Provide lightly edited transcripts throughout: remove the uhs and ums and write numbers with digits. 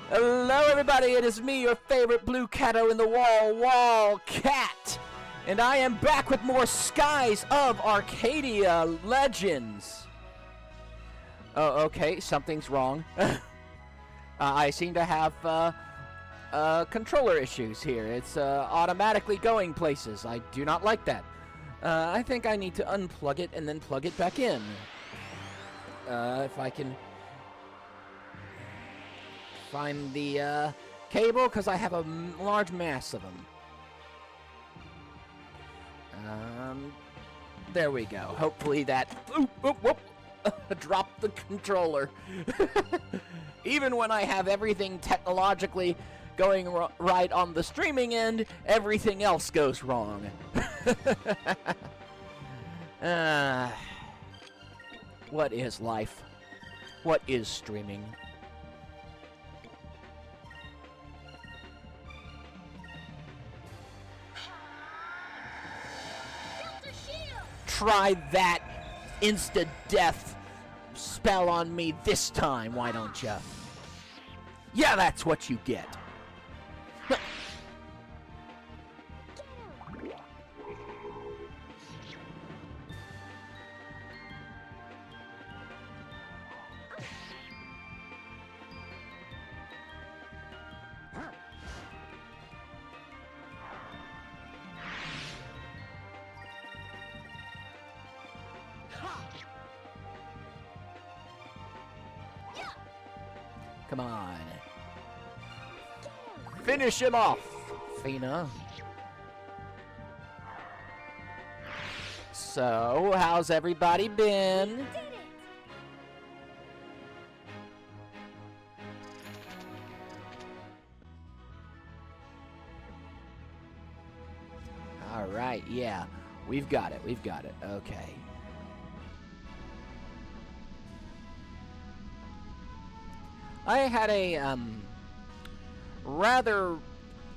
Hello everybody, it is me, your favorite blue catto in the wall cat. And I am back with more Skies of Arcadia Legends. Oh, okay, something's wrong. I seem to have controller issues here. It's automatically going places. I do not like that. I think I need to unplug it and then plug it back in. If I can find the cable, because I have a large mass of them. There we go. Hopefully that... Whoop. Drop the controller. Even when I have everything technologically going right on the streaming end, everything else goes wrong. What is life? What is streaming? Try that insta-death spell on me this time, why don't ya? Yeah, that's what you get. Come on. Finish him off, Fina. So, how's everybody been? Alright, yeah. We've got it, okay. I had a rather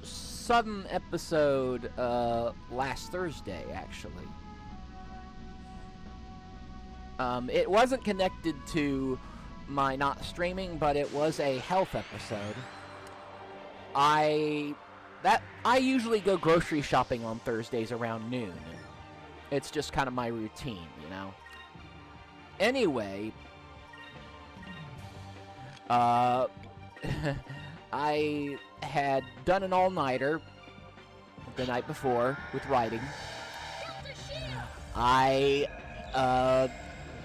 sudden episode last Thursday, actually. It wasn't connected to my not streaming, but it was a health episode. I usually go grocery shopping on Thursdays around noon. It's just kind of my routine, you know. Anyway, I had done an all-nighter the night before with writing. I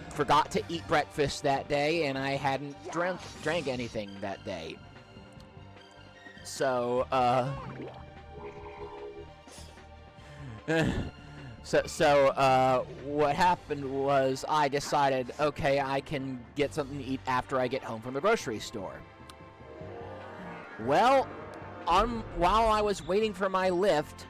forgot to eat breakfast that day, and I hadn't drank anything that day. So, what happened was I decided, okay, I can get something to eat after I get home from the grocery store. Well, while I was waiting for my lift,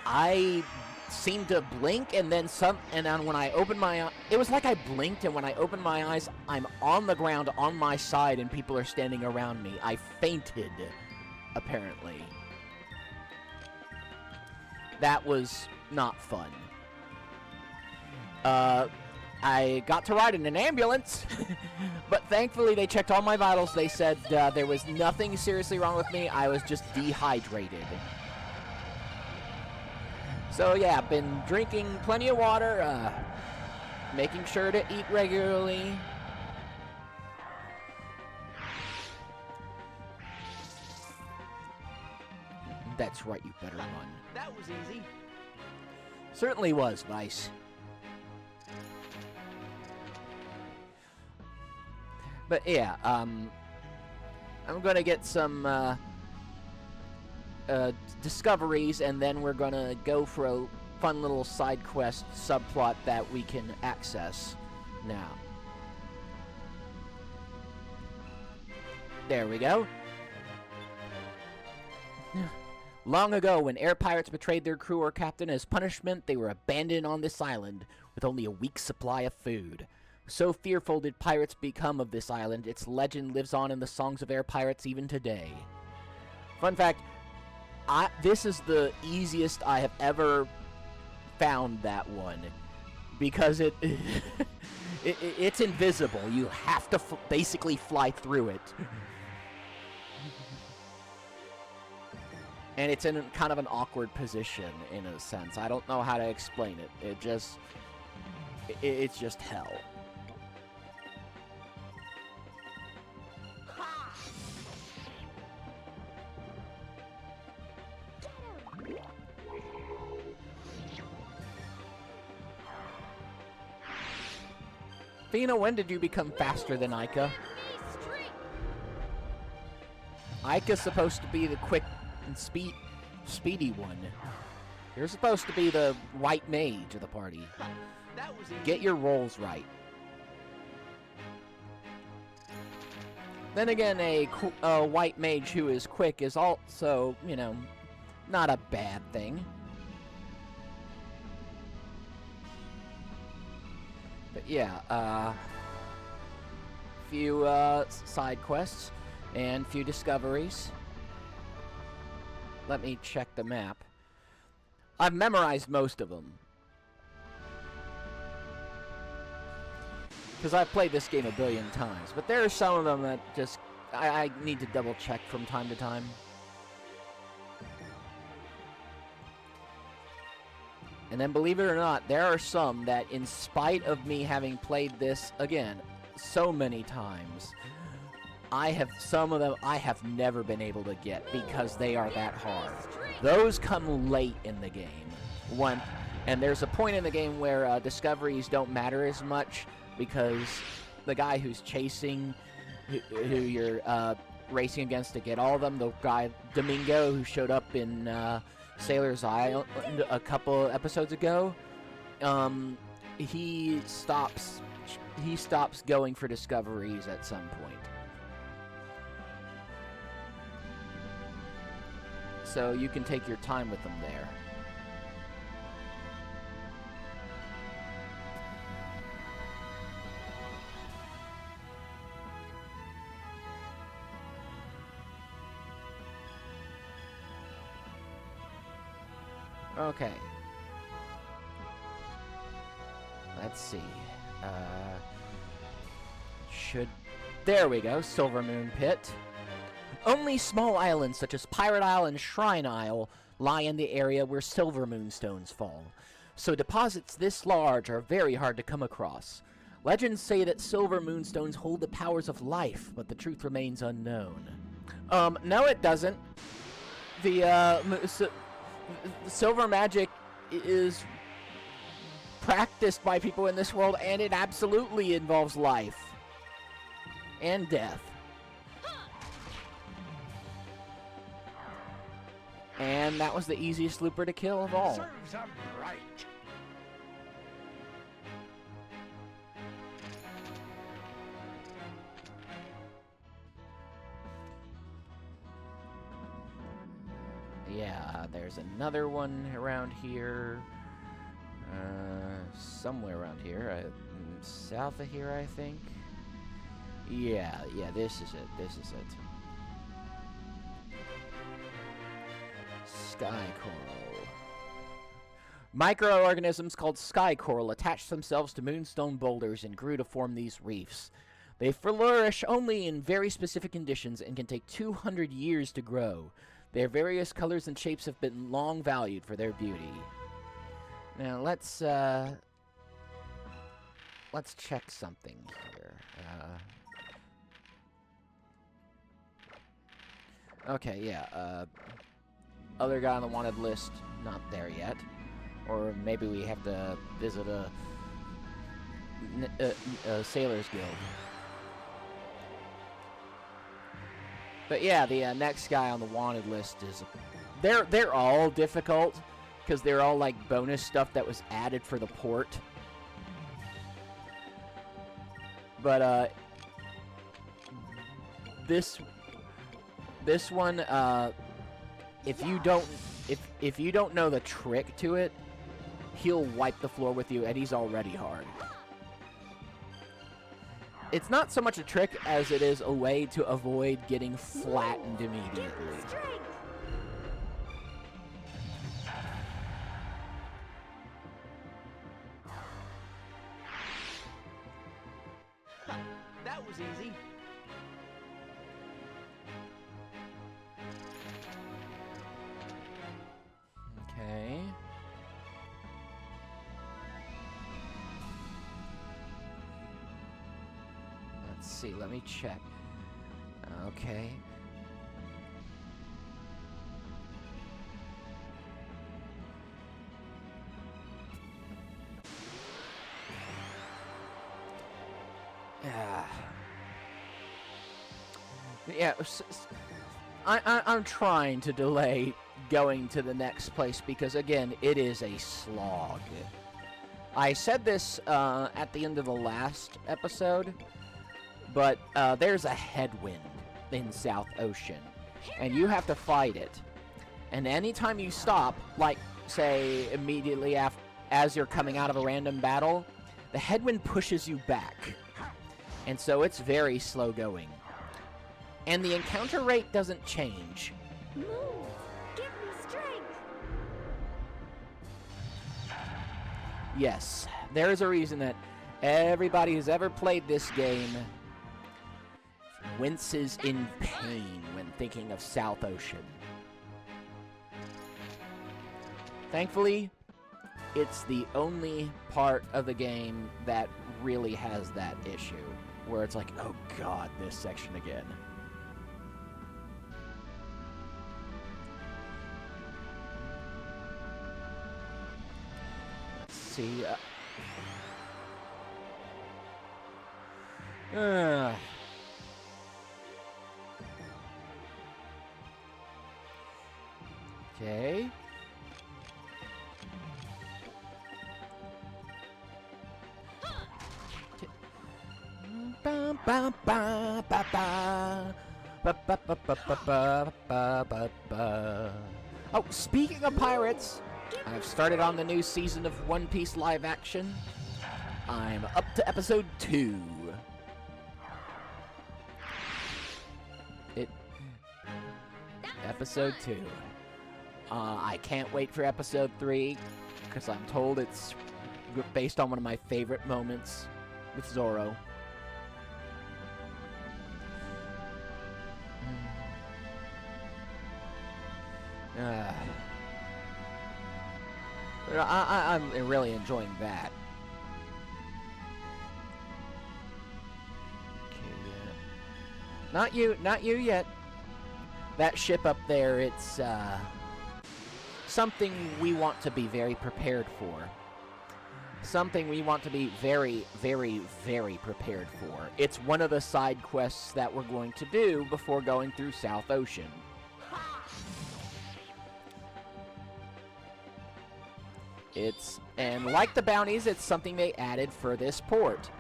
I seemed to blink, and then when I opened my eyes, it was like I blinked, and when I opened my eyes, I'm on the ground on my side, and people are standing around me. I fainted, apparently. That was not fun. I got to ride in an ambulance, but thankfully they checked all my vitals. They said there was nothing seriously wrong with me. I was just dehydrated. So yeah, I've been drinking plenty of water, making sure to eat regularly. That's right, you better run. That was easy. Certainly was, Vice. But yeah, I'm gonna get some discoveries, and then we're gonna go for a fun little side quest subplot that we can access now. There we go. Long ago, when air pirates betrayed their crew or captain, as punishment, they were abandoned on this island with only a week's supply of food. So fearful did pirates become of this island, its legend lives on in the songs of air pirates even today. Fun fact, this is the easiest I have ever found that one, because it's invisible. You have to basically fly through it. And it's in kind of an awkward position, in a sense. I don't know how to explain it. It's just hell. Fina, when did you become faster than Ica? Ica's supposed to be the quick and speedy one. You're supposed to be the white mage of the party. Get your rolls right. Then again, a white mage who is quick is also, you know, not a bad thing. But yeah, few side quests and few discoveries. Let me check the map. I've memorized most of them, because I've played this game a billion times, but there are some of them that just I need to double check from time to time. And then, believe it or not, there are some that, in spite of me having played this, again, so many times, some of them I have never been able to get because they are that hard. Those come late in the game. And there's a point in the game where discoveries don't matter as much, because the guy who's chasing, who you're racing against to get all of them, the guy, Domingo, who showed up in Sailor's Island a couple episodes ago, he stops going for discoveries at some point. So you can take your time with them there. Okay. Let's see. There we go, Silver Moon Pit. Only small islands such as Pirate Isle and Shrine Isle lie in the area where silver moonstones fall, so deposits this large are very hard to come across. Legends say that silver moonstones hold the powers of life, but the truth remains unknown. No it doesn't. The silver magic is practiced by people in this world, and it absolutely involves life and death. And that was the easiest looper to kill of all. Serves 'em right. Yeah, there's another one around here. Somewhere around here. South of here, I think. Yeah, this is it. This is it. Sky coral. Microorganisms called sky coral attach themselves to moonstone boulders and grew to form these reefs. They flourish only in very specific conditions and can take 200 years to grow. Their various colors and shapes have been long valued for their beauty. Now let's check something here. Okay, yeah. Other guy on the wanted list, not there yet. Or maybe we have to visit a Sailor's Guild. But yeah, the next guy on the wanted list is... They're all difficult, because they're all like bonus stuff that was added for the port. But this one, if you don't know the trick to it, he'll wipe the floor with you, and he's already hard. It's not so much a trick as it is a way to avoid getting flattened immediately. That was easy. see. Let me check. Okay. Yeah, I'm trying to delay going to the next place because, again, it is a slog. I said this at the end of the last episode, but there's a headwind in South Ocean, and you have to fight it. And anytime you stop, like, say, immediately as you're coming out of a random battle, the headwind pushes you back. And so it's very slow going. And the encounter rate doesn't change. Move! Give me strength! Yes, there is a reason that everybody who's ever played this game winces in pain when thinking of South Ocean. Thankfully, it's the only part of the game that really has that issue, where it's like, oh god, this section again. Let's see. Okay. Oh, speaking of pirates, I've started on the new season of One Piece live action. I'm up to episode 2. Episode 2. I can't wait for episode 3, because I'm told it's based on one of my favorite moments with Zoro. I'm really enjoying that. Okay, not you yet. That ship up there, it's something we want to be very prepared for. Something we want to be very, very, very prepared for. It's one of the side quests that we're going to do before going through South Ocean. And like the bounties, it's something they added for this port.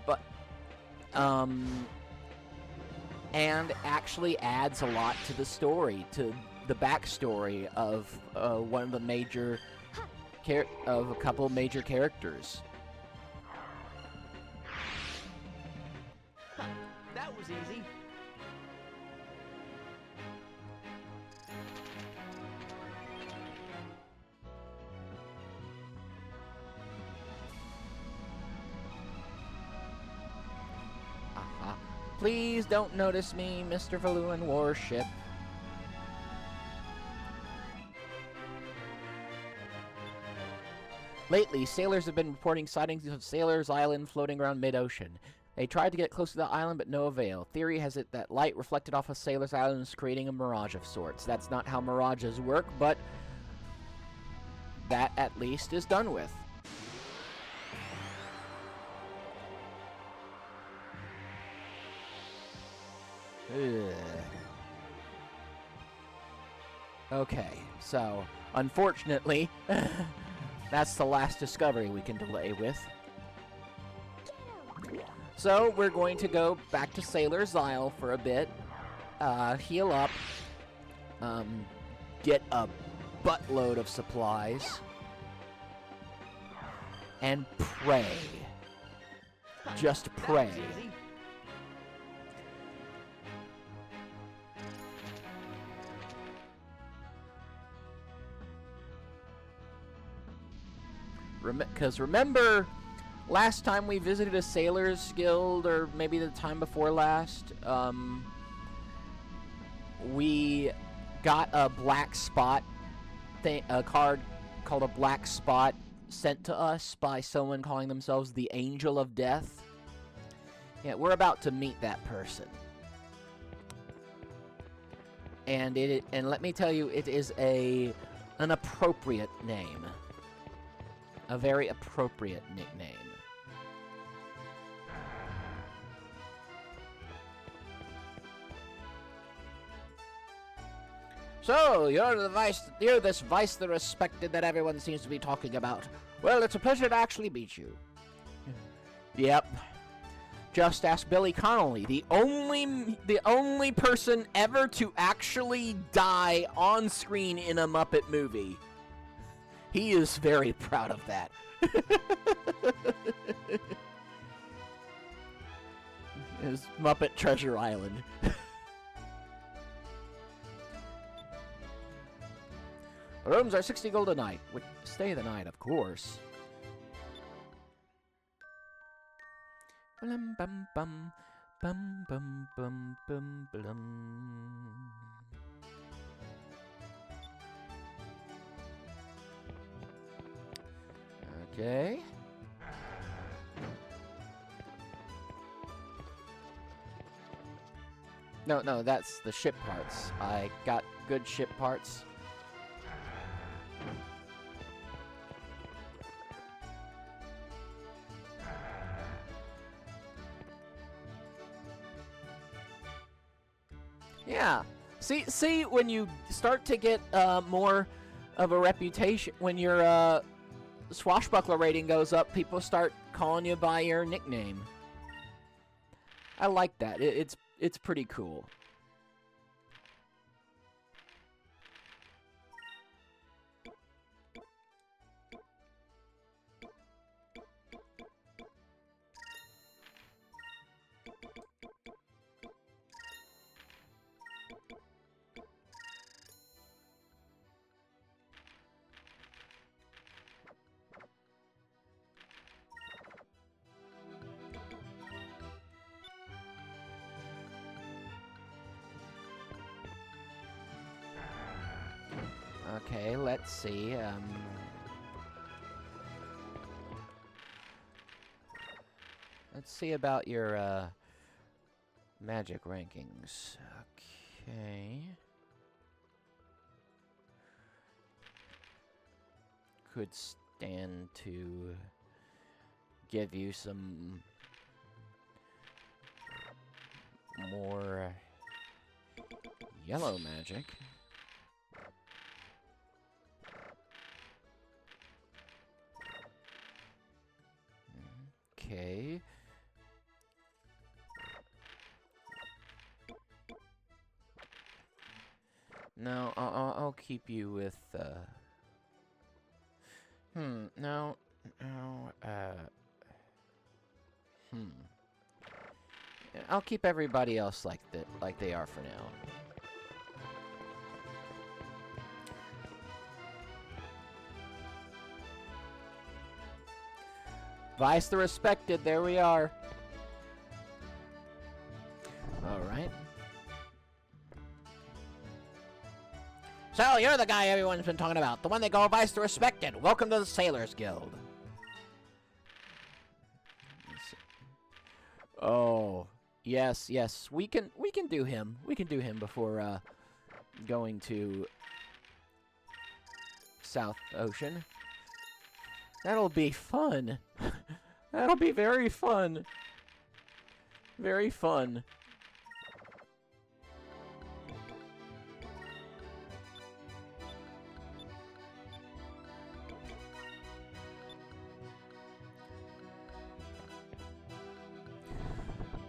But, and actually adds a lot to the story, to the backstory of one of the major, of a couple of major characters. That was easy. Please don't notice me, Mr. Valuan warship. Lately, sailors have been reporting sightings of Sailor's Island floating around mid-ocean. They tried to get close to the island, but no avail. Theory has it that light reflected off of Sailor's Island is creating a mirage of sorts. That's not how mirages work, but that at least is done with. Ugh. Okay, so unfortunately, that's the last discovery we can delay with. So we're going to go back to Sailor's Isle for a bit, heal up, get a buttload of supplies, and pray. Just pray. Because remember, last time we visited a Sailor's Guild, or maybe the time before last, we got a black spot thing, a card called a black spot sent to us by someone calling themselves the Angel of Death. Yeah, we're about to meet that person. And let me tell you, it is an appropriate name. A very appropriate nickname. So, you're this Vice the Respected that everyone seems to be talking about. Well, it's a pleasure to actually meet you. Yep. Just ask Billy Connolly, the only person ever to actually die on screen in a Muppet movie. He is very proud of that. His Muppet Treasure Island. Rooms are 60 gold a night. Would stay the night, of course. Bum bum bum bum bum bum bum bum. Okay. No, that's the ship parts. I got good ship parts. Yeah. See, when you start to get more of a reputation, when your swashbuckler rating goes up, people start calling you by your nickname. I like that. It's pretty cool. Okay, let's see. Let's see about your magic rankings. Okay. Could stand to give you some more yellow magic. Okay. No, I'll keep you with, no, I'll keep everybody else like they are for now. Vice the Respected, there we are. Alright. So, you're the guy everyone's been talking about. The one they call Vice the Respected. Welcome to the Sailors Guild. Oh, yes. We can do him. We can do him before going to South Ocean. That'll be fun. That'll be very fun. Very fun.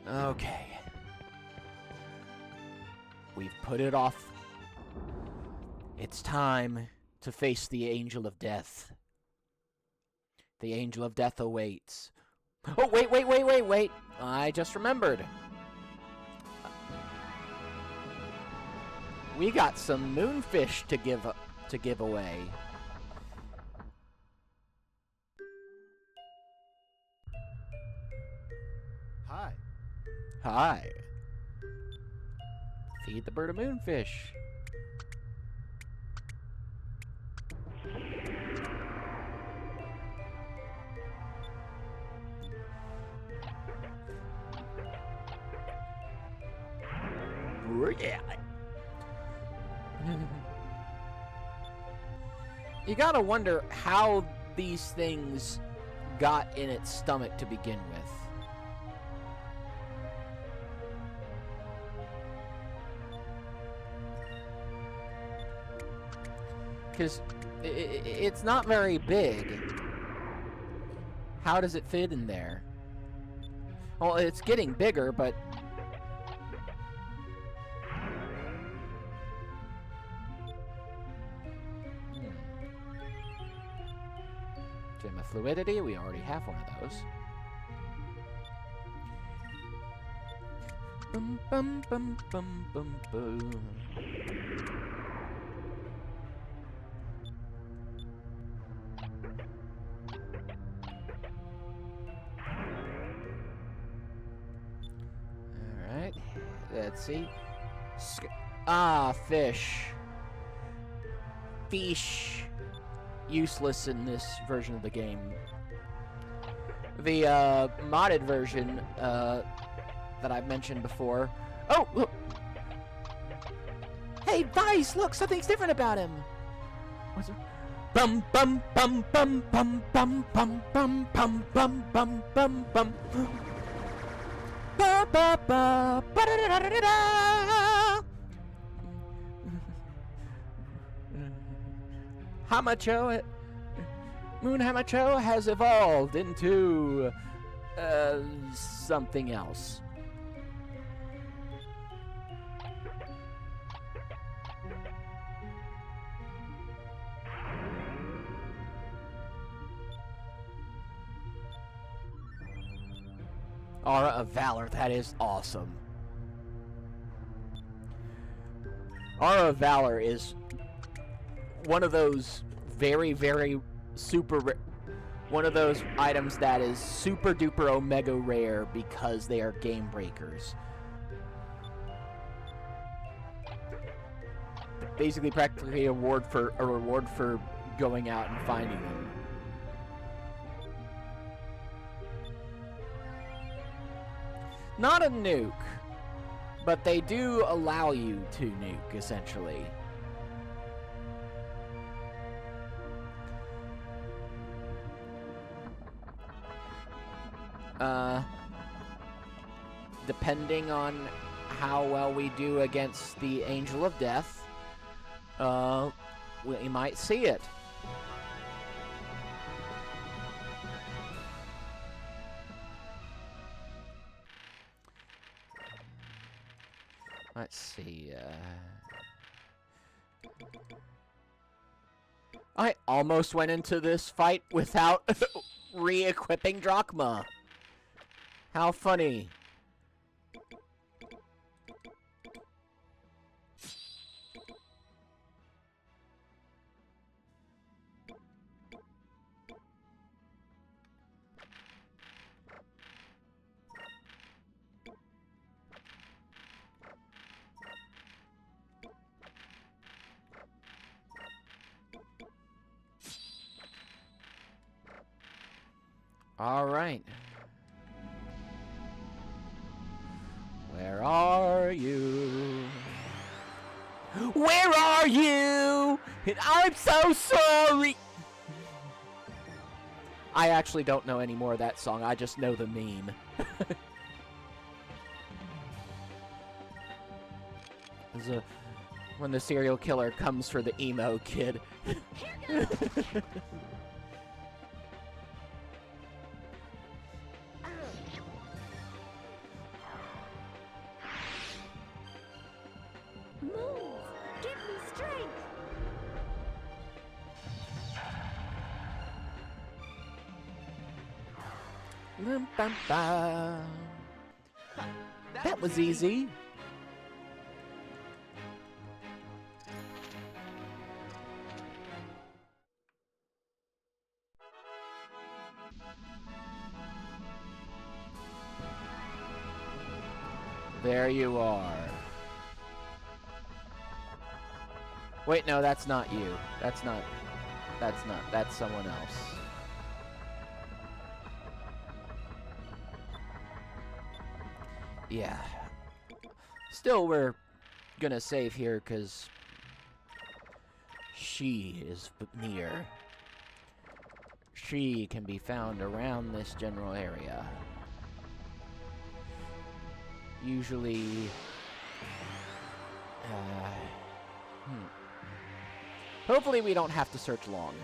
Okay. We've put it off. It's time to face the Angel of Death. The Angel of Death awaits. Oh, wait. I just remembered. We got some moonfish to give away. Hi. Feed the bird a moonfish. Yeah. You gotta wonder how these things got in its stomach to begin with. Because it's not very big. How does it fit in there? Well, it's getting bigger, but... Gem of Fluidity, we already have one of those. Bum bum bum bum bum boom. Alright, let's see. Fish. Fish. Useless in this version of the game. The modded version that I've mentioned before. Oh, look! Hey, Vice! Look, something's different about him. What's it? Bum bum bum bum bum bum bum bum bum bum bum bum bum. Ba ba ba ba da da da da da. Hamacho, Moon Hamacho has evolved into something else. Aura of Valor, that is awesome. Aura of Valor is one of those very, very super... one of those items that is super duper omega rare because they are game breakers. Basically, practically a reward for going out and finding them. Not a nuke, but they do allow you to nuke, essentially. Depending on how well we do against the Angel of Death, we might see it. Let's see, I almost went into this fight without re-equipping Drachma. How funny. All right. Where are you? Where are you? And I'm so sorry. I actually don't know any more of that song. I just know the meme. When the serial killer comes for the emo kid. That was easy. There you are. Wait, no, that's not you. That's someone else. Yeah. Still, we're gonna save here because she is near. She can be found around this general area. Usually... Hopefully we don't have to search long.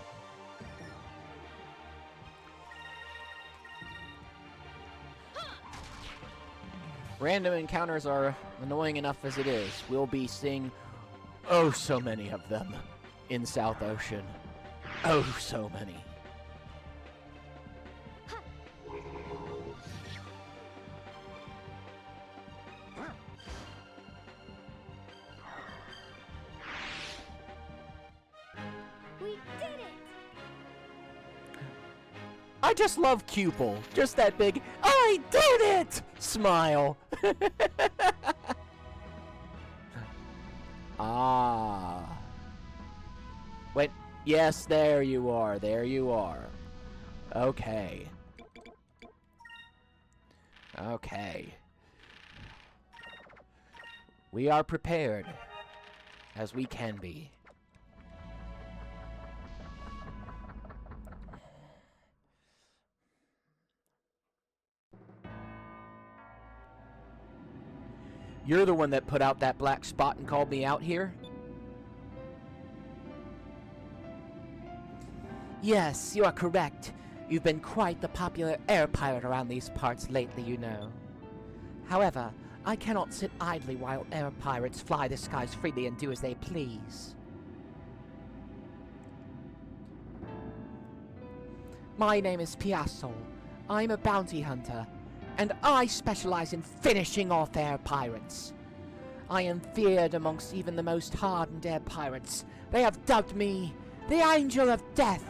Random encounters are annoying enough as it is. We'll be seeing oh so many of them in South Ocean. Oh so many. We did it! I just love Cupel. Just that big, I did it! Smile. Ah. Wait, yes, there you are. There you are. Okay. Okay. We are prepared, as we can be. You're the one that put out that black spot and called me out here? Yes, you are correct. You've been quite the popular air pirate around these parts lately, you know. However, I cannot sit idly while air pirates fly the skies freely and do as they please. My name is Piasso. I'm a bounty hunter, and I specialize in finishing off air pirates. I am feared amongst even the most hardened air pirates. They have dubbed me the Angel of Death.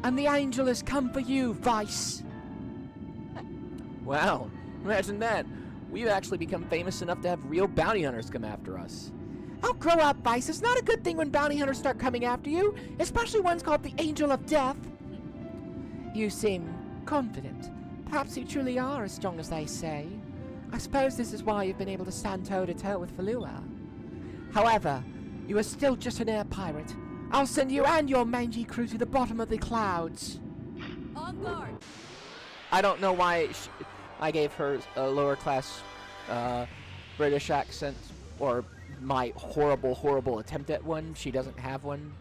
And the angel has come for you, Vice. Wow, imagine that. We've actually become famous enough to have real bounty hunters come after us. Oh, grow up, Vice. It's not a good thing when bounty hunters start coming after you, especially ones called the Angel of Death. You seem confident. Perhaps you truly are as strong as they say. I suppose this is why you've been able to stand toe-to-toe with Falua. However, you are still just an air pirate. I'll send you and your mangy crew to the bottom of the clouds. On guard! I don't know why I gave her a lower class British accent, or my horrible attempt at one. She doesn't have one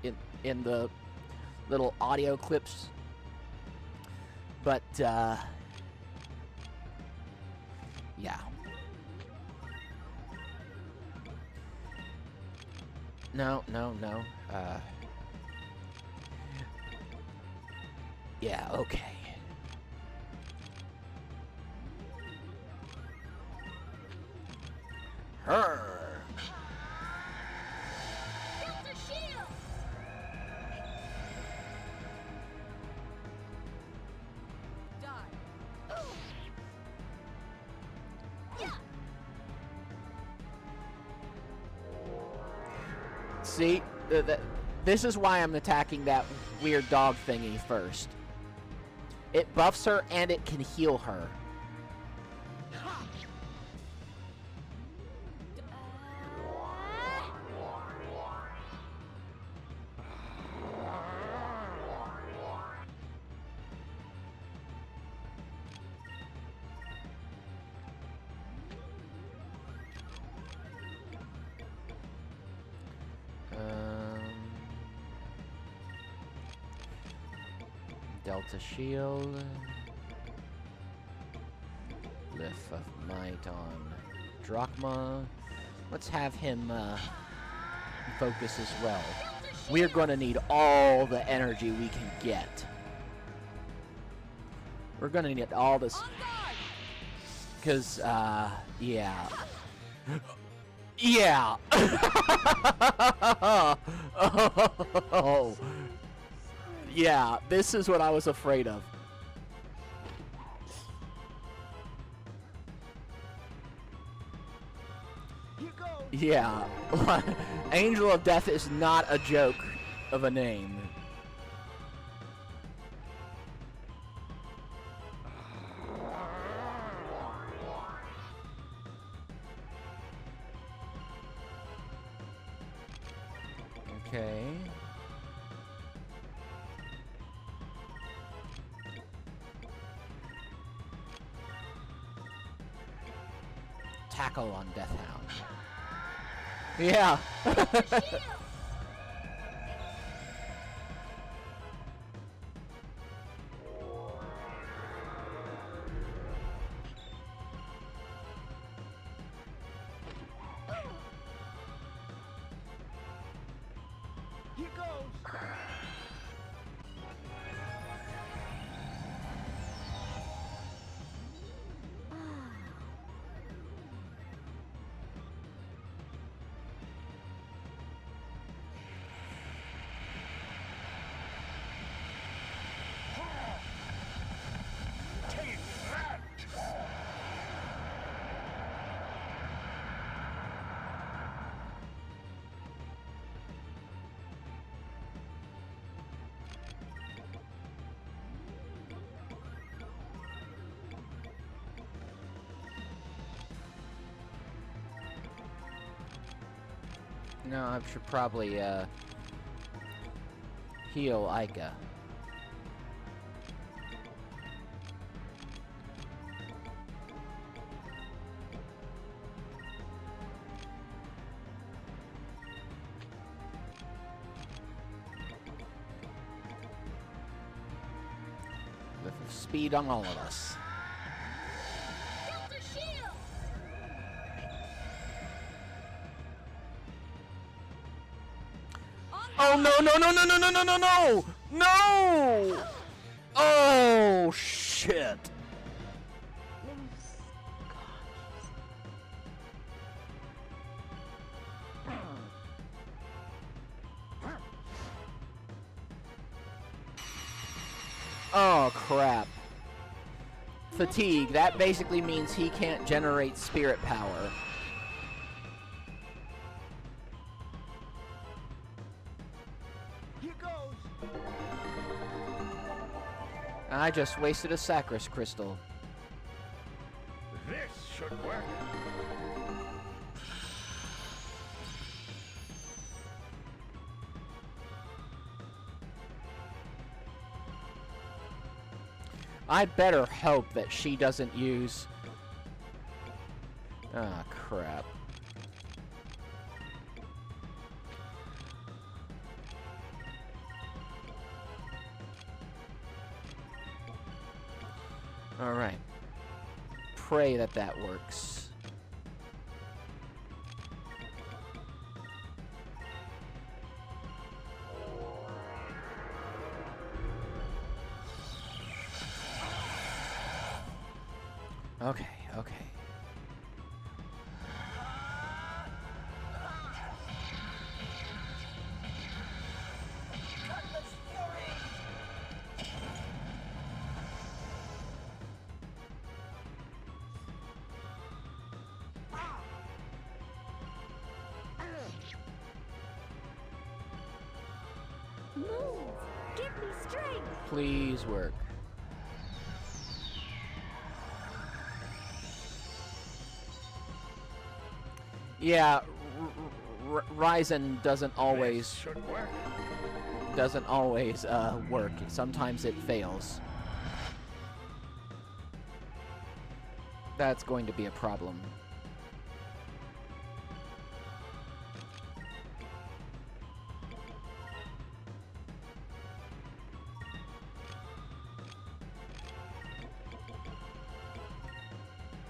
in the little audio clips. But, yeah. No. Yeah, okay. Her. Delta shield! Die. Ooh. Yeah. See, this is why I'm attacking that weird dog thingy first. It buffs her and it can heal her. Delta shield. Lift of might on Drachma. Let's have him focus as well. We're gonna need all the energy we can get. We're gonna need all this. Because, yeah. Yeah! Oh. Yeah, this is what I was afraid of. Yeah. Angel of Death is not a joke of a name. Okay. Tackle on Death Hound. Yeah. Shield! Here goes. Take that. No, I should probably heal Ica. With speed on all of us. Delta Shield! Oh no no no no no no no no no! No! Oh shit! Oh crap. Fatigue. That basically means he can't generate spirit power. Here goes. I just wasted a Sacris crystal. This should work. I better hope that she doesn't use... Ah, crap. Alright. Pray that that works. Okay, okay. Move! Give me strength! Please work. Yeah, Ryzen doesn't always This should work. work. Sometimes it fails. That's going to be a problem.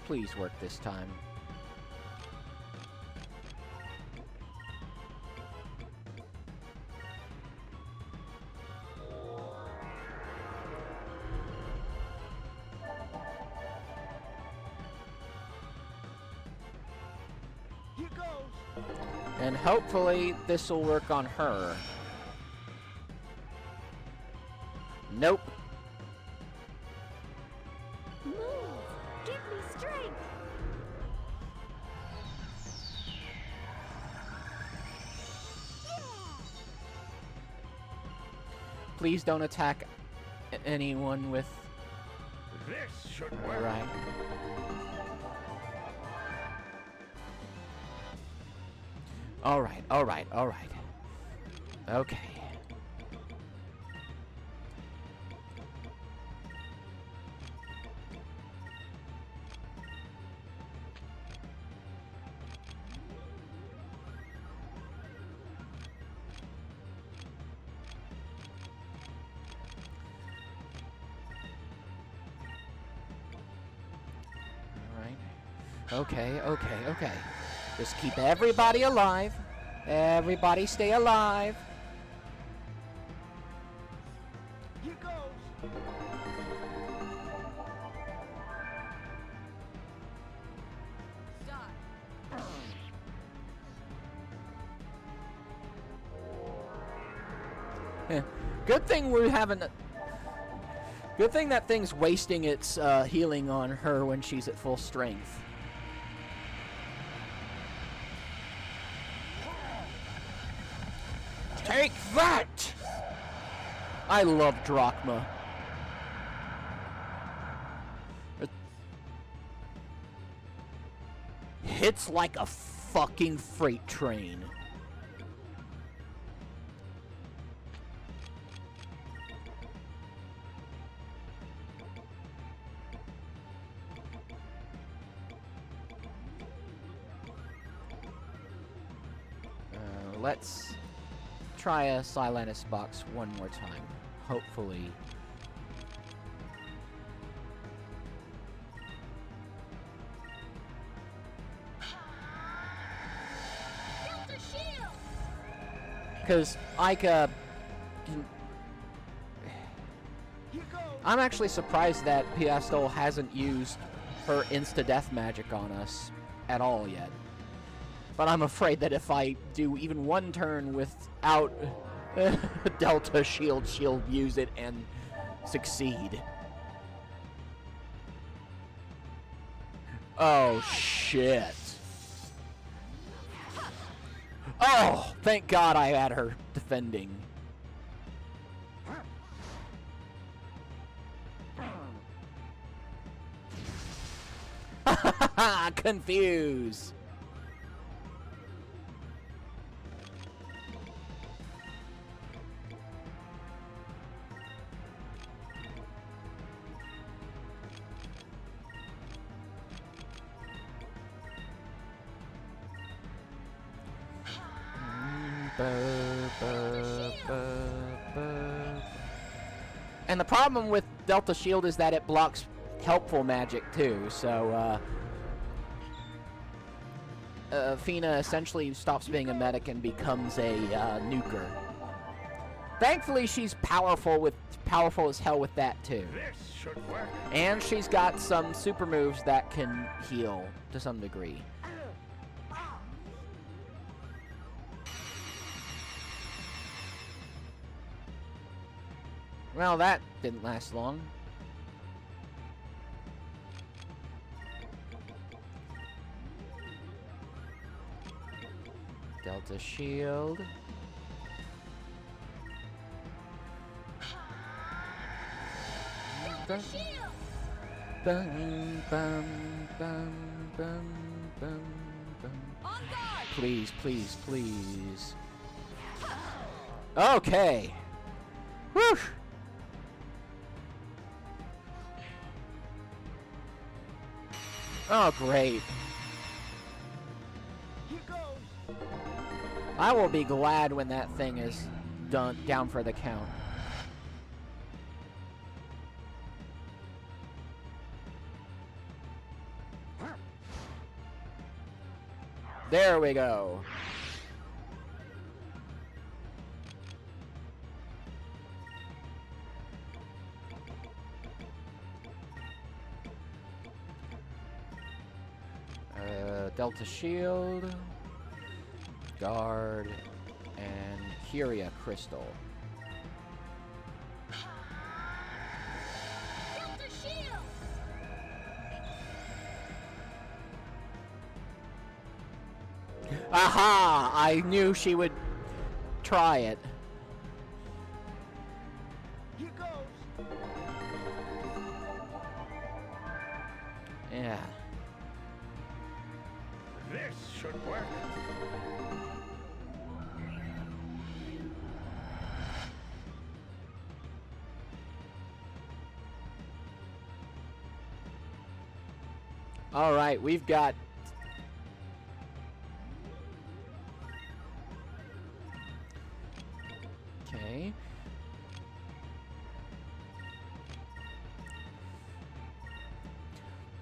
Please work this time. Here goes. And hopefully this will work on her. Nope. Move! Give me strength! Please don't attack anyone with... This should work. Right. Alright, alright, alright. Okay. Okay, okay, okay. Just keep everybody alive. Everybody stay alive. Here goes. Good thing we're having a... Good thing that thing's wasting its healing on her when she's at full strength. Take that! I love Drachma. It hits like a fucking freight train. Let's try a Silenus box one more time. Hopefully. Because Ica... I'm actually surprised that Piastol hasn't used her insta-death magic on us at all yet. But I'm afraid that if I do even one turn without Delta Shield, she'll use it and succeed. Oh, shit. Oh, thank God I had her defending. Confuse. And the problem with Delta Shield is that it blocks helpful magic too, so Fina essentially stops being a medic and becomes a nuker. Thankfully, she's powerful as hell with that too. This should work. And she's got some super moves that can heal to some degree. Well, that didn't last long. Delta Shield. Bum, bum, bum, bum, bum, bum, bum. Please, please, please. Okay. Whew. Oh, great. Here goes. I will be glad when that thing is down for the count. There we go. Delta Shield, Guard, and Curia Crystal. Delta Shield! Aha! I knew she would try it. Here goes. Yeah. This should work. All right, we've got... Okay.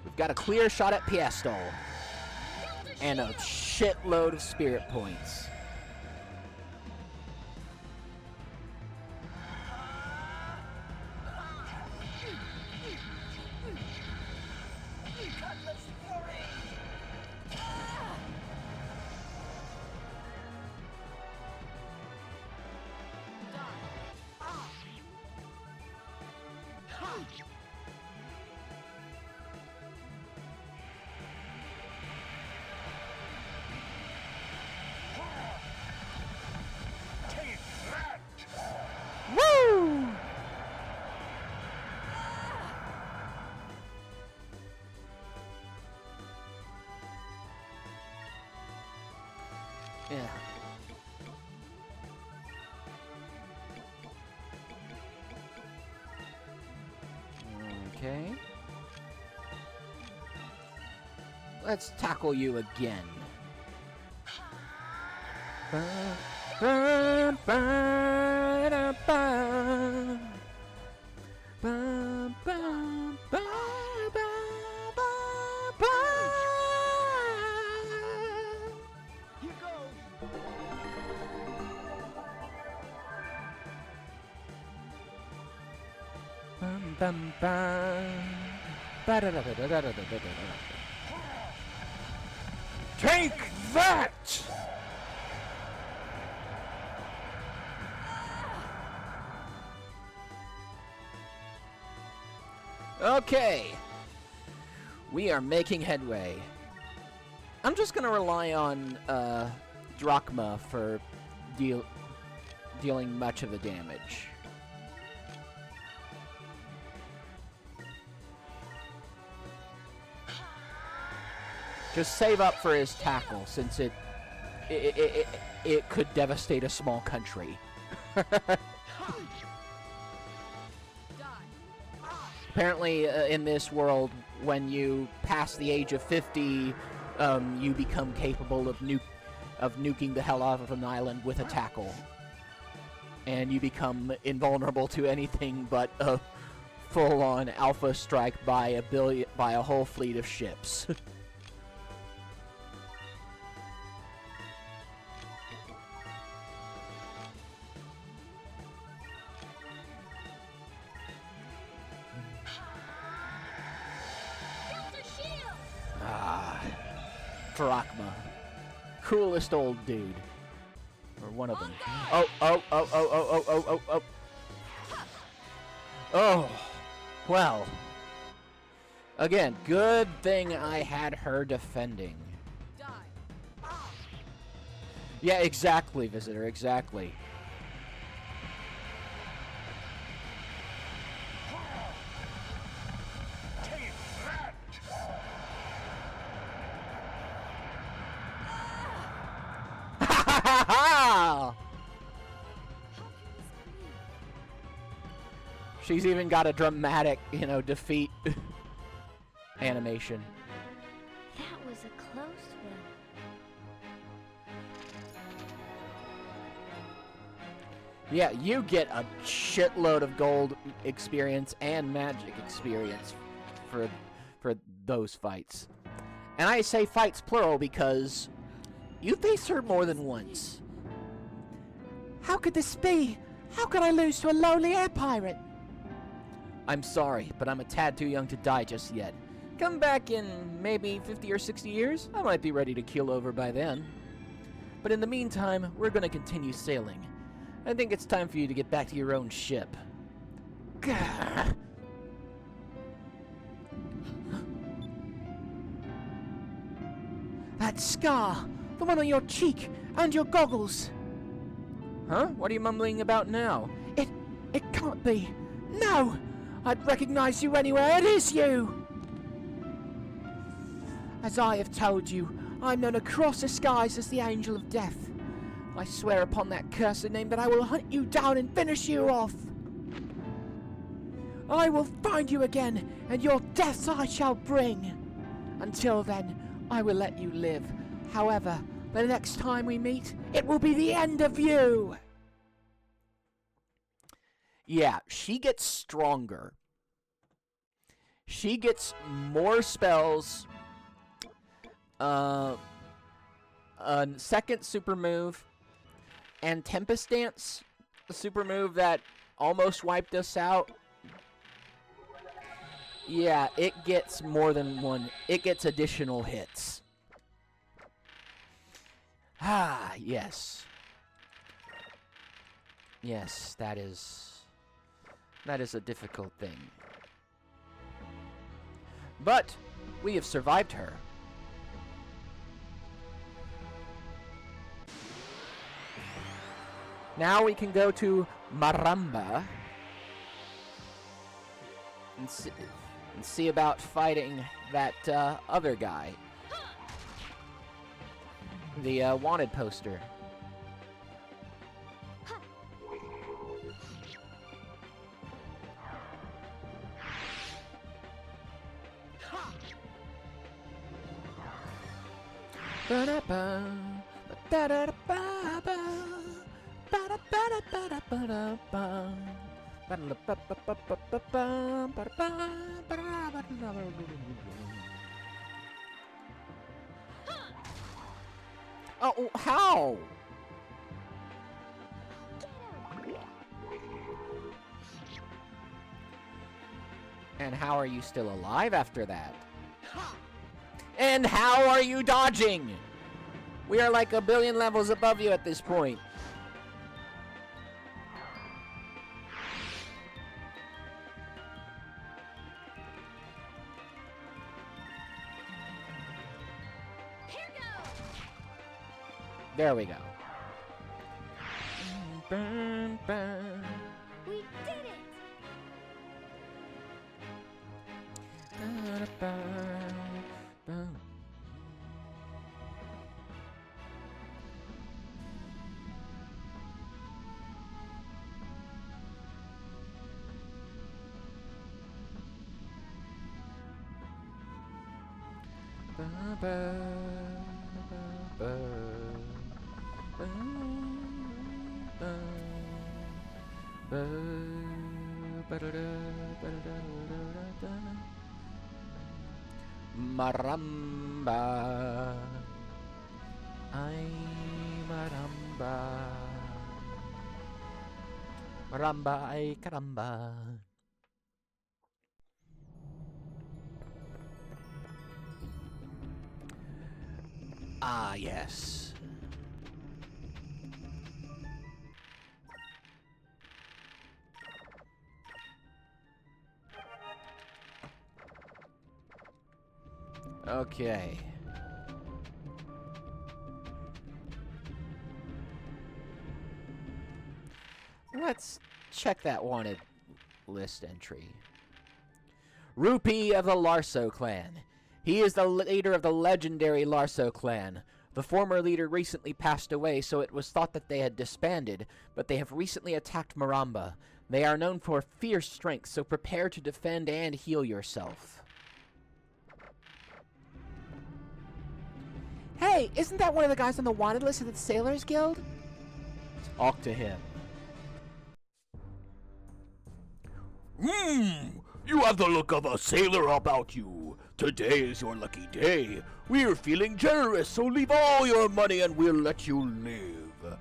We've got a clear shot at Piestol. And a shitload of spirit points. Woo! Yeah. Okay. Let's tackle you again. Here goes. Take that! Okay. We are making headway. I'm just gonna rely on Drachma for dealing much of the damage. Just save up for his tackle, since it could devastate a small country. Apparently, in this world, when you pass the age of 50, you become capable of nuking the hell out of an island with a tackle, and you become invulnerable to anything but a full-on alpha strike by a whole fleet of ships. Drachma. Coolest old dude. Or one of them. Oh. Oh. Well. Again, good thing I had her defending. Yeah, exactly, Visitor, exactly. She's even got a dramatic, defeat animation. That was a close one. Yeah, you get a shitload of gold experience and magic experience for those fights. And I say fights plural because you faced her more than once. How could this be? How could I lose to a lowly air pirate? I'm sorry, but I'm a tad too young to die just yet. Come back in maybe 50 or 60 years, I might be ready to keel over by then. But in the meantime, we're gonna continue sailing. I think it's time for you to get back to your own ship. Gah. That scar! The one on your cheek and your goggles! Huh? What are you mumbling about now? It can't be! No! I'd recognize you anywhere. It is you! As I have told you, I'm known across the skies as the Angel of Death. I swear upon that cursed name that I will hunt you down and finish you off. I will find you again, and your deaths I shall bring. Until then, I will let you live. However, the next time we meet, it will be the end of you! Yeah, she gets stronger. She gets more spells. A second super move. And Tempest Dance, the super move that almost wiped us out. Yeah, it gets more than one. It gets additional hits. Ah, yes. Yes, that is a difficult thing. But we have survived her. Now we can go to Maramba and see about fighting that other guy. The wanted poster. Oh, how? And how are you still alive after that? And how are you dodging? We are like a billion levels above you at this point. There we go. We did it! Maramba. Ay, maramba. Maramba ay caramba. Ah, yes. Okay. Let's check that wanted list entry. Rupee of the Larso clan. He is the leader of the legendary Larso clan. The former leader recently passed away, so it was thought that they had disbanded, but they have recently attacked Maramba. They are known for fierce strength, so prepare to defend and heal yourself. Hey, isn't that one of the guys on the wanted list of the Sailors Guild? Talk to him. You have the look of a sailor about you. Today is your lucky day. We're feeling generous, so leave all your money and we'll let you live.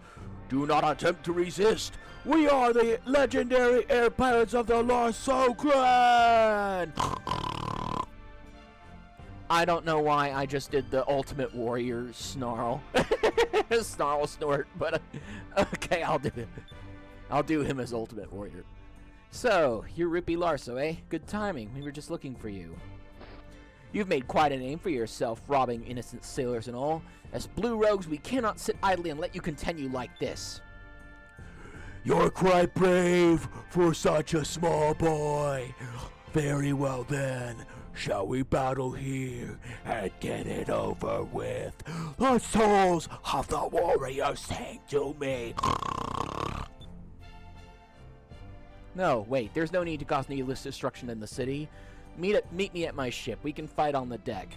Do not attempt to resist. We are the legendary air pirates of the Larso clan. I don't know why I just did the Ultimate Warrior snarl. Snarl snort, but okay, I'll do it. I'll do him as Ultimate Warrior. So, you're Rupee Larso, eh? Good timing. We were just looking for you. You've made quite a name for yourself, robbing innocent sailors and all. As Blue Rogues, we cannot sit idly and let you continue like this. You're quite brave for such a small boy. Very well then. Shall we battle here and get it over with? The souls of the warriors sing to me. No, wait, there's no need to cause needless destruction in the city. Meet me at my ship. We can fight on the deck.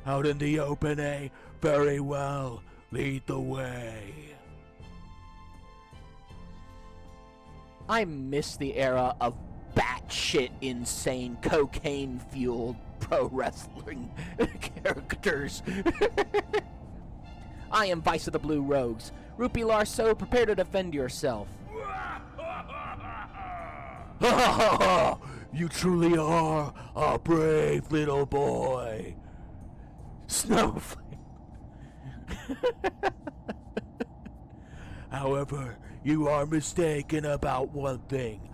Out in the open, eh? Very well. Lead the way. I miss the era of batshit insane cocaine-fueled pro wrestling characters. I am Vice of the Blue Rogues. Rupee Larceau, prepare to defend yourself. You truly are a brave little boy. Snowflake. However, you are mistaken about one thing.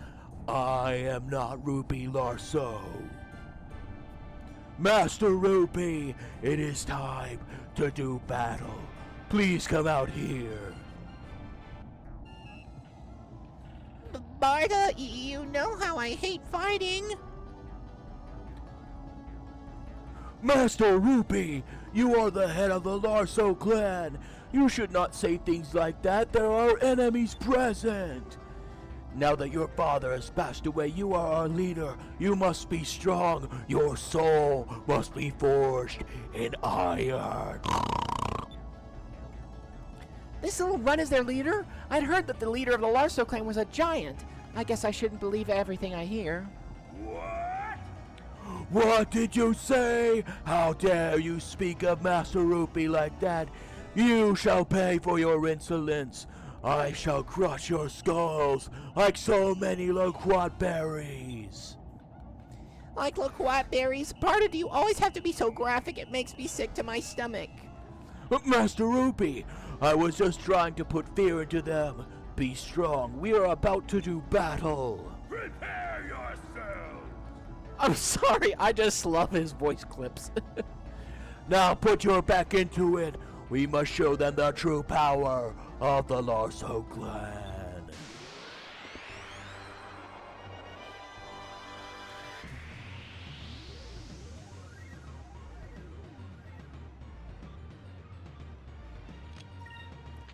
I am not Rupee Larceau. Master Rupee, it is time to do battle. Please come out here. Barda, you know how I hate fighting. Master Rupee, you are the head of the Larceau clan. You should not say things like that. There are enemies present. Now that your father has passed away, you are our leader. You must be strong. Your soul must be forged in iron. This little runt is their leader? I'd heard that the leader of the Larceau clan was a giant. I guess I shouldn't believe everything I hear. What did you say? How dare you speak of Master Rupee like that? You shall pay for your insolence. I shall crush your skulls like so many loquat berries. Like loquat berries? Barda, do you always have to be so graphic? It makes me sick to my stomach. Master Rupee, I was just trying to put fear into them. Be strong. We are about to do battle. Prepare yourself. I'm sorry, I just love his voice clips. Now put your back into it. We must show them the true power of the Larceau clan.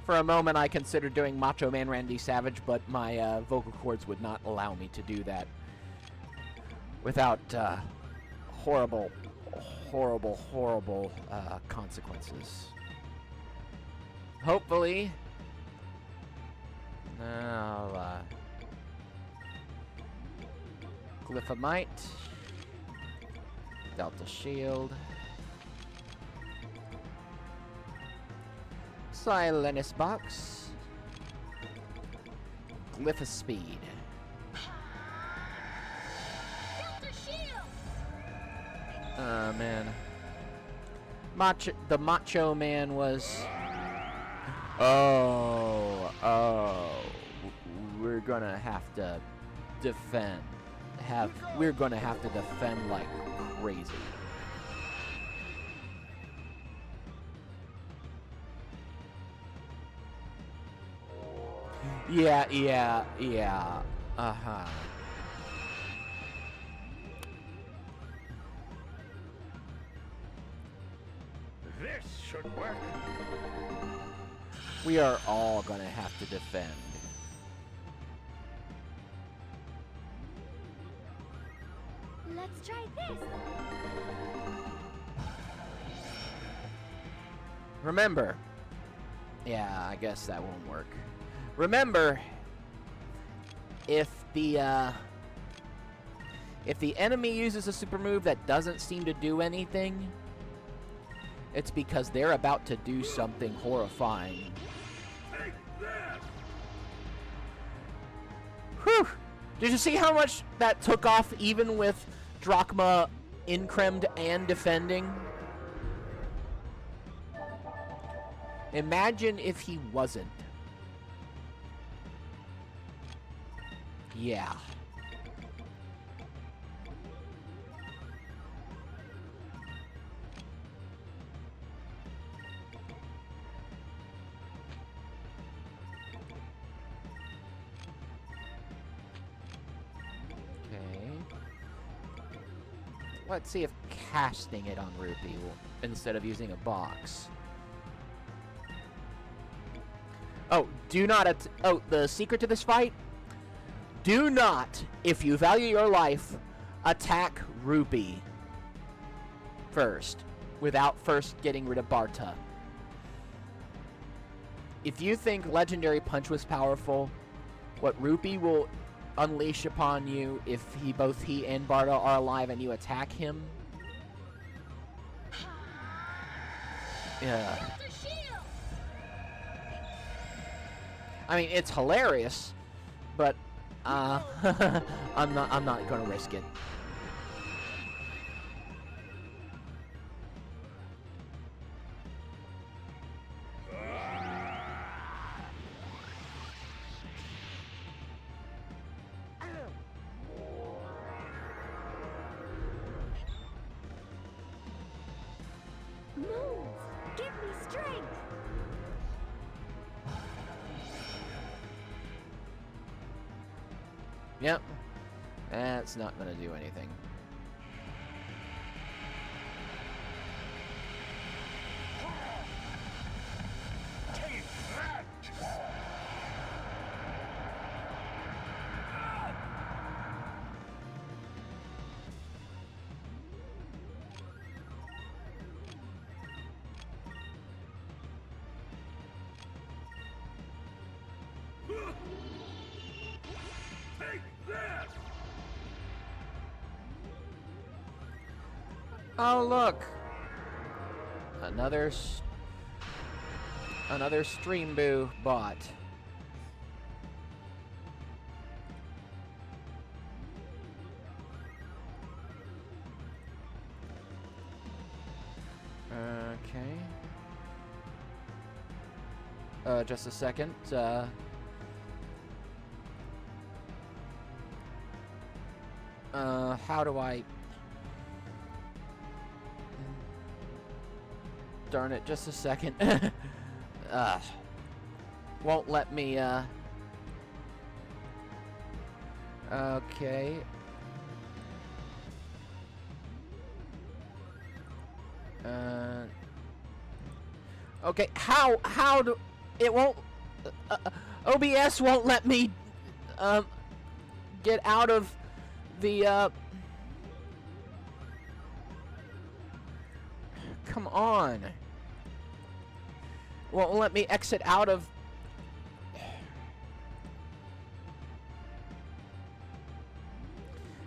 For a moment, I considered doing Macho Man Randy Savage, but my vocal cords would not allow me to do that without horrible consequences. Hopefully, I'll Glyph of Might, Delta Shield, Silenus Box, Glyph of Speed. Man. The Macho Man was... We're gonna have to defend. We're gonna have to defend like crazy. Yeah. Uh-huh. This should work. We are all gonna have to defend. Let's try this. Remember. Yeah, I guess that won't work. Remember, if the enemy uses a super move that doesn't seem to do anything, it's because they're about to do something horrifying. Whew! Did you see how much that took off even with Drachma incremed and defending? Imagine if he wasn't. Yeah. Let's see if casting it on Rupee will, instead of using a box. Oh, do not the secret to this fight? Do not, if you value your life, attack Rupee first. without first getting rid of Barta. If you think Legendary Punch was powerful, what Rupee will unleash upon you if both he and Barta are alive and you attack him. Yeah. I mean, it's hilarious, but I'm not gonna risk it. Move! Give me strength! Yep. That's not gonna do anything. Oh, look! Another Stream Boo bot. Okay. Just a second. How do I... Darn it, just a second. Won't let me, okay. Okay, how do... It won't... OBS won't let me, get out of the, Come on. Won't let me exit out of...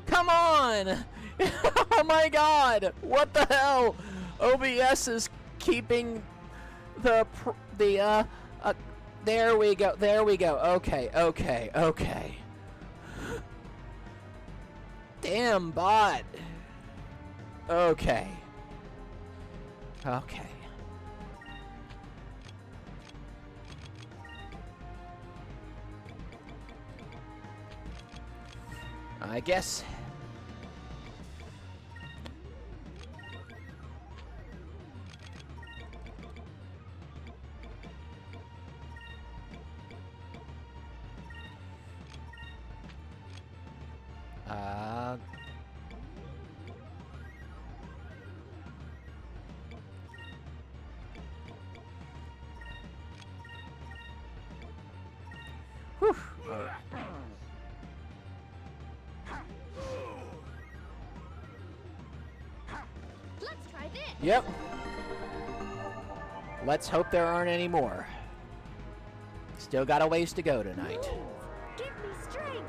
Come on! Oh my god! What the hell? OBS is keeping the there we go. There we go. Okay, okay, okay. Damn bot. Okay. Okay. I guess. Whew. Let's try this! Yep. Let's hope there aren't any more. Still got a ways to go tonight. Move! Give me strength!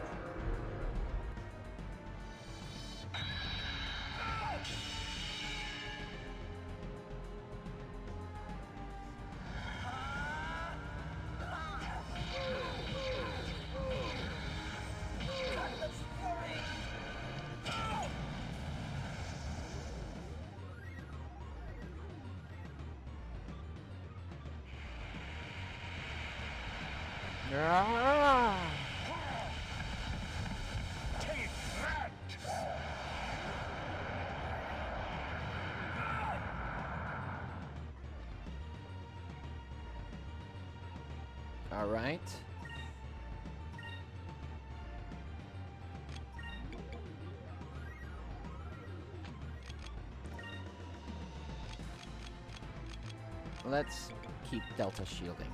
All right. Let's keep Delta shielding.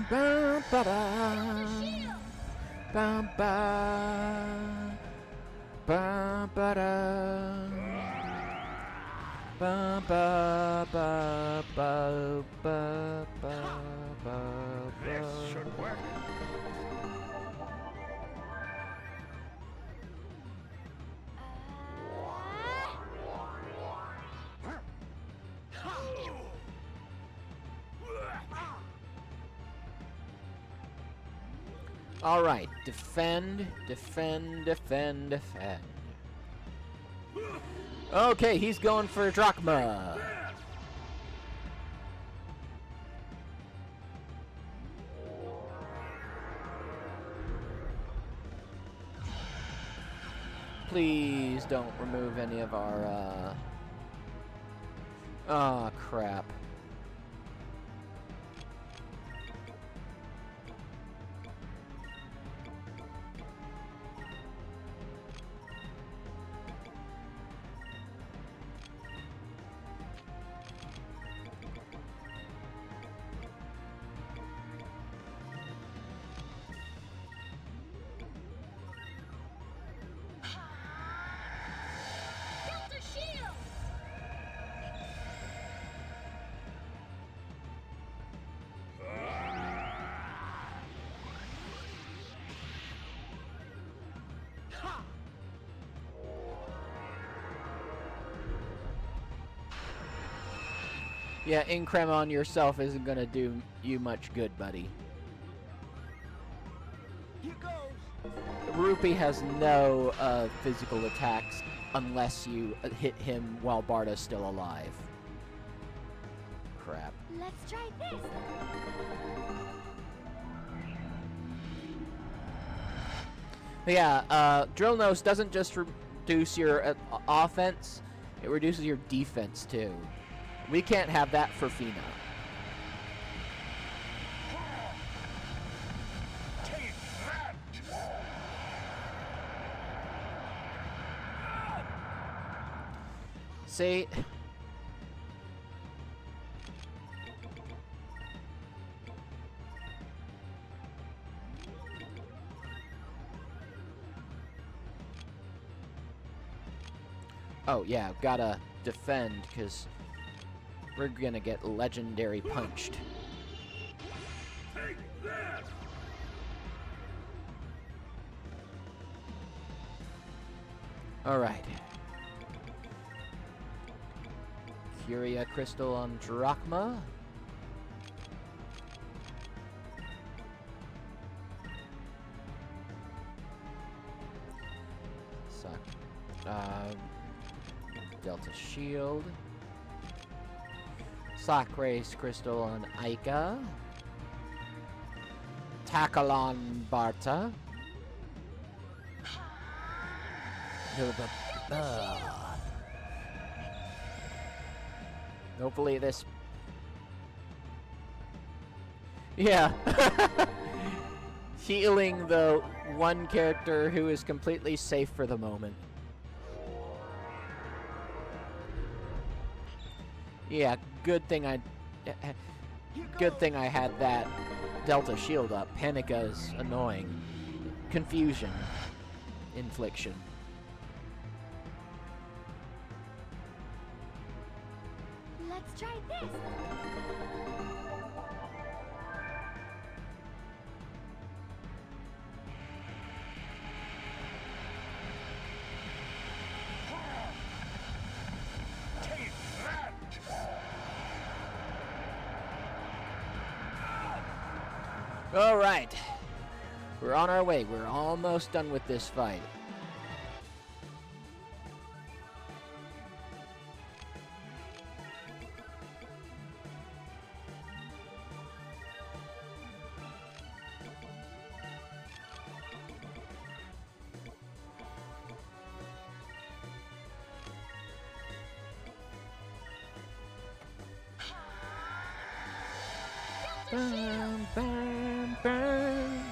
Ba ba ba. Ba ba Ba ba da. Ba ba ba ba ba ba ba. This should work. All right, defend, defend, defend, defend. Okay, he's going for drachma. Please don't remove any of our, oh, crap. Delta shield! Yeah, Increm on yourself isn't gonna do you much good, buddy. Here goes. Rupee has no physical attacks unless you hit him while Barda's still alive. Crap. Let's try this. Yeah, Drill Nose doesn't just reduce your offense, it reduces your defense too. We can't have that for Fina. Take that. See? Oh yeah, gotta defend, because we're gonna get legendary punched. Take that. Alright. Curia Crystal on Drachma. Suck. Delta Shield. Sacrace Crystal on Aika. Tackle on Barta. Hopefully this... Yeah. Healing the one character who is completely safe for the moment. Yeah, good thing I had that Delta Shield up. Panica's annoying. Confusion. Infliction. Let's try this. Take that. All right. We're on our way. We're almost done with this fight. Bam, bam, bam.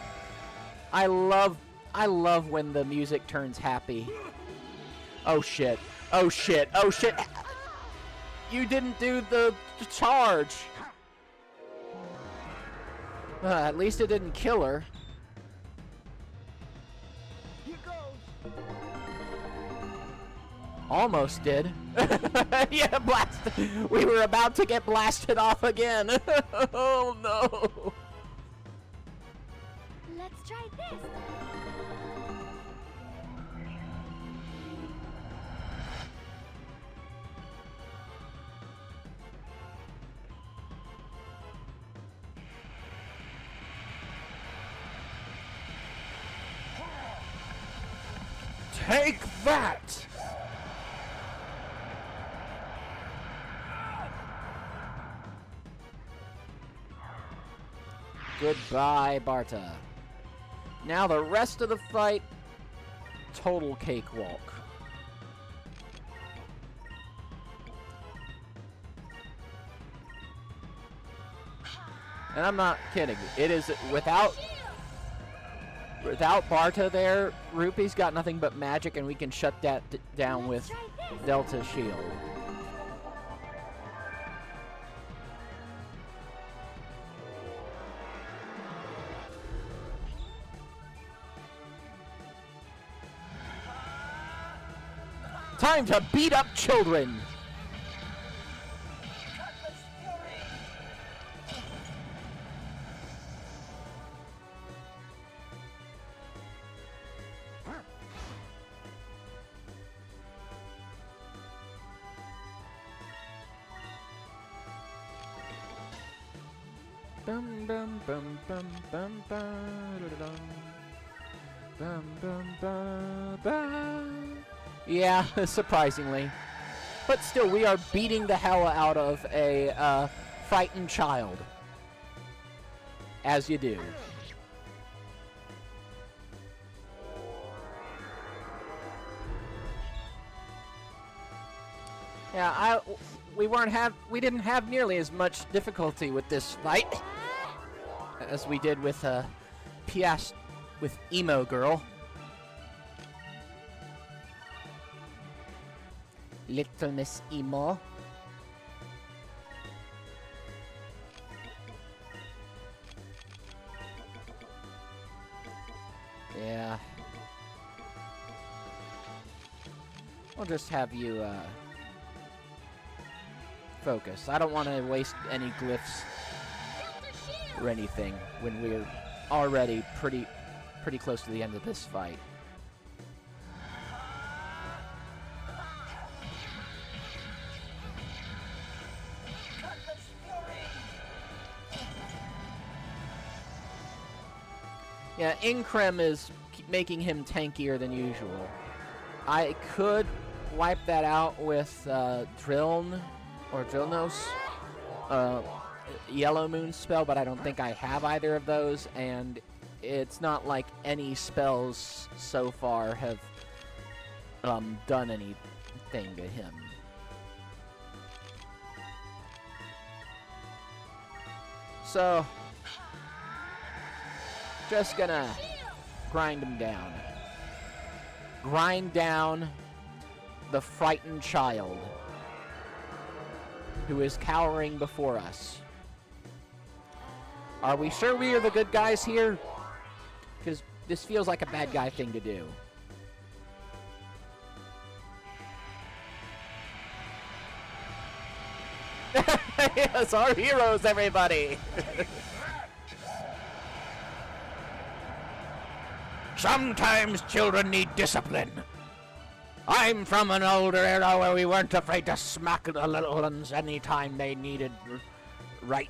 I love when the music turns happy. Oh shit. Oh shit. Oh shit. You didn't do the charge. At least it didn't kill her. Here goes. Almost did. Yeah, blast. We were about to get blasted off again. Oh no. Let's try this. Take that! Goodbye, Barta. Now the rest of the fight, total cakewalk. And I'm not kidding. It is without Barta there, Rupee's got nothing but magic, and we can shut that down with Delta Shield. Time to beat up children! Bum bum bum bum bum ba-da-dum. Bum bum ba ba. Yeah, surprisingly. But still, we are beating the hell out of a frightened child. As you do. Yeah, we didn't have nearly as much difficulty with this fight as we did with Piast with Emo Girl. Little Miss Emo. Yeah. We'll just have you focus. I don't want to waste any glyphs or anything when we're already pretty close to the end of this fight. Yeah, Increm is making him tankier than usual. I could wipe that out with Drilln or Drillnos, Yellow Moon spell, but I don't think I have either of those, and it's not like any spells so far have done anything to him. So, just gonna grind him down. Grind down the frightened child who is cowering before us. Are we sure we are the good guys here? Because this feels like a bad guy thing to do. Yes, our heroes, everybody! Sometimes children need discipline. I'm from an older era where we weren't afraid to smack the little ones anytime they needed righting.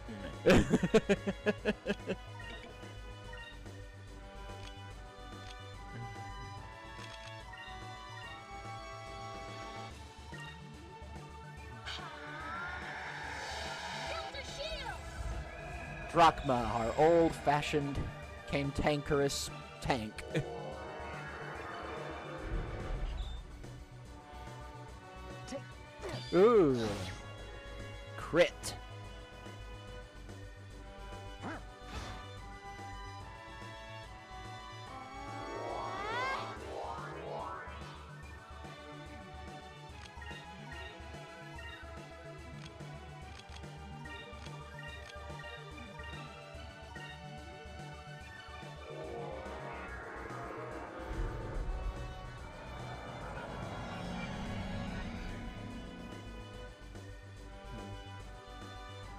Drachma, our old-fashioned, cantankerous tank. Ooh. Crit.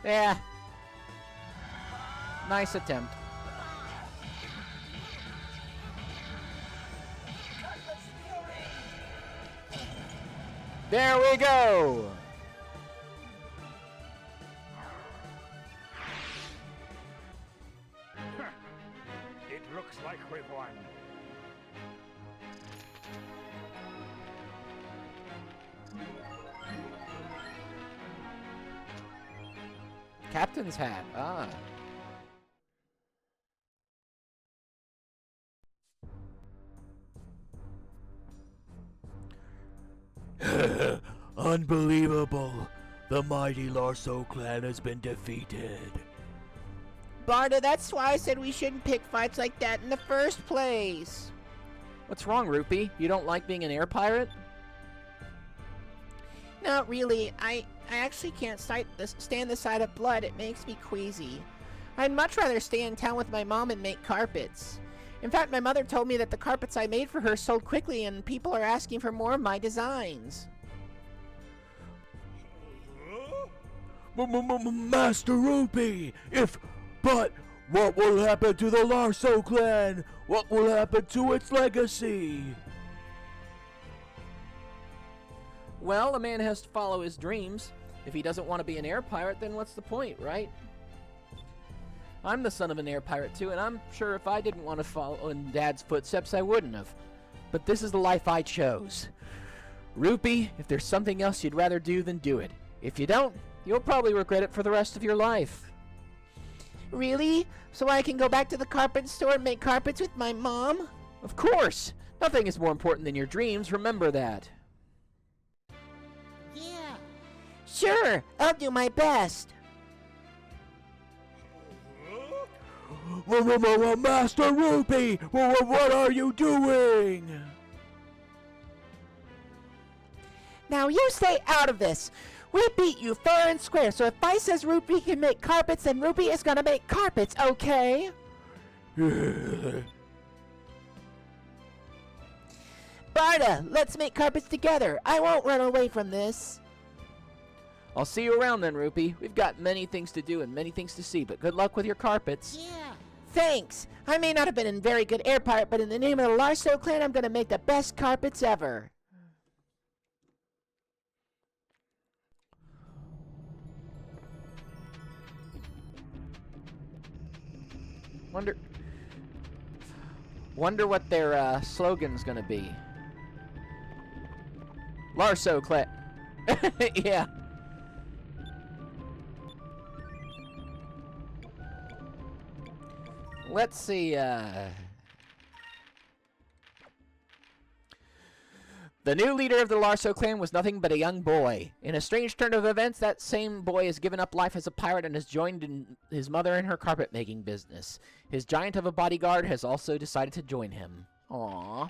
Yeah. Nice attempt. There we go! It looks like we won. Captain's hat. Ah. Unbelievable. The mighty Larso clan has been defeated. Barda, that's why I said we shouldn't pick fights like that in the first place. What's wrong, Rupee? You don't like being an air pirate? Not really. I actually can't stand the sight of blood. It makes me queasy. I'd much rather stay in town with my mom and make carpets. In fact, my mother told me that the carpets I made for her sold quickly and people are asking for more of my designs. Master Rupee! But what will happen to the Larso clan? What will happen to its legacy? Well, a man has to follow his dreams. If he doesn't want to be an air pirate, then what's the point, right? I'm the son of an air pirate too, and I'm sure if I didn't want to follow in Dad's footsteps, I wouldn't have. But this is the life I chose. Rupee, if there's something else you'd rather do, then do it. If you don't, you'll probably regret it for the rest of your life. Really? So I can go back to the carpet store and make carpets with my mom? Of course! Nothing is more important than your dreams, remember that. Yeah. Sure, I'll do my best. Master Rupee! What are you doing? Now you stay out of this. We beat you fair and square, so if I says Rupee can make carpets, then Rupee is gonna make carpets, okay? Barda, let's make carpets together. I won't run away from this. I'll see you around then, Rupee. We've got many things to do and many things to see, but good luck with your carpets. Yeah. Thanks. I may not have been a very good air pirate, but in the name of the Larso clan, I'm gonna make the best carpets ever. Wonder what their slogan's gonna be. Larso clan. Yeah. Let's see, The new leader of the Larso clan was nothing but a young boy. In a strange turn of events, that same boy has given up life as a pirate and has joined in his mother in her carpet-making business. His giant of a bodyguard has also decided to join him. Aww.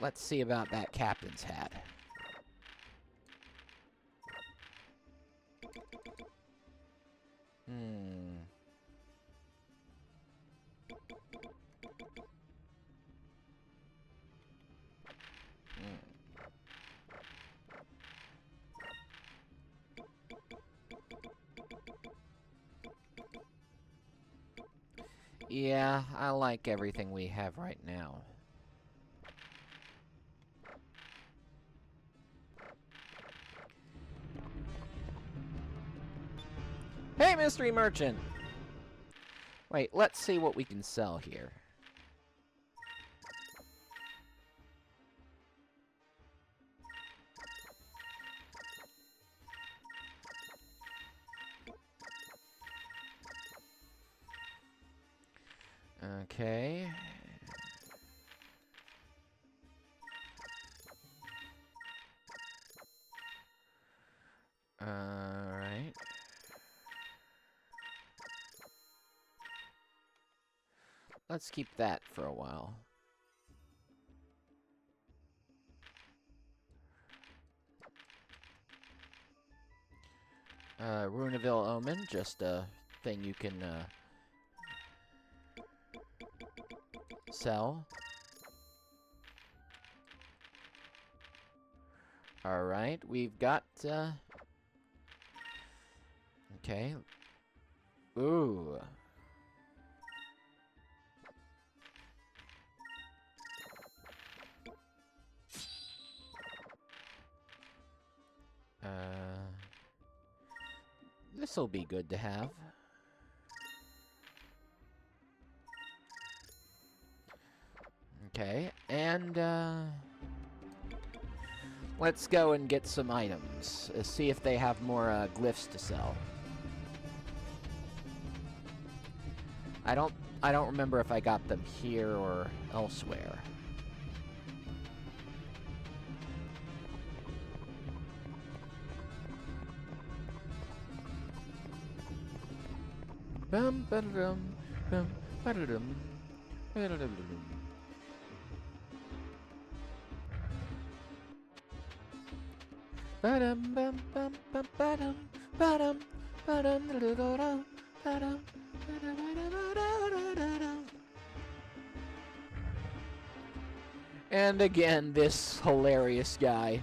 Let's see about that captain's hat. Yeah, I like everything we have right now. Hey, mystery merchant! Wait, let's see what we can sell here. Okay. Alright. Let's keep that for a while. Runaville Omen, just a thing you can sell. Alright, we've got, okay. Ooh. This'll be good to have. Okay, and, let's go and get some items. See if they have more, glyphs to sell. I don't remember if I got them here or elsewhere. Bum ba-da-dum, bum ba-da-dum, ba-da-dum-dum. Ba-dum bum bum bum ba-dum ba-dum ba-dum da-da-da-da, ba-dum ba-da-da-da-da-da-da. And again, this hilarious guy.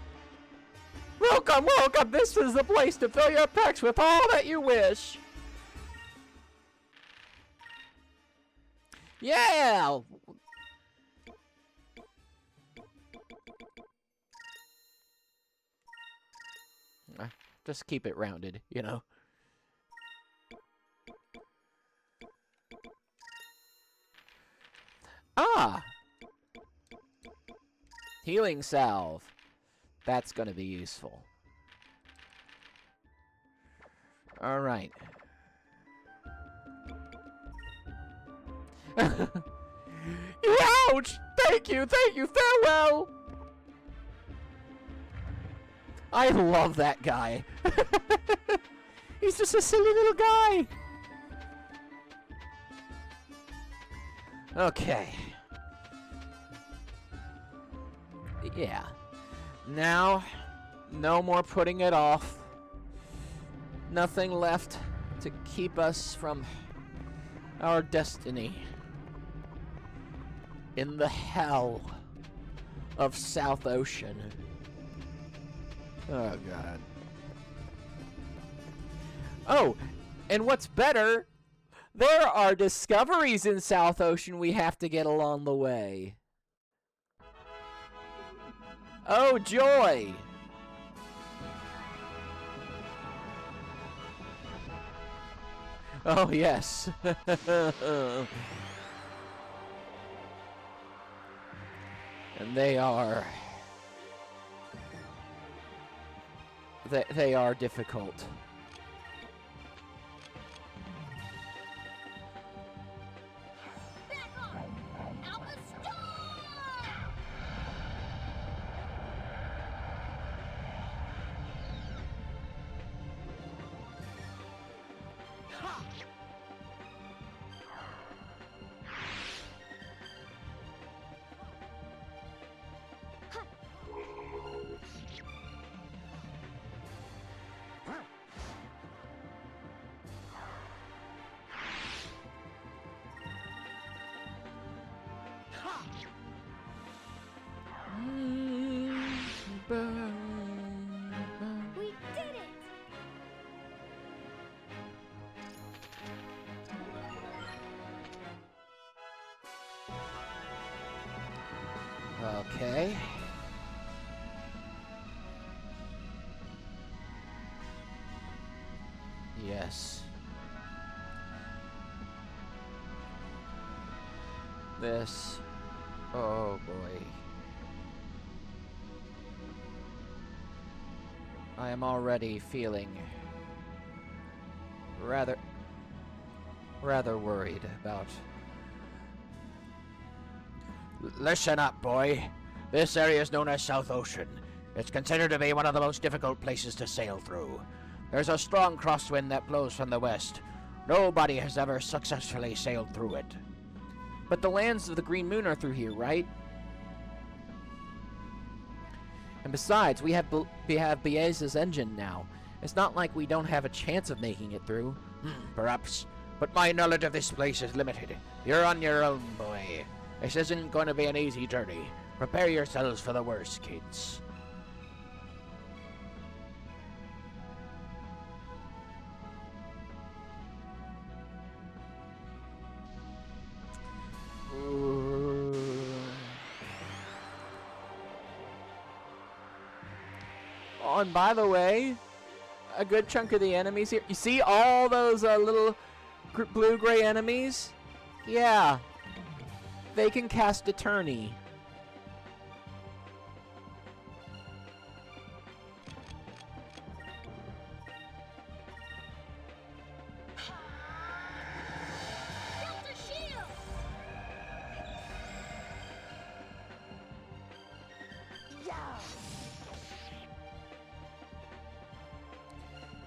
Welcome, welcome! This is the place to fill your packs with all that you wish! Yeah! Just keep it rounded, you know. Ah! Healing salve. That's gonna be useful. Alright. Ouch! Thank you, farewell! I love that guy. He's just a silly little guy. Okay. Yeah. Now, no more putting it off. Nothing left to keep us from our destiny in the hell of South Ocean. Oh, God. Oh, and what's better, there are discoveries in South Ocean we have to get along the way. Oh, joy! Oh, yes. And they are... They are difficult. Back off! Alpha Star! We did it! Okay. Yes. This. Oh boy. I am already feeling rather worried about... Listen up, boy. This area is known as South Ocean. It's considered to be one of the most difficult places to sail through. There's a strong crosswind that blows from the west. Nobody has ever successfully sailed through it. But the lands of the Green Moon are through here, right? And besides, we have Bieza's engine now. It's not like we don't have a chance of making it through. Perhaps. But my knowledge of this place is limited. You're on your own, boy. This isn't going to be an easy journey. Prepare yourselves for the worst, kids. and by the way, a good chunk of the enemies here. You see all those little blue-gray enemies? Yeah. They can cast Eternity. Delta shield.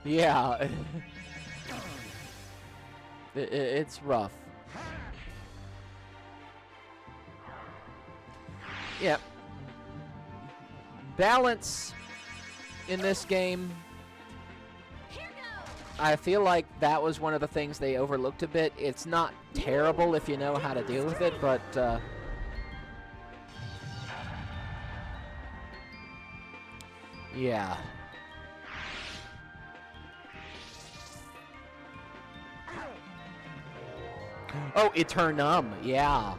Yeah. It's rough. Yep. Balance in this game. Here goes. I feel like that was one of the things they overlooked a bit. It's not terrible if you know how to deal with it, but yeah. Oh, Eternum, yeah.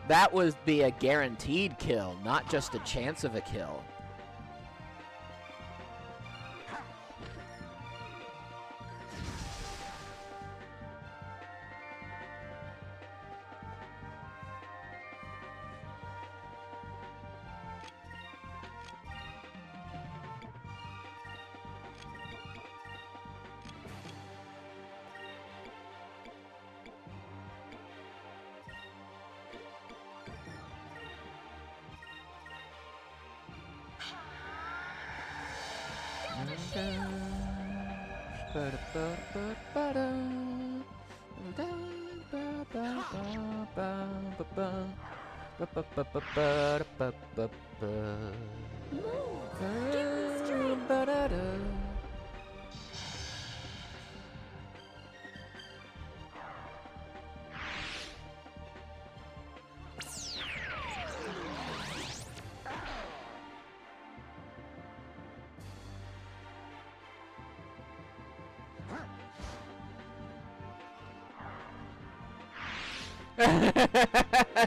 That would be a guaranteed kill, not just a chance of a kill.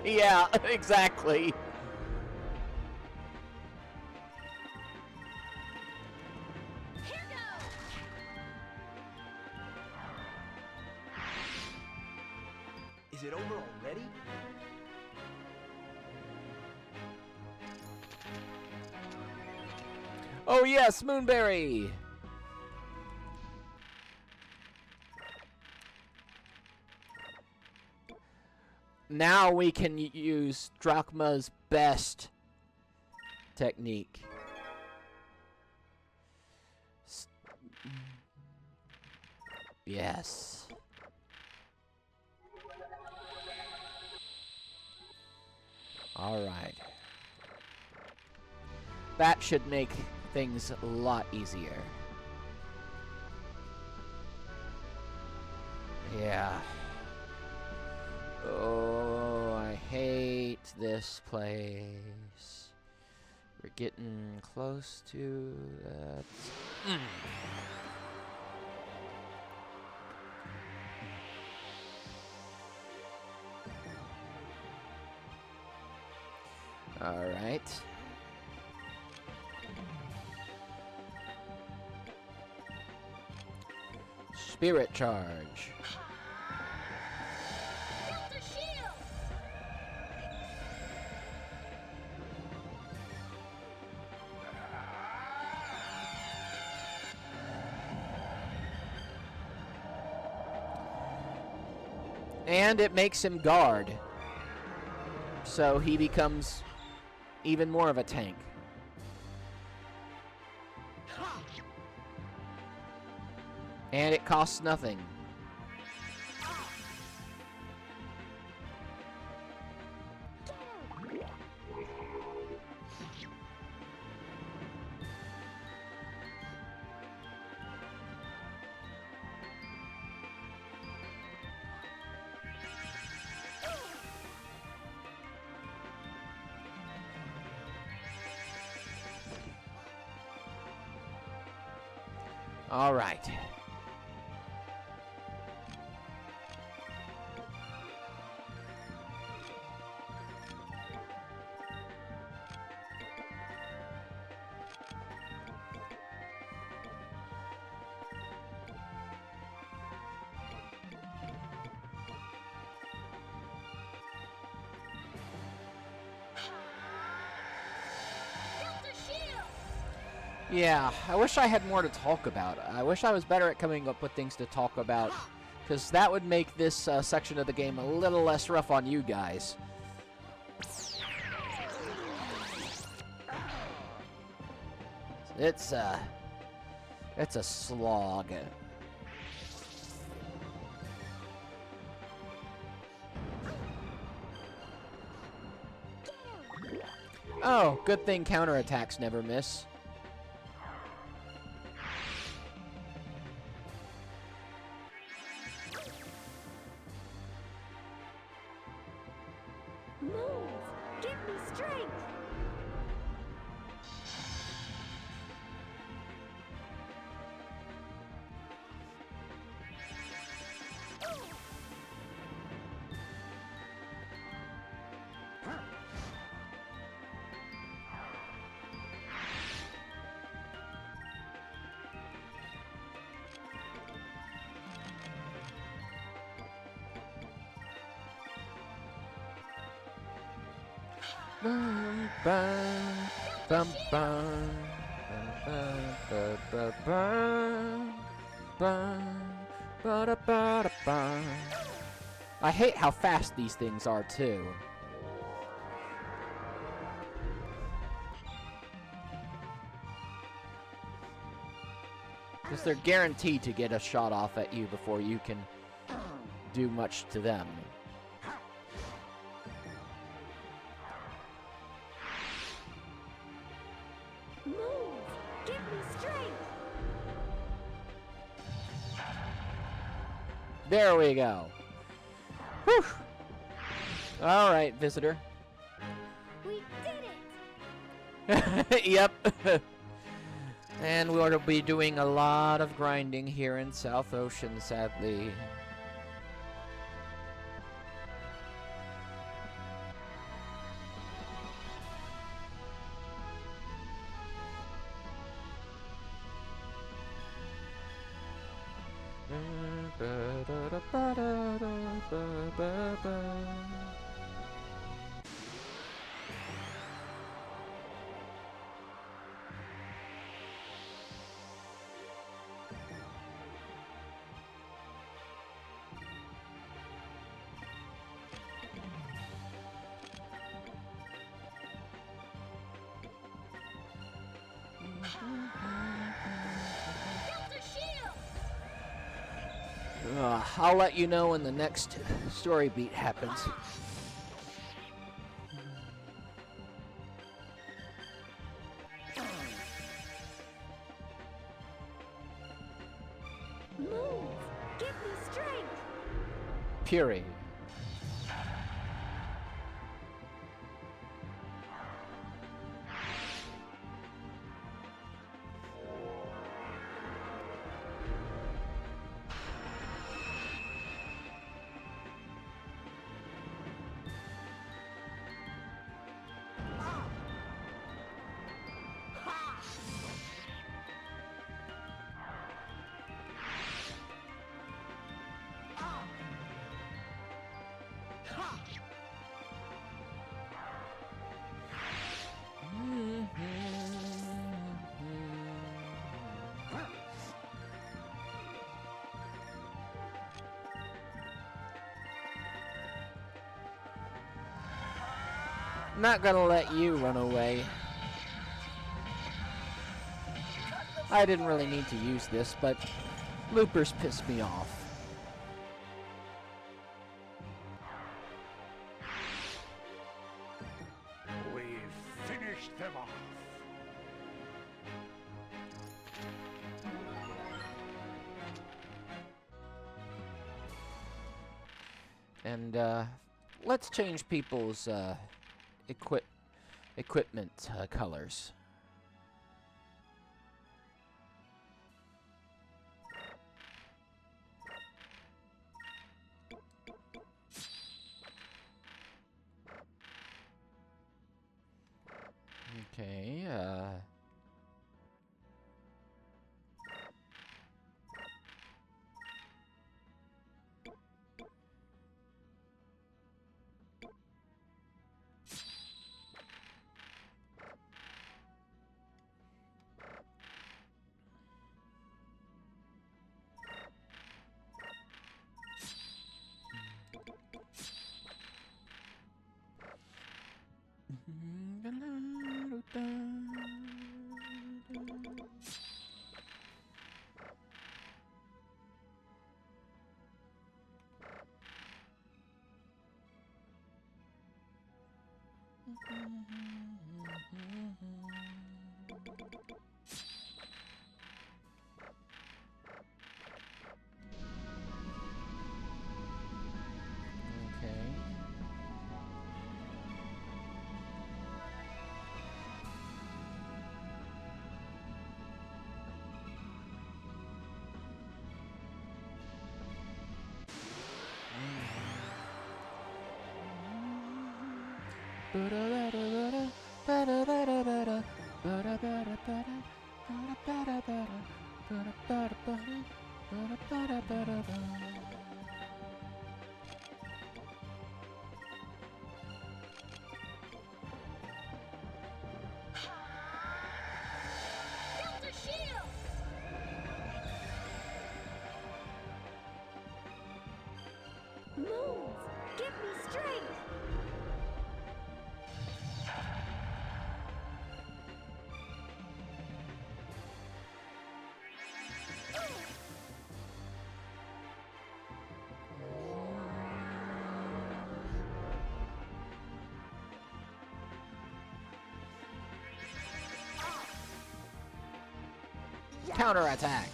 Yeah, exactly. Here goes. Is it over already? Oh yes, Moonberry. Now we can use Drachma's best technique. Yes. All right. That should make things a lot easier. Yeah. Oh, I hate this place. We're getting close to that. All right. Spirit charge. Delta shield. And it makes him guard. So he becomes even more of a tank. And it costs nothing. All right. Yeah, I wish I had more to talk about. I wish I was better at coming up with things to talk about, because that would make this section of the game a little less rough on you guys. It's a slog. Oh, good thing counterattacks never miss. Move! Give me strength! Bum, bum, bum, bum, bum, bum, bum, bum, ba, da, bum. I hate how fast these things are, too. Because they're guaranteed to get a shot off at you before you can do much to them. Move! Give me strength! There we go. Whew. All right, visitor. We did it! Yep. And we'll be doing a lot of grinding here in South Ocean, sadly. Delta shield! I'll let you know when the next story beat happens. Move! Give me strength! Puree. Not gonna let you run away. I didn't really need to use this, but loopers piss me off. We've finished them off. And let's change people's equipment colors. Okay, Okay. Delta Shield! Move! Give me strength! Counterattack.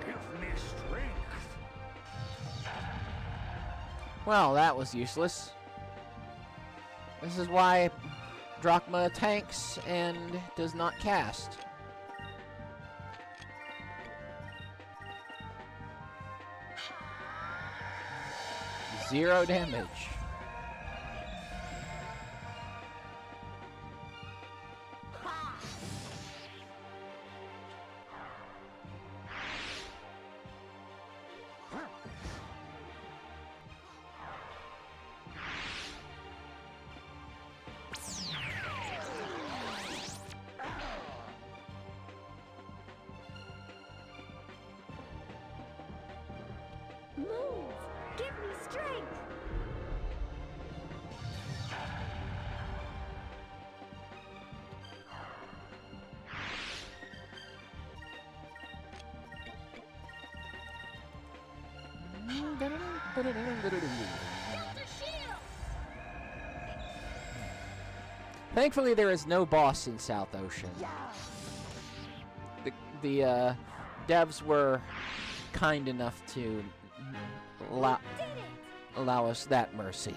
Give me strength. Well, that was useless. This is why Drachma tanks and does not cast. Zero damage. Move! Give me strength! Delta Shield! Thankfully, there is no boss in South Ocean. The devs were kind enough to allow, Did it! allow us that mercy.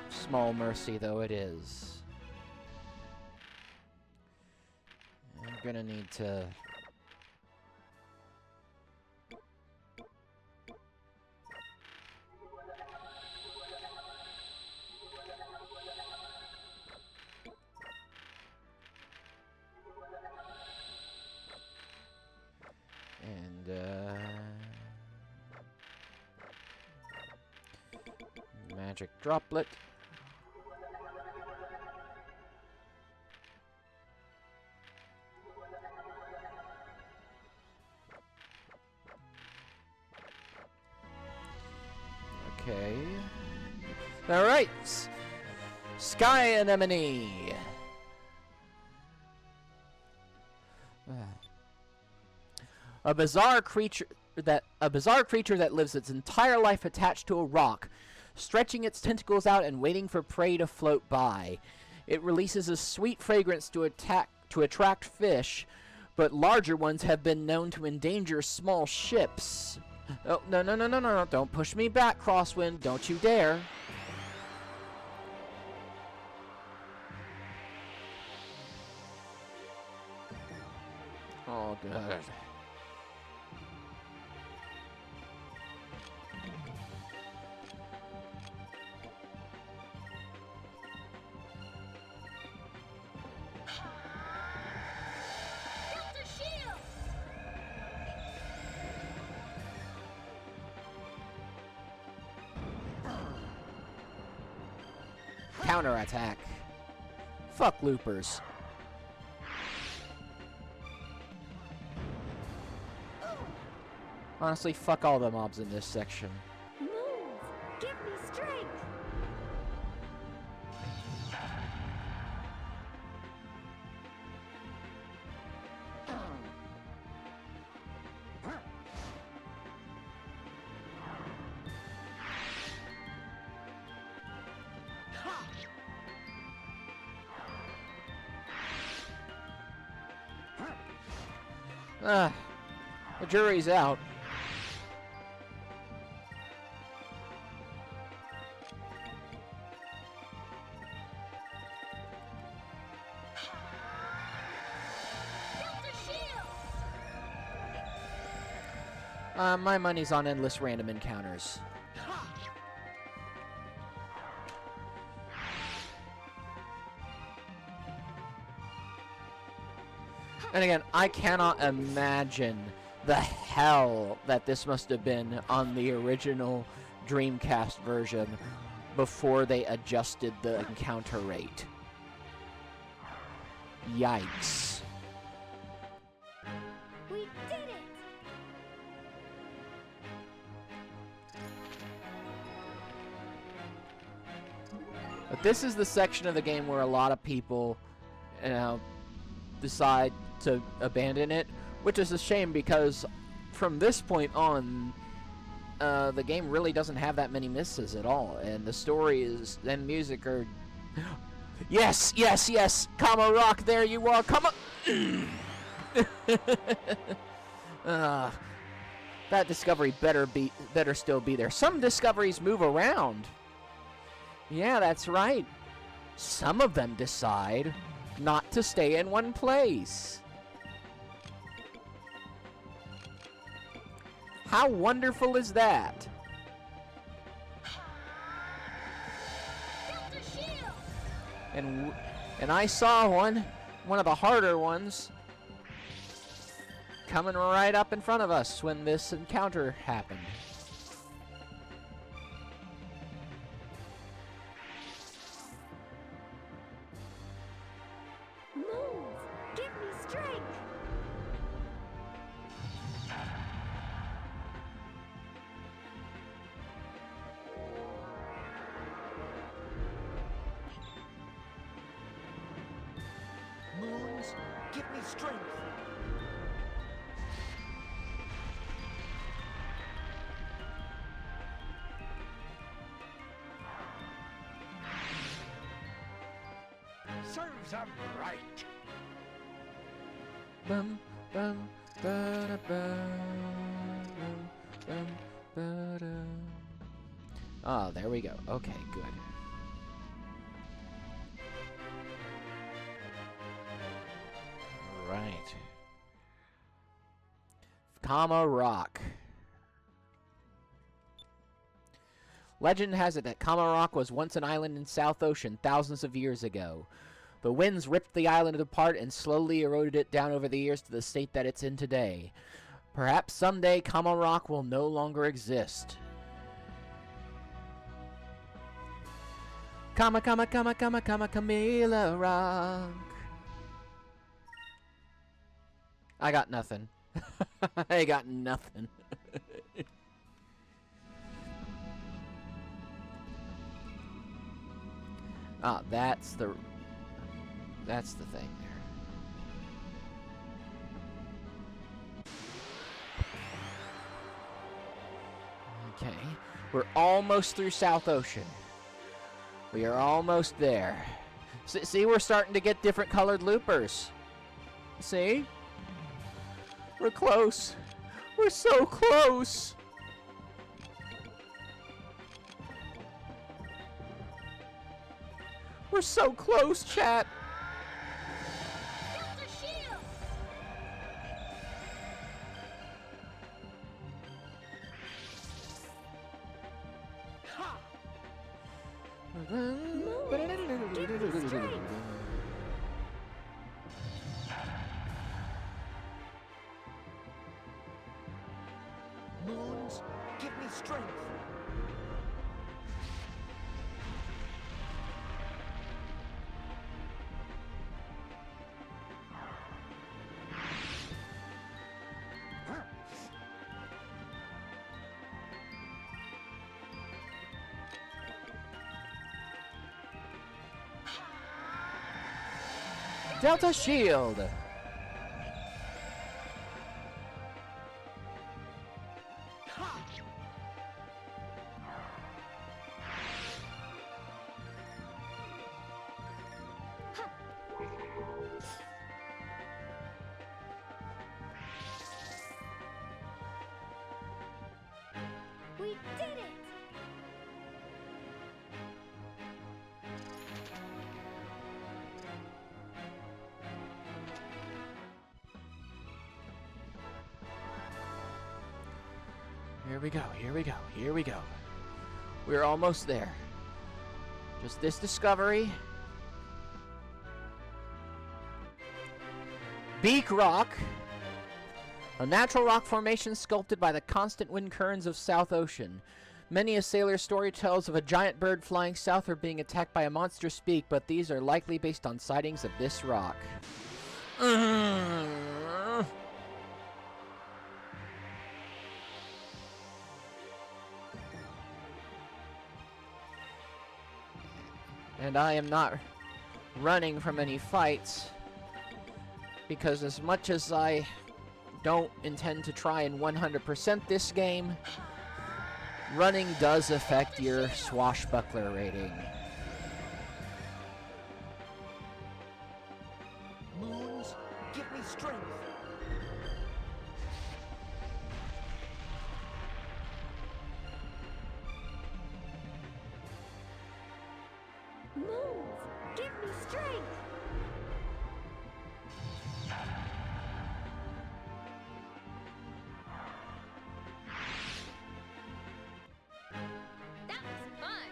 Small mercy, though it is. I'm gonna need to... And, magic droplet. Okay. All right. Sky anemone. A bizarre creature that lives its entire life attached to a rock, stretching its tentacles out and waiting for prey to float by. It releases a sweet fragrance to attract fish, but larger ones have been known to endanger small ships. Oh, no, don't push me back, Crosswind, don't you dare. Oh, good. Delta Shield! counterattack. Fuck loopers. Honestly, fuck all the mobs in this section. Move! Give me strength! The jury's out. My money's on endless random encounters. And again, I cannot imagine the hell that this must have been on the original Dreamcast version before they adjusted the encounter rate. Yikes. We did it! But this is the section of the game where a lot of people, you know, decide to abandon it, which is a shame because from this point on, the game really doesn't have that many misses at all, and the story is and music are. Yes, yes, yes, Kama Rock, there you are, Kama. That discovery better still be there. Some discoveries move around. Yeah, that's right. Some of them decide not to stay in one place. How wonderful is that? And I saw one of the harder ones, coming right up in front of us when this encounter happened. Move! Give me strength! Moons, give me strength. Serves them right. Bum bum ba da bum bum ba da. Oh, there we go. Okay, good. Right. Kama Rock. Legend has it that Kama Rock was once an island in South Ocean thousands of years ago. The winds ripped the island apart and slowly eroded it down over the years to the state that it's in today. Perhaps someday Kama Rock will no longer exist. Kama Camila Rock. I got nothing. I got nothing. Ah, that's the thing there. Okay, we're almost through South Ocean. We are almost there. See, we're starting to get different colored loopers. See? We're close. We're so close. We're so close, chat. Moons, give me strength. Delta Shield. We did it! Here we go, here we go, here we go. We're almost there. Just this discovery. Beak Rock. A natural rock formation sculpted by the constant wind currents of South Ocean. Many a sailor's story tells of a giant bird flying south or being attacked by a monstrous beak, but these are likely based on sightings of this rock. And I am not running from any fights, because as much as I don't intend to try and 100% this game, running does affect your swashbuckler rating. Moons, give me strength. Moons, give me strength! That was fun!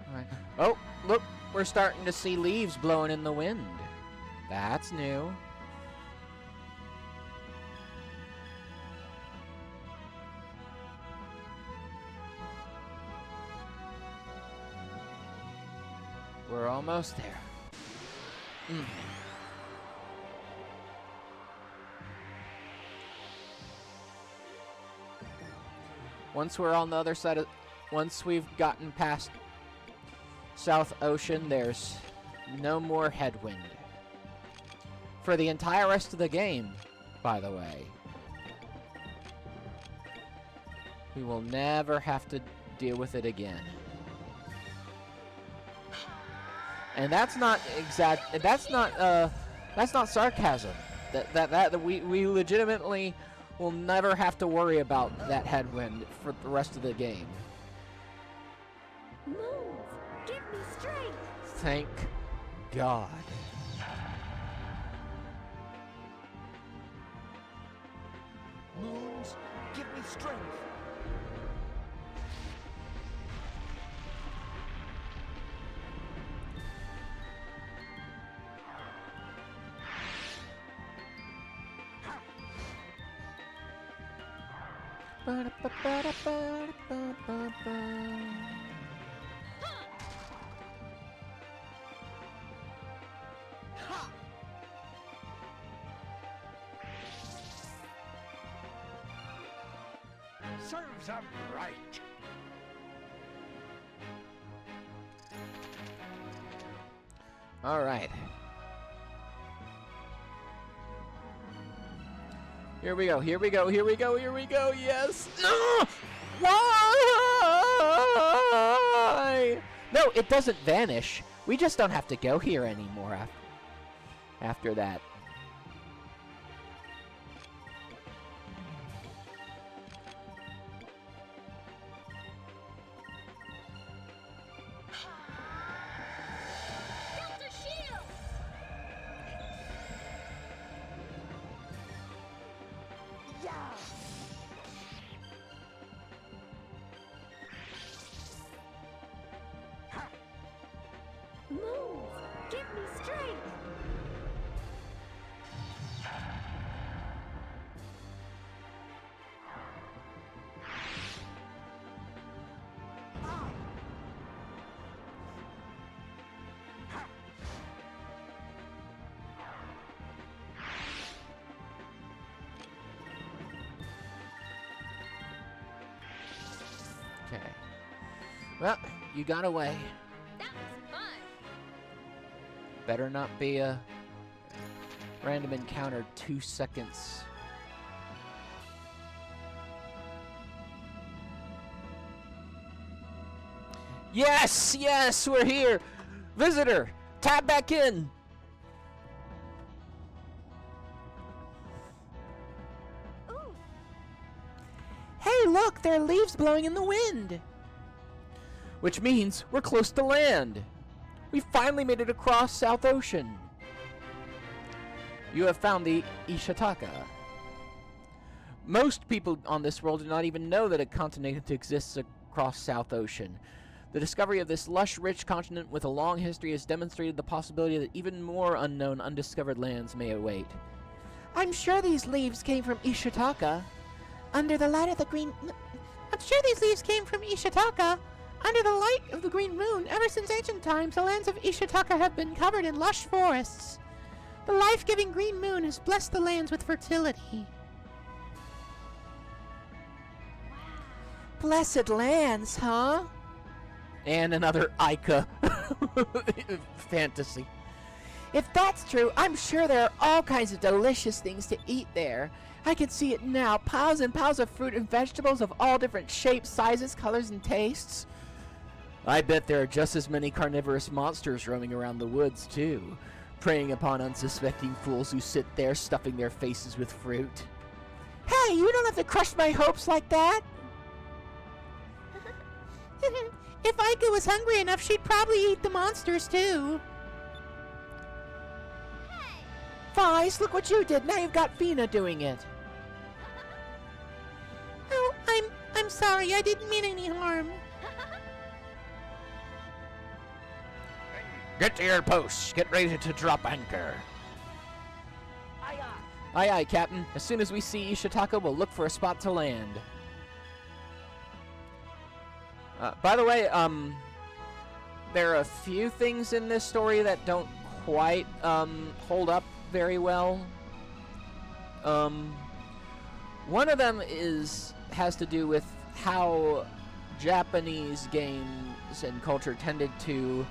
Alright. Oh, look, we're starting to see leaves blowing in the wind. That's new. We're almost there. Once we're on the other side of... Once we've gotten past South Ocean, there's no more headwind. For the entire rest of the game, by the way. We will never have to deal with it again. And that's not that's not sarcasm. That we legitimately will never have to worry about that headwind for the rest of the game. Moons, give me strength! Thank God. Moons, give me strength. Ha! Serves 'em right. All right. Here we go, here we go, here we go, here we go, yes! No! Why? No, it doesn't vanish. We just don't have to go here anymore after that. Delta Shield! Moons, give me strength! Well, you got away. That was fun. Better not be a random encounter 2 seconds. Yes, yes, we're here. Visitor, tab back in. Ooh. Hey, look, there are leaves blowing in the wind. Which means we're close to land. We finally made it across South Ocean. You have found the Ishitaka. Most people on this world do not even know that a continent exists across South Ocean. The discovery of this lush, rich continent with a long history has demonstrated the possibility that even more unknown, undiscovered lands may await. I'm sure these leaves came from Ishitaka. Under the light of the green... I'm sure these leaves came from Ishitaka. Under the light of the green moon, ever since ancient times, the lands of Ishitaka have been covered in lush forests. The life-giving green moon has blessed the lands with fertility. Blessed lands, huh? And another Ica fantasy. If that's true, I'm sure there are all kinds of delicious things to eat there. I can see it now, piles and piles of fruit and vegetables of all different shapes, sizes, colors, and tastes. I bet there are just as many carnivorous monsters roaming around the woods, too, preying upon unsuspecting fools who sit there stuffing their faces with fruit. Hey, you don't have to crush my hopes like that. If Aika was hungry enough, she'd probably eat the monsters, too. Vice, look what you did. Now you've got Fina doing it. Oh, I'm sorry. I didn't mean any harm. Get to your posts. Get ready to drop anchor. Aye, aye. Aye, aye, Captain. As soon as we see Ishitaka, we'll look for a spot to land. By the way, there are a few things in this story that don't quite hold up very well. One of them has to do with how Japanese games and culture tended to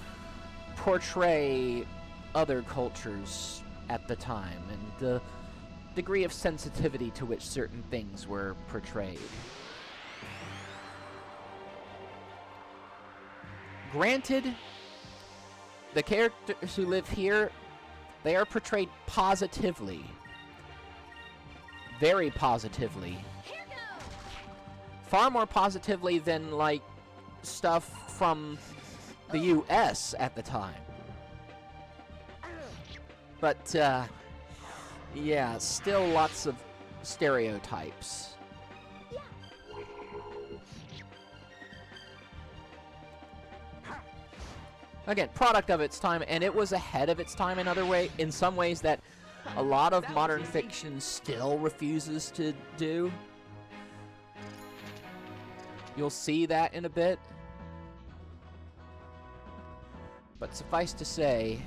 portray other cultures at the time, and the degree of sensitivity to which certain things were portrayed. Granted, the characters who live here, they are portrayed positively. Very positively. Far more positively than, like, stuff from the US at the time. But, yeah, still lots of stereotypes. Again, product of its time, and it was ahead of its time in some ways that a lot of modern fiction still refuses to do. You'll see that in a bit. But suffice to say,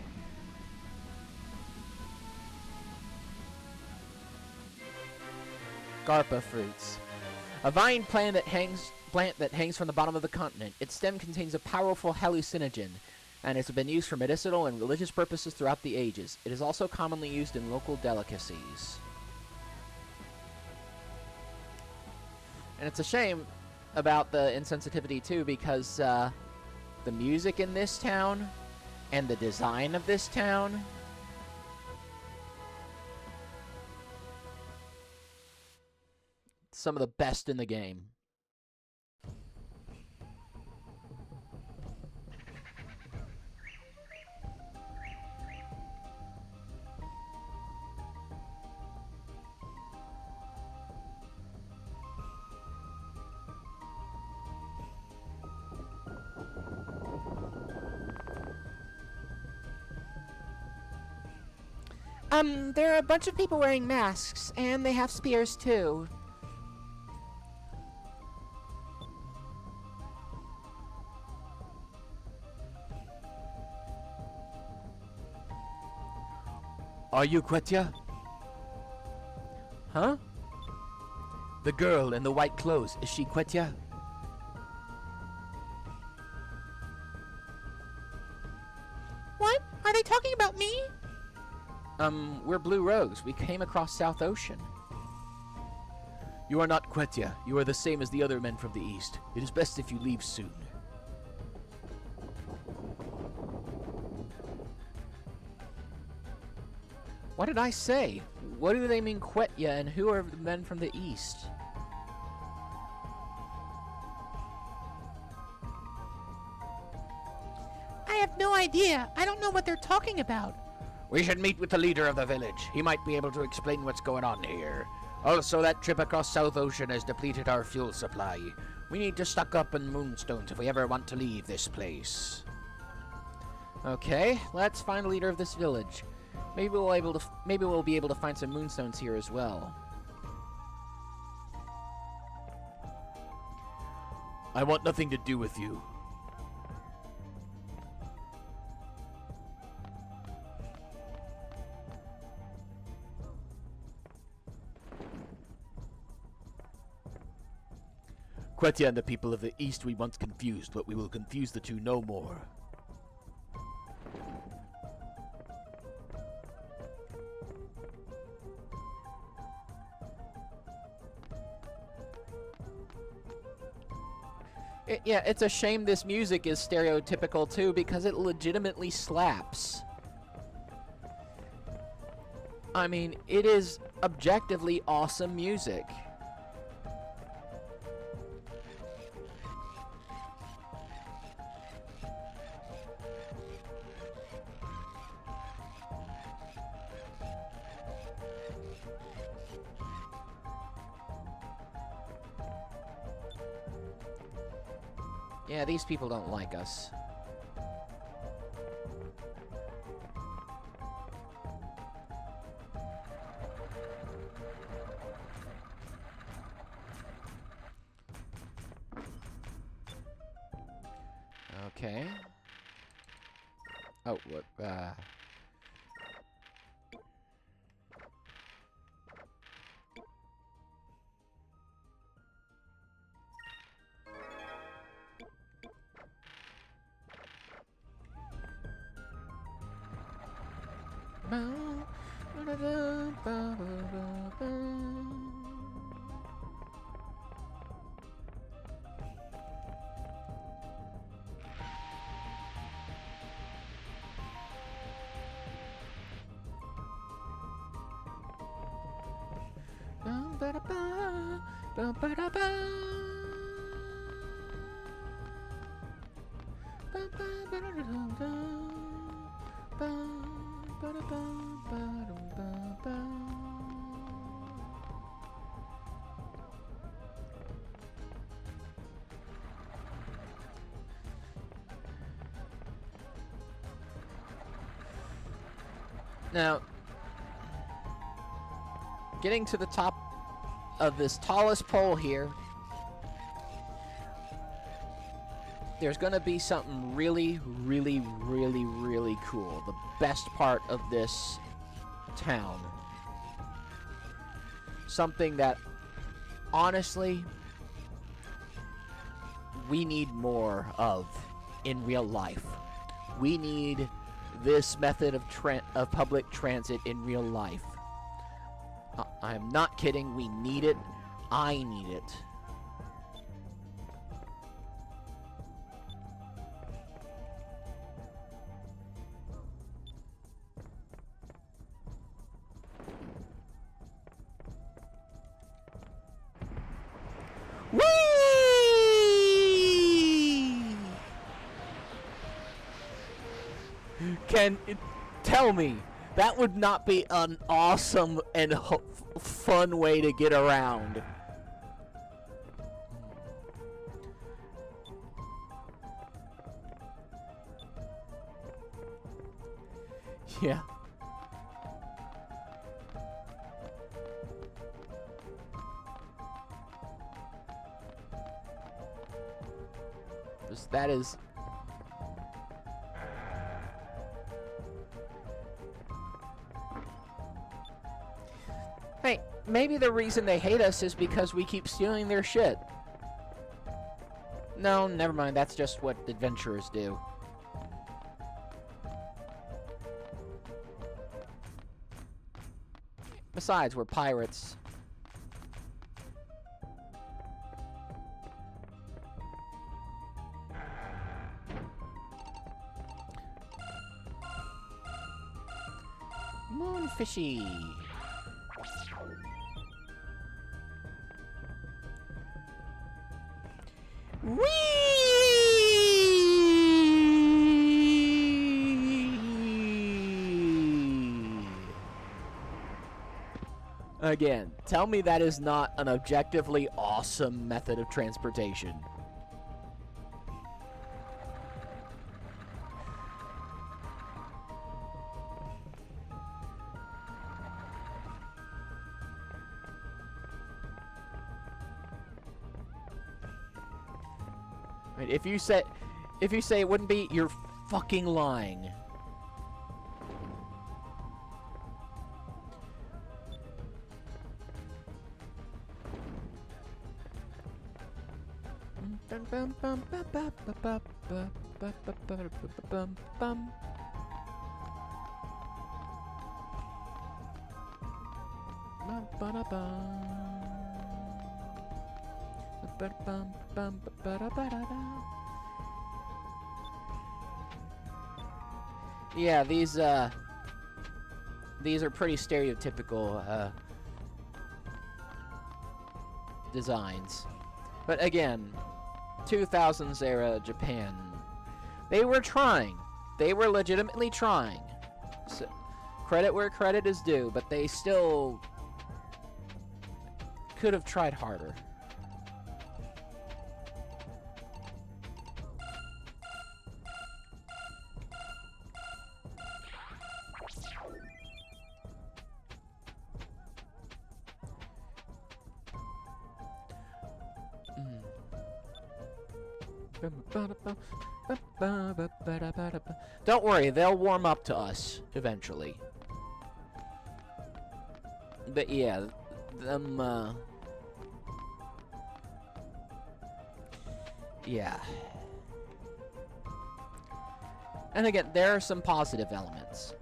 Garpa fruits. A vine plant that hangs from the bottom of the continent. Its stem contains a powerful hallucinogen, and has been used for medicinal and religious purposes throughout the ages. It is also commonly used in local delicacies. And it's a shame about the insensitivity, too, because the music in this town and the design of this town some of the best in the game. There are a bunch of people wearing masks, and they have spears, too. Are you Quetya? Huh? The girl in the white clothes, is she Quetya? What? Are they talking about me? We're Blue Rose. We came across South Ocean. You are not Quetya. You are the same as the other men from the east. It is best if you leave soon. What did I say? What do they mean Quetya, and who are the men from the east? I have no idea. I don't know what they're talking about. We should meet with the leader of the village. He might be able to explain what's going on here. Also, that trip across South Ocean has depleted our fuel supply. We need to stock up on moonstones if we ever want to leave this place. Okay, let's find the leader of this village. Maybe we'll be able to find some moonstones here as well. I want nothing to do with you. Quetya and the people of the east we once confused, but we will confuse the two no more. Yeah, it's a shame this music is stereotypical too, because it legitimately slaps. I mean, it is objectively awesome music. Yeah, these people don't like us. Okay. Oh, what, Now, getting to the top of this tallest pole here, there's gonna be something really, really, really, really cool. The best part of this town. Something that, honestly, we need more of in real life. We need this method of public transit in real life. I'm not kidding. We need it. I need it. Whee! Tell me, that would not be an awesome and fun way to get around. Yeah. That is... Hey, maybe the reason they hate us is because we keep stealing their shit. No, never mind. That's just what adventurers do. Besides, we're pirates. Moonfishy. Whee! Again, tell me that is not an objectively awesome method of transportation. Right, if you say it wouldn't be, you're fucking lying. Yeah, these are pretty stereotypical designs. But again, 2000s era Japan, they were trying. They were legitimately trying. So, credit where credit is due, but they still could have tried harder. Don't worry, they'll warm up to us eventually. But yeah, them, yeah. And again, there are some positive elements.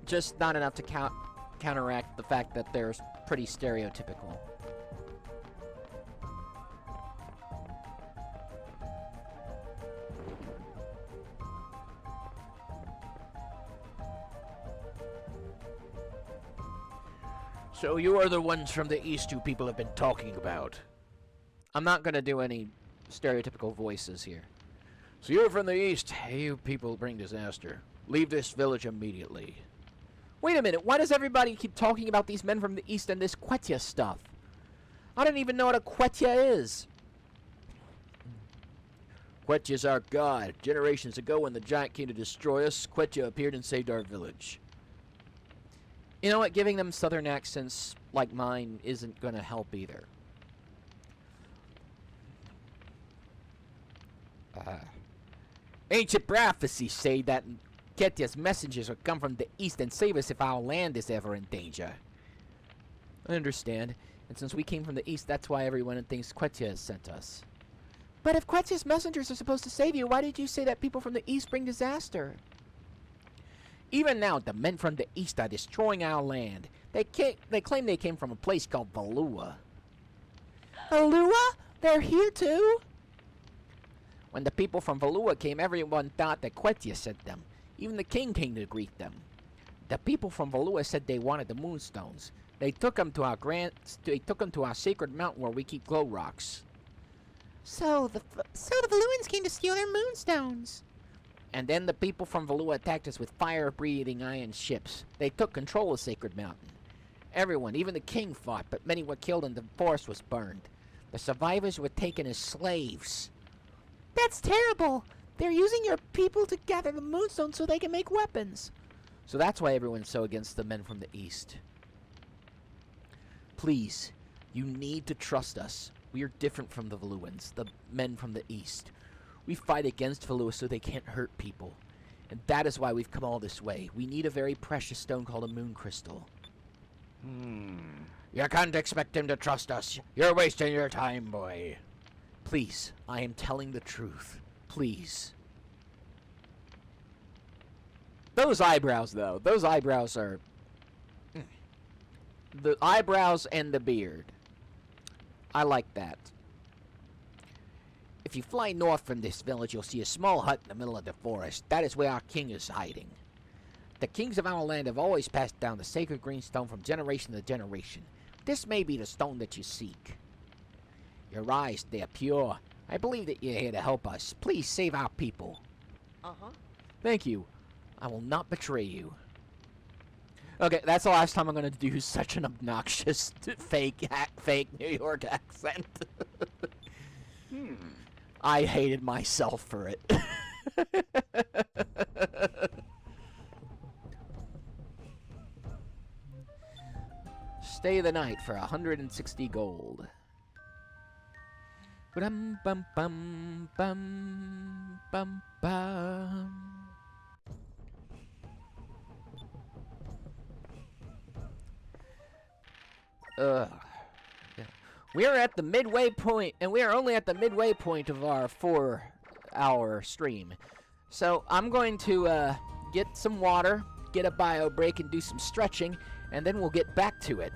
Just not enough to counteract the fact that they're pretty stereotypical. So you are the ones from the east who people have been talking about. I'm not gonna do any stereotypical voices here. So you're from the east. You people bring disaster. Leave this village immediately. Wait a minute, why does everybody keep talking about these men from the east and this Quetya stuff? I don't even know what a Quetya is. Quetya's our god. Generations ago, when the giant came to destroy us, Quetya appeared and saved our village. You know what, giving them southern accents like mine isn't gonna help either. Ancient prophecies say that Quetya's messengers will come from the east and save us if our land is ever in danger. I understand. And since we came from the east, that's why everyone thinks Quetya has sent us. But if Quetya's messengers are supposed to save you, why did you say that people from the east bring disaster? Even now, the men from the east are destroying our land. They claim they came from a place called Valua. Valua? They're here too? When the people from Valua came, everyone thought that Quetya sent them. Even the king came to greet them. The people from Valua said they wanted the moonstones. They took them to our sacred mountain where we keep glow rocks. So the Valuans came to steal their moonstones. And then the people from Valua attacked us with fire-breathing iron ships. They took control of Sacred Mountain. Everyone, even the king, fought, but many were killed and the forest was burned. The survivors were taken as slaves. That's terrible! They're using your people to gather the moonstones so they can make weapons. So that's why everyone's so against the men from the east. Please, you need to trust us. We are different from the Valuans, the men from the east. We fight against Valua so they can't hurt people. And that is why we've come all this way. We need a very precious stone called a moon crystal. You can't expect him to trust us. You're wasting your time, boy. Please, I am telling the truth. Please. Those eyebrows, though. Those eyebrows are... the eyebrows and the beard. I like that. If you fly north from this village, you'll see a small hut in the middle of the forest. That is where our king is hiding. The kings of our land have always passed down the sacred green stone from generation to generation. This may be the stone that you seek. Your eyes, they are pure. I believe that you're here to help us. Please save our people. Uh-huh. Thank you. I will not betray you. Okay, that's the last time I'm going to do such an obnoxious fake New York accent. I hated myself for it. Stay the night for 160 gold. Bum bum bum bum bum bum. We are at the midway point, and we are only at the midway point of our 4-hour stream. So I'm going to get some water, get a bio break, and do some stretching, and then we'll get back to it.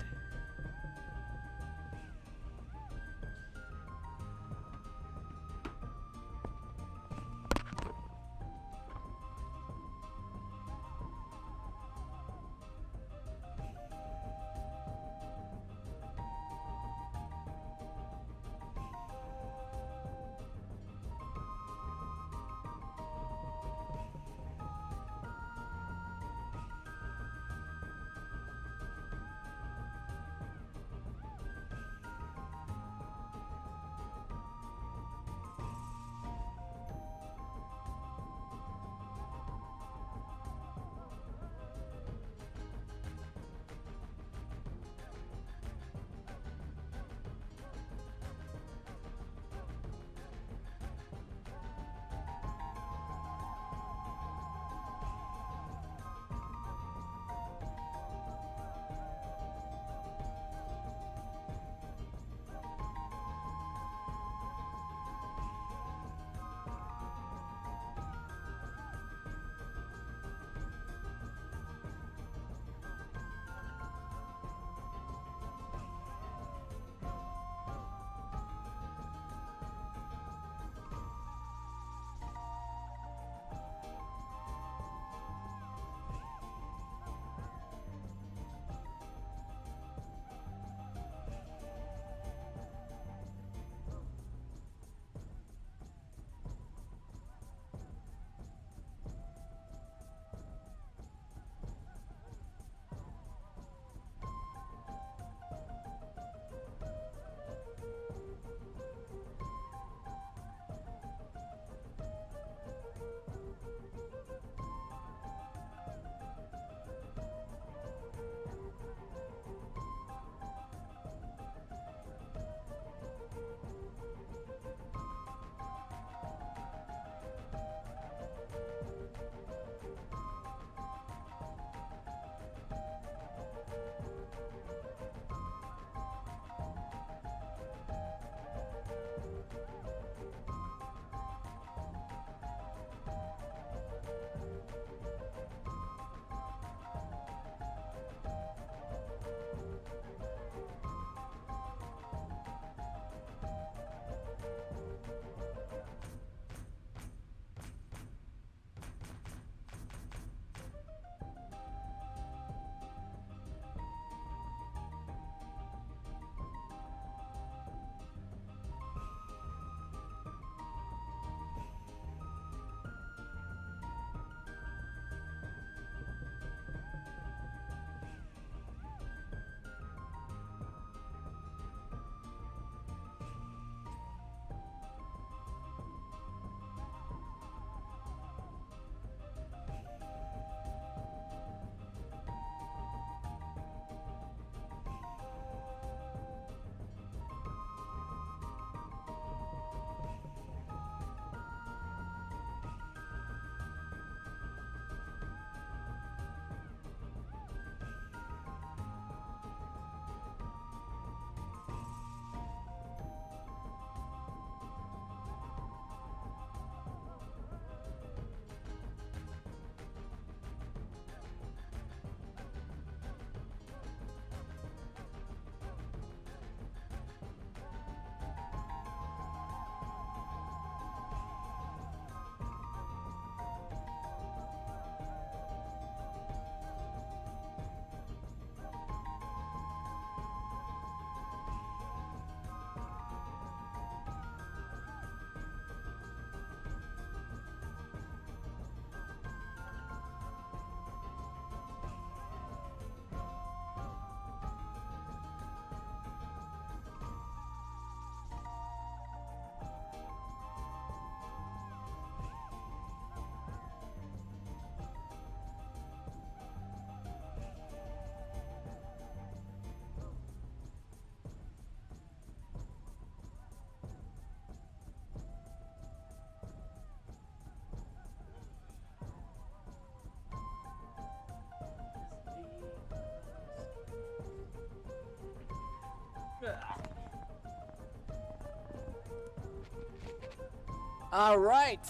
All right.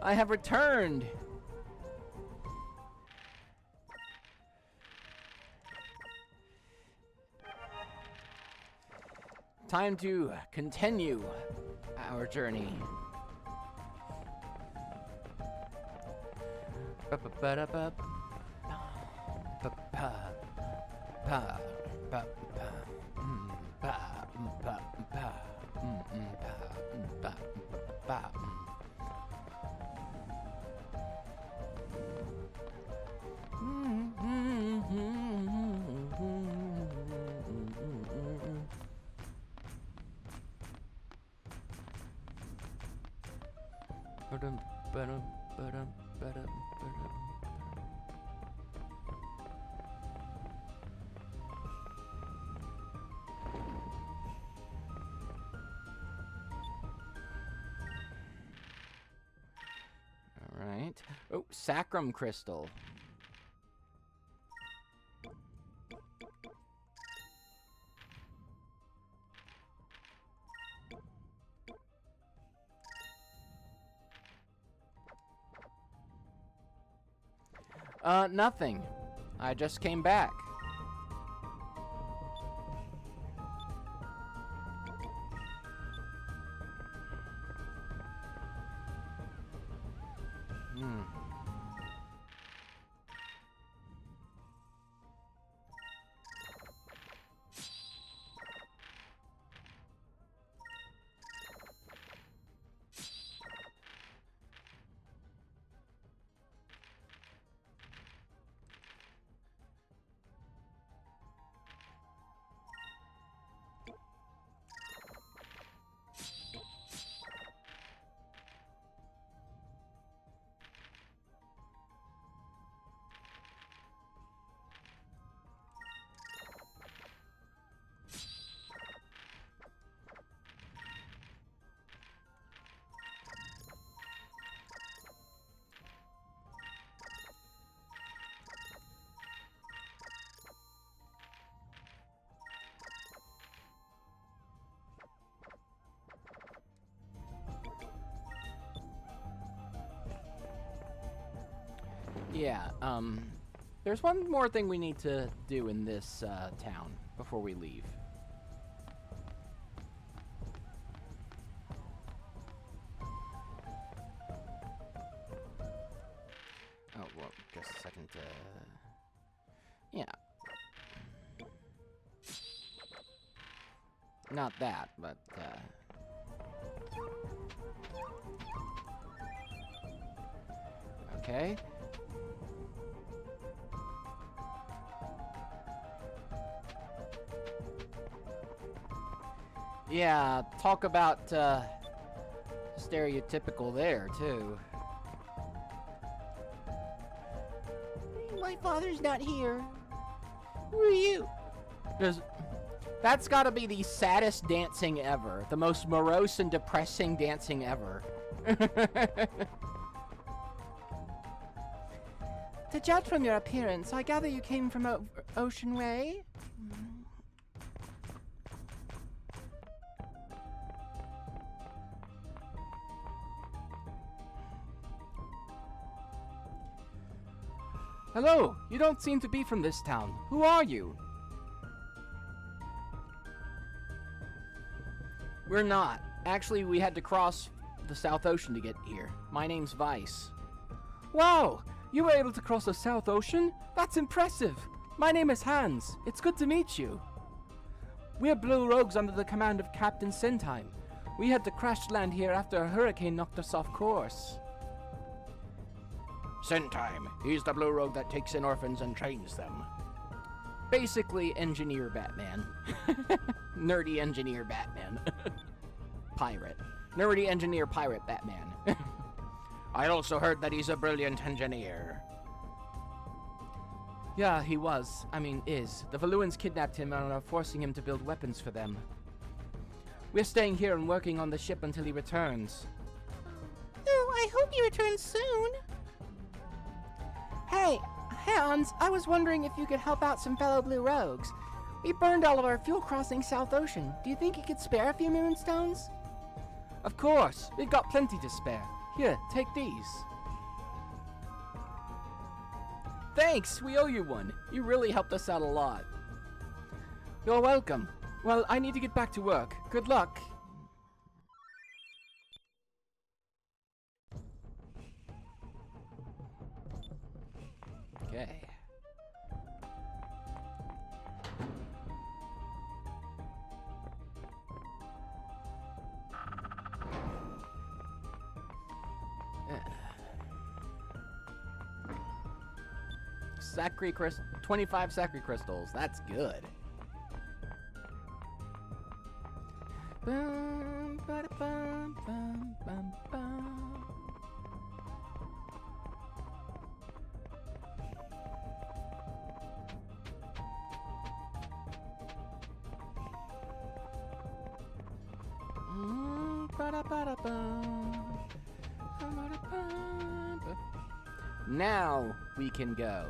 I have returned. Time to continue our journey. Alright. Oh, Sacrum Crystal. Nothing. I just came back. Yeah, there's one more thing we need to do in this town before we leave. Oh, well, just a second. Yeah. Not that, but, okay. Yeah, talk about, stereotypical there, too. My father's not here. Who are you? That's gotta be the saddest dancing ever. The most morose and depressing dancing ever. To judge from your appearance, I gather you came from Ocean Way? Hello, you don't seem to be from this town. Who are you? We're not. Actually, we had to cross the South Ocean to get here. My name's Vice. Wow, you were able to cross the South Ocean? That's impressive. My name is Hans. It's good to meet you. We're Blue Rogues under the command of Captain Sentime. We had to crash land here after a hurricane knocked us off course. Sentime. He's the blue rogue that takes in orphans and trains them. Basically, engineer Batman. Nerdy engineer Batman. Pirate. Nerdy engineer pirate Batman. I also heard that he's a brilliant engineer. Yeah, he was. I mean, is. The Valuans kidnapped him and are forcing him to build weapons for them. We're staying here and working on the ship until he returns. Oh, I hope he returns soon. Hey, Hans, I was wondering if you could help out some fellow Blue Rogues. We burned all of our fuel crossing South Ocean. Do you think you could spare a few moonstones? Of course, we've got plenty to spare. Here, take these. Thanks, we owe you one. You really helped us out a lot. You're welcome. Well, I need to get back to work. Good luck. Okay. Sacri 25 Sacri crystals. That's good. Bum, ba-da-bum, bum, bum, bum. Ba-da-ba-da-bum. Ba-da-bum, ba. Now we can go.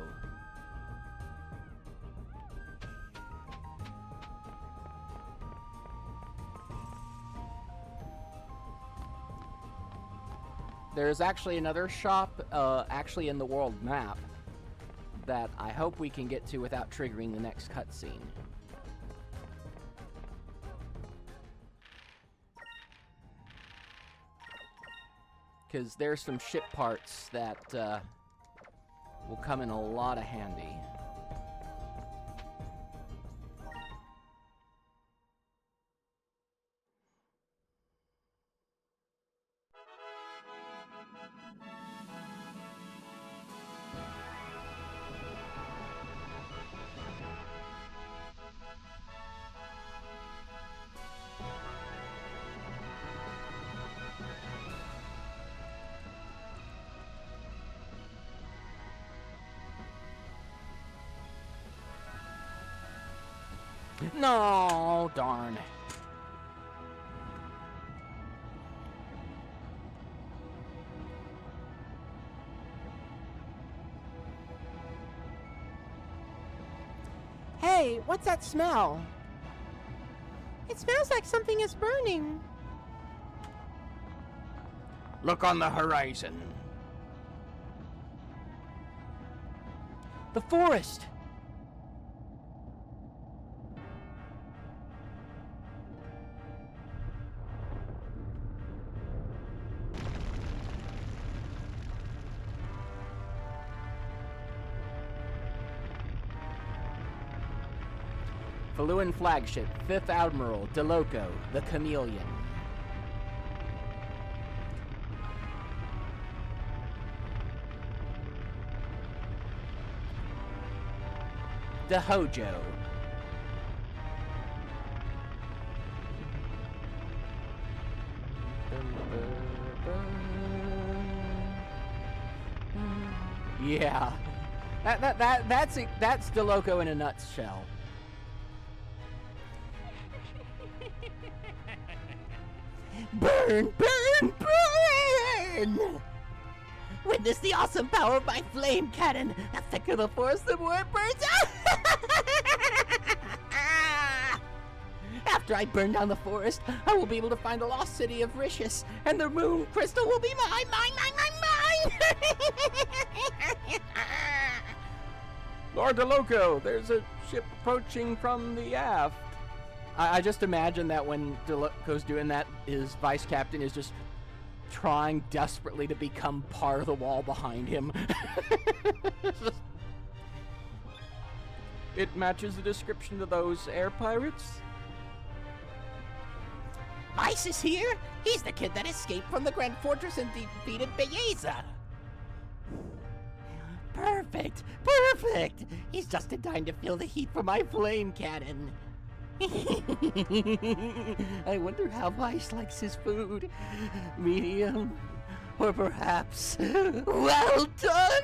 There's actually another shop, actually in the world map, that I hope we can get to without triggering the next cutscene. Because there's some ship parts that will come in a lot of handy. No, darn. Hey, what's that smell? It smells like something is burning. Look on the horizon. The forest! Faluan flagship, 5th Admiral, DeLoco, the Chameleon. The Hojo. Yeah. That's DeLoco in a nutshell. Burn, burn, burn! Witness the awesome power of my flame cannon. The thicker the forest, the more it burns. After I burn down the forest, I will be able to find the lost city of Rishus, and the moon crystal will be mine, mine. Lord DeLoco, there's a ship approaching from the aft. I just imagine that when DeLoco's doing that, his vice captain is just trying desperately to become part of the wall behind him. It matches the description of those air pirates. Vice is here? He's the kid that escaped from the Grand Fortress and defeated Belleza. Perfect! He's just in time to feel the heat from my flame cannon. I wonder how Vice likes his food. Medium, or perhaps well done.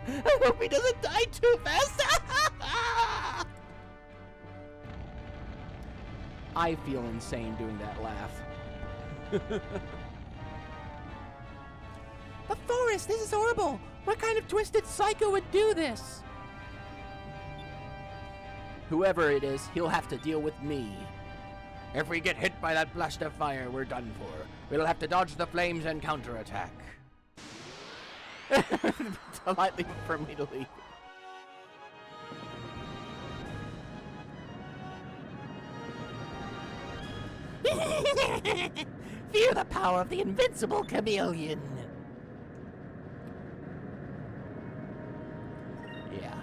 I hope he doesn't die too fast. I feel insane doing that laugh. The forest, this is horrible. What kind of twisted psycho would do this? Whoever it is, he'll have to deal with me. If we get hit by that blast of fire, we're done for. We'll have to dodge the flames and counterattack. Politely for me to leave. Feel the power of the invincible chameleon. Yeah.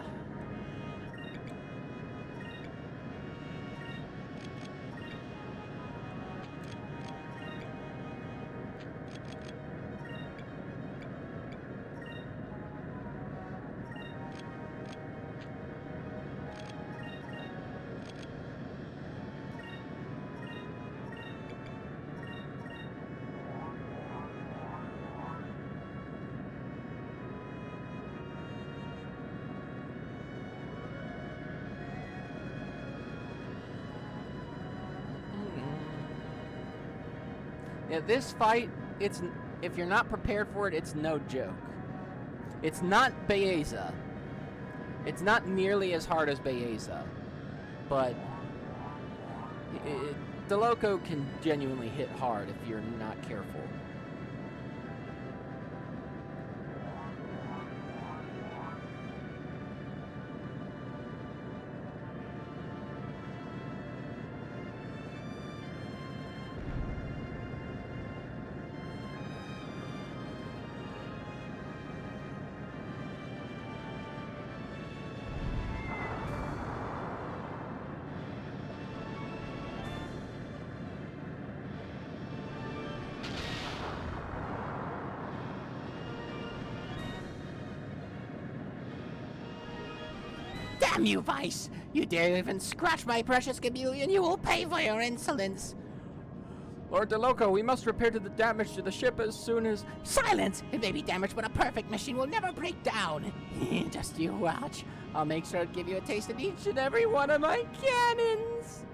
Yeah, this fight, if you're not prepared for it, it's no joke. It's not Baeza. It's not nearly as hard as Baeza, but DeLoco can genuinely hit hard if you're not careful. Damn you, Vice! You dare even scratch my precious chameleon, you will pay for your insolence! Lord DeLoco, we must repair the damage to the ship as soon as... Silence! It may be damaged, but a perfect machine will never break down! Just you watch. I'll make sure to give you a taste of each and every one of my cannons!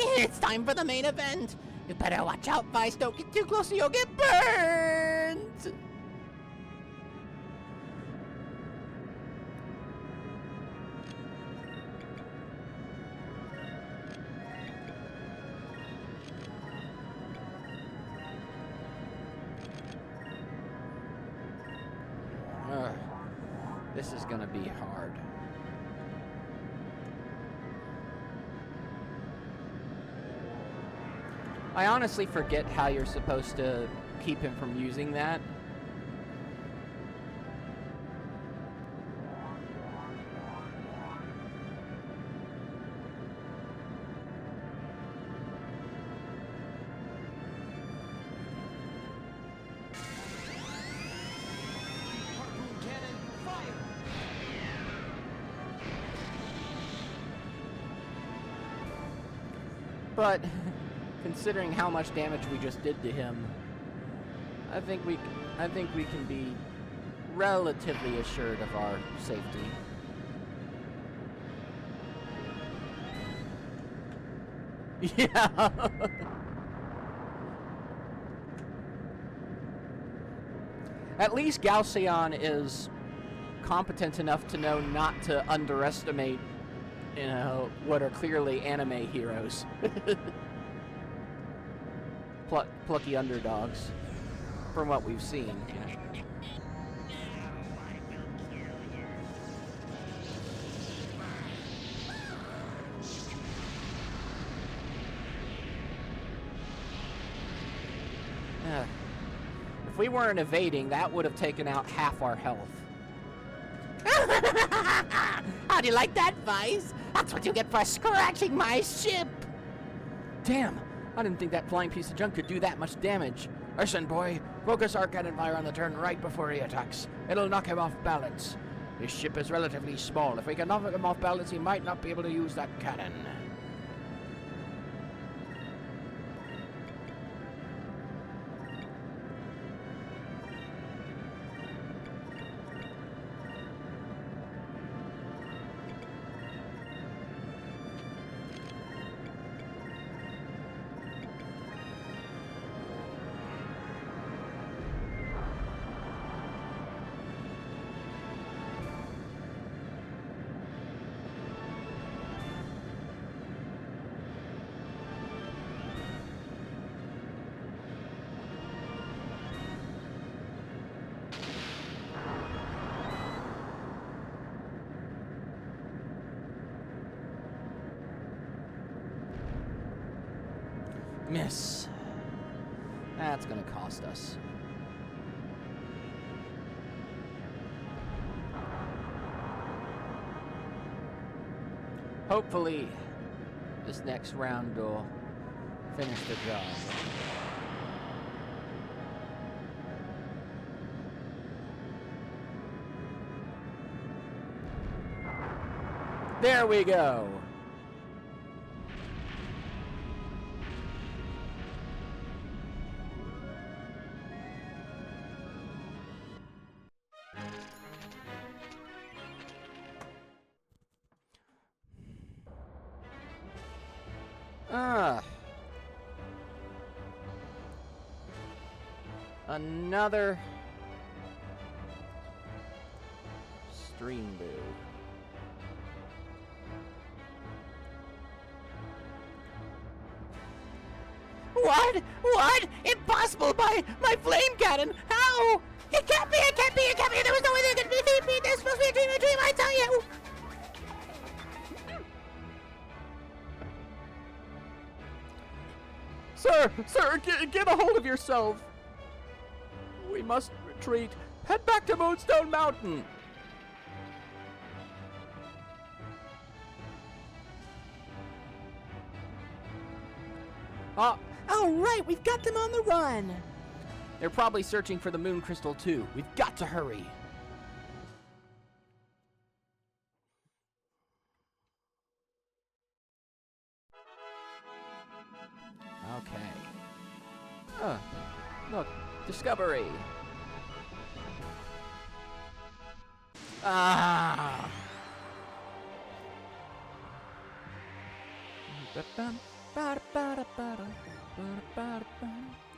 It's time for the main event! You better watch out, Vice. Don't get too close or you'll get burned! This is gonna be hard. I honestly forget how you're supposed to keep him from using that. But considering how much damage we just did to him, I think we can be relatively assured of our safety. Yeah. At least Galceon is competent enough to know not to underestimate, you know, what are clearly anime heroes. Plucky underdogs, from what we've seen, you know. If we weren't evading, that would have taken out half our health. How do you like that, Vice? That's what you get for scratching my ship. Damn, I didn't think that flying piece of junk could do that much damage. Listen, boy, focus our cannon fire on the turn right before he attacks. It'll knock him off balance. His ship is relatively small. If we can knock him off balance, he might not be able to use that cannon. Miss. That's gonna cost us. Hopefully, this next round will finish the job. There we go. Another stream boo. What? What? Impossible! My flame cannon! How? It can't be! It can't be! It can't be! There was no way they could defeat me! There's supposed to be a dream, I tell you! Sir, get a hold of yourself. We must retreat. Head back to Moonstone Mountain. Oh, right, we've got them on the run. They're probably searching for the Moon Crystal too. We've got to hurry. Okay. Look, discovery. Ah.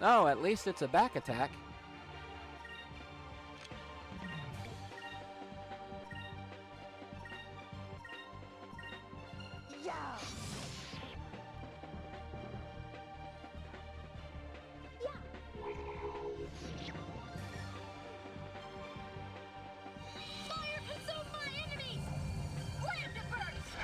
Oh, at least it's a back attack. Yeah. Fire consume my enemies! Land to burst!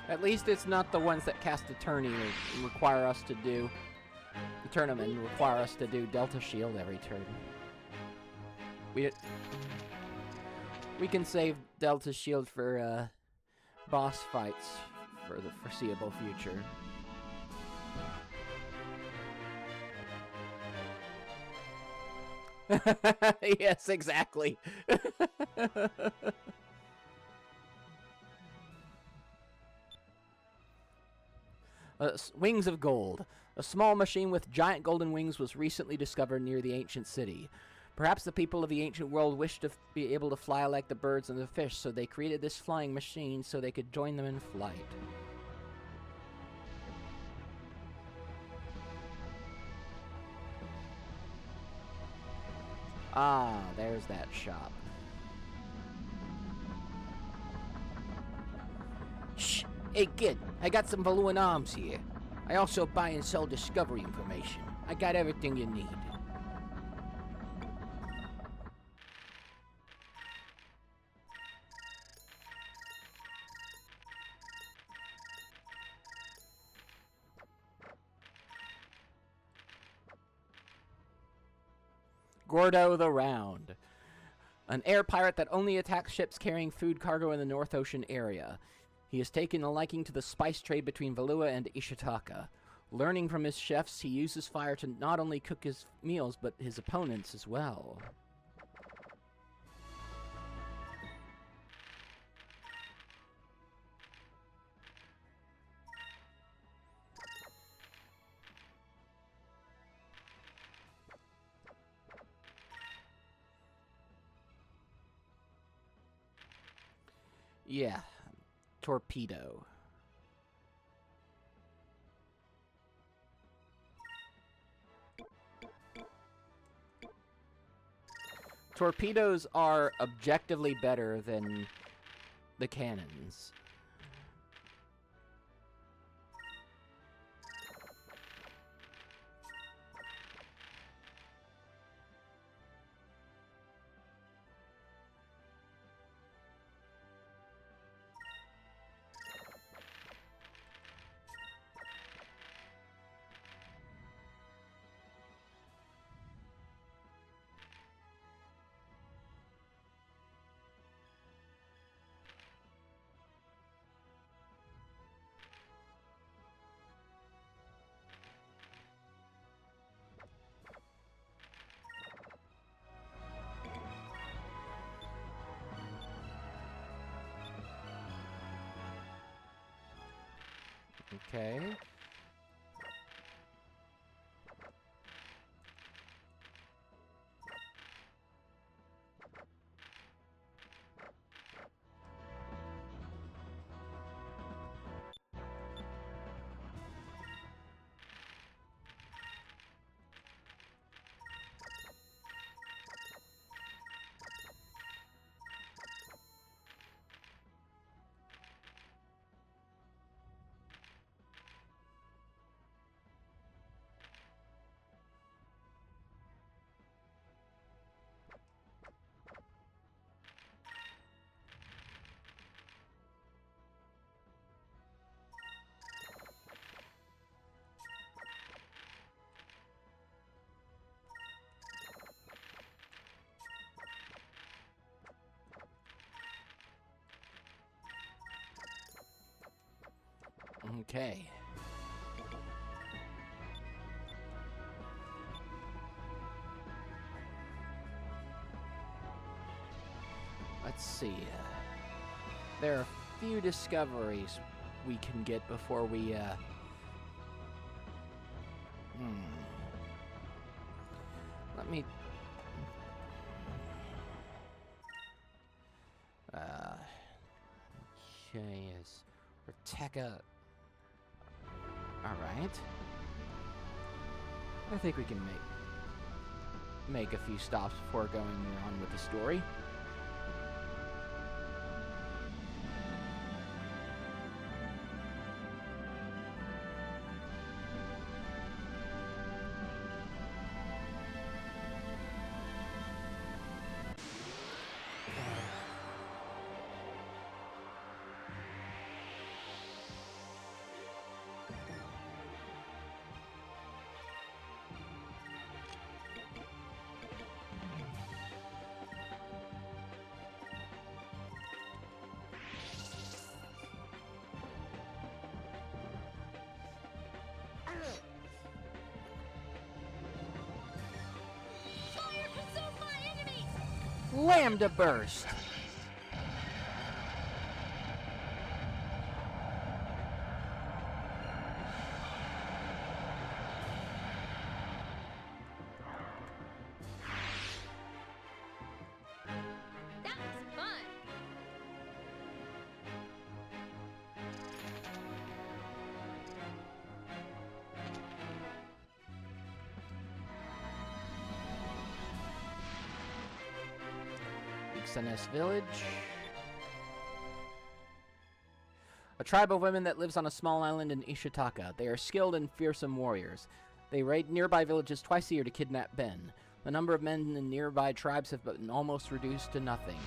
At least it's not the ones that cast a tourney and require us to do. tournament and require us to do Delta Shield every turn. We can save Delta Shield for boss fights for the foreseeable future. Yes, exactly. Wings of Gold. A small machine with giant golden wings was recently discovered near the ancient city. Perhaps the people of the ancient world wished to be able to fly like the birds and the fish, so they created this flying machine so they could join them in flight. Ah, there's that shop. Shh! Hey kid, I got some Valuan arms here. I also buy and sell discovery information. I got everything you need. Gordo the Round. An air pirate that only attacks ships carrying food cargo in the North Ocean area. He has taken a liking to the spice trade between Valua and Ishitaka. Learning from his chefs, he uses fire to not only cook his meals, but his opponents as well. Yeah, torpedo. Torpedoes are objectively better than the cannons. Okay. Okay. Let's see. There are a few discoveries we can get before we, Let me... yes. Roteka... Alright. I think we can make a few stops before going on with the story. Lambda Burst. That was fun. Ixanes Village. A tribe of women that lives on a small island in Ishitaka. They are skilled and fearsome warriors. They raid nearby villages twice a year to kidnap Ben. The number of men in nearby tribes have been almost reduced to nothing.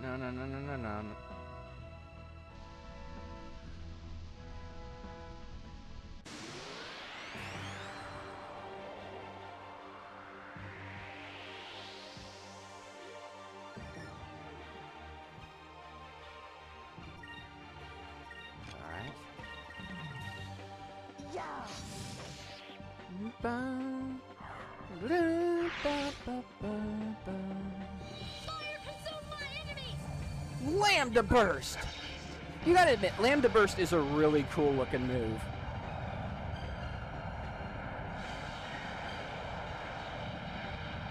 No. Alright. Yeah. Fire consume my enemies! Lambda Burst! You gotta admit, Lambda Burst is a really cool looking move.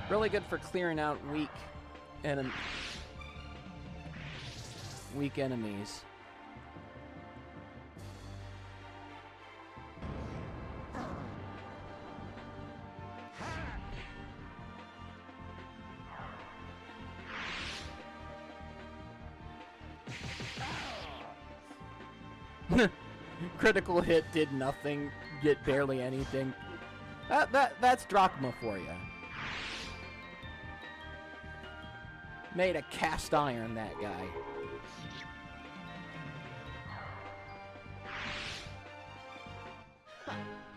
Really good for clearing out weak enemies. Critical hit did nothing, get barely anything. That's Drachma for you. Made a cast iron, that guy.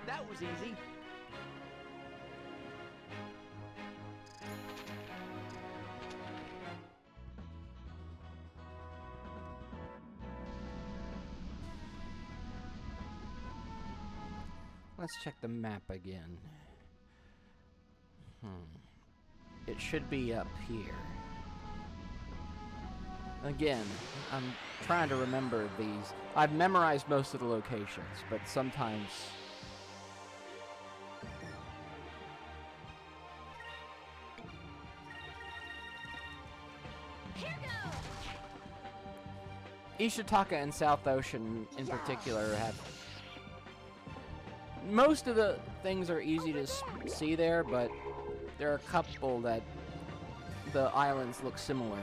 That was easy. Let's check the map again. It should be up here. Again, I'm trying to remember these. I've memorized most of the locations, but sometimes... Here goes! Ishitaka and South Ocean in particular have... Most of the things are easy to see there, but there are a couple that the islands look similar.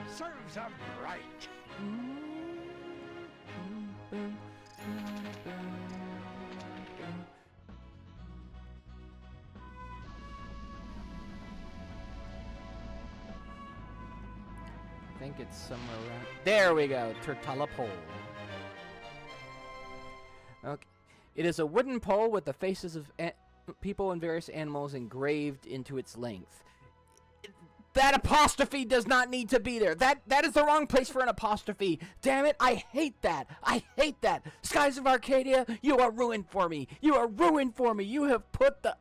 Serves 'em right. I think it's somewhere around... There we go! Turtala pole. Okay. It is a wooden pole with the faces of people and various animals engraved into its length. That apostrophe does not need to be there. That is the wrong place for an apostrophe. Damn it, I hate that. I hate that. Skies of Arcadia, you are ruined for me. You are ruined for me. You have put the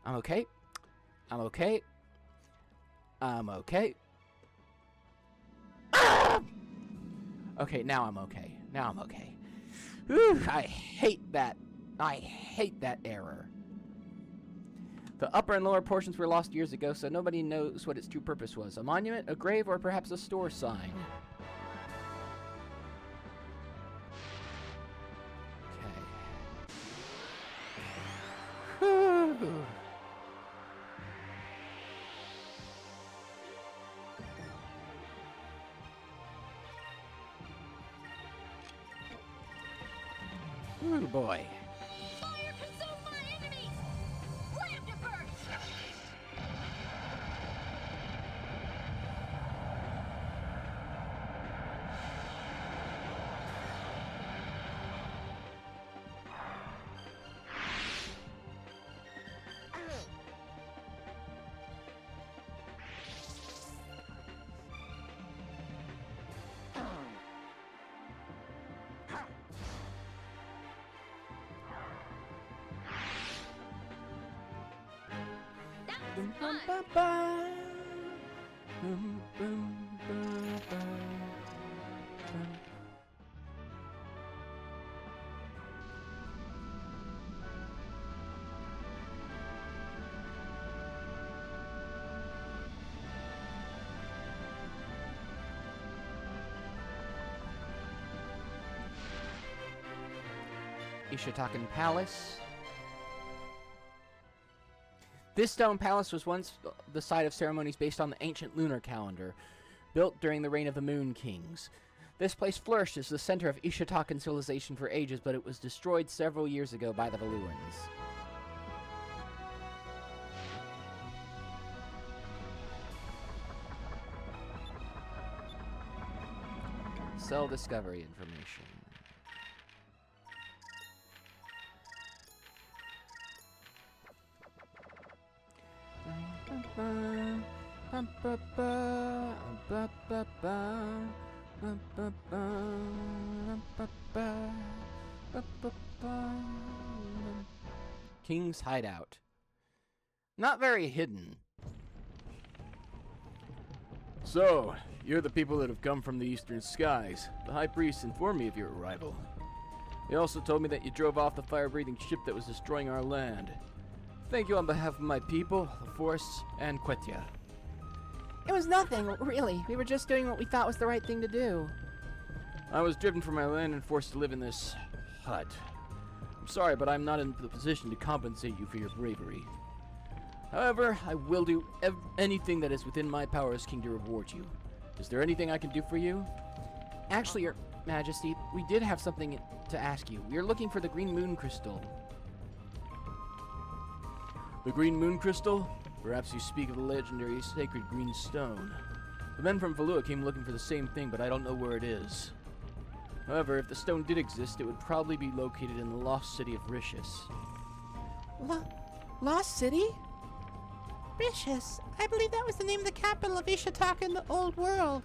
I'm okay. I'm okay. I'm okay. Okay, now I'm okay. Now I'm okay. Whew, I hate that. I hate that error. The upper and lower portions were lost years ago, so nobody knows what its true purpose was. A monument, a grave, or perhaps a store sign. Okay. Whew. Ooh, boy. Fire consume my enemies! Lambda burst! That was fun! Ishitakan Palace. This stone palace was once the site of ceremonies based on the ancient lunar calendar, built during the reign of the Moon Kings. This place flourished as the center of Ishitakan civilization for ages, but it was destroyed several years ago by the Valuans. Cell discovery information. King's Hideout. Not very hidden. So, you're the people that have come from the eastern skies. The High Priest informed me of your arrival. He also told me that you drove off the fire-breathing ship that was destroying our land. Thank you on behalf of my people, the forests, and Quetia. It was nothing, really. We were just doing what we thought was the right thing to do. I was driven from my land and forced to live in this hut. I'm sorry, but I'm not in the position to compensate you for your bravery. However, I will do anything that is within my power as king to reward you. Is there anything I can do for you? Actually, Your Majesty, we did have something to ask you. We are looking for the Green Moon Crystal. The Green Moon Crystal? Perhaps you speak of the legendary sacred green stone. The men from Valua came looking for the same thing, but I don't know where it is. However, if the stone did exist, it would probably be located in the lost city of Rishis. Lost City? Rishis. I believe that was the name of the capital of Ishitaka in the old world.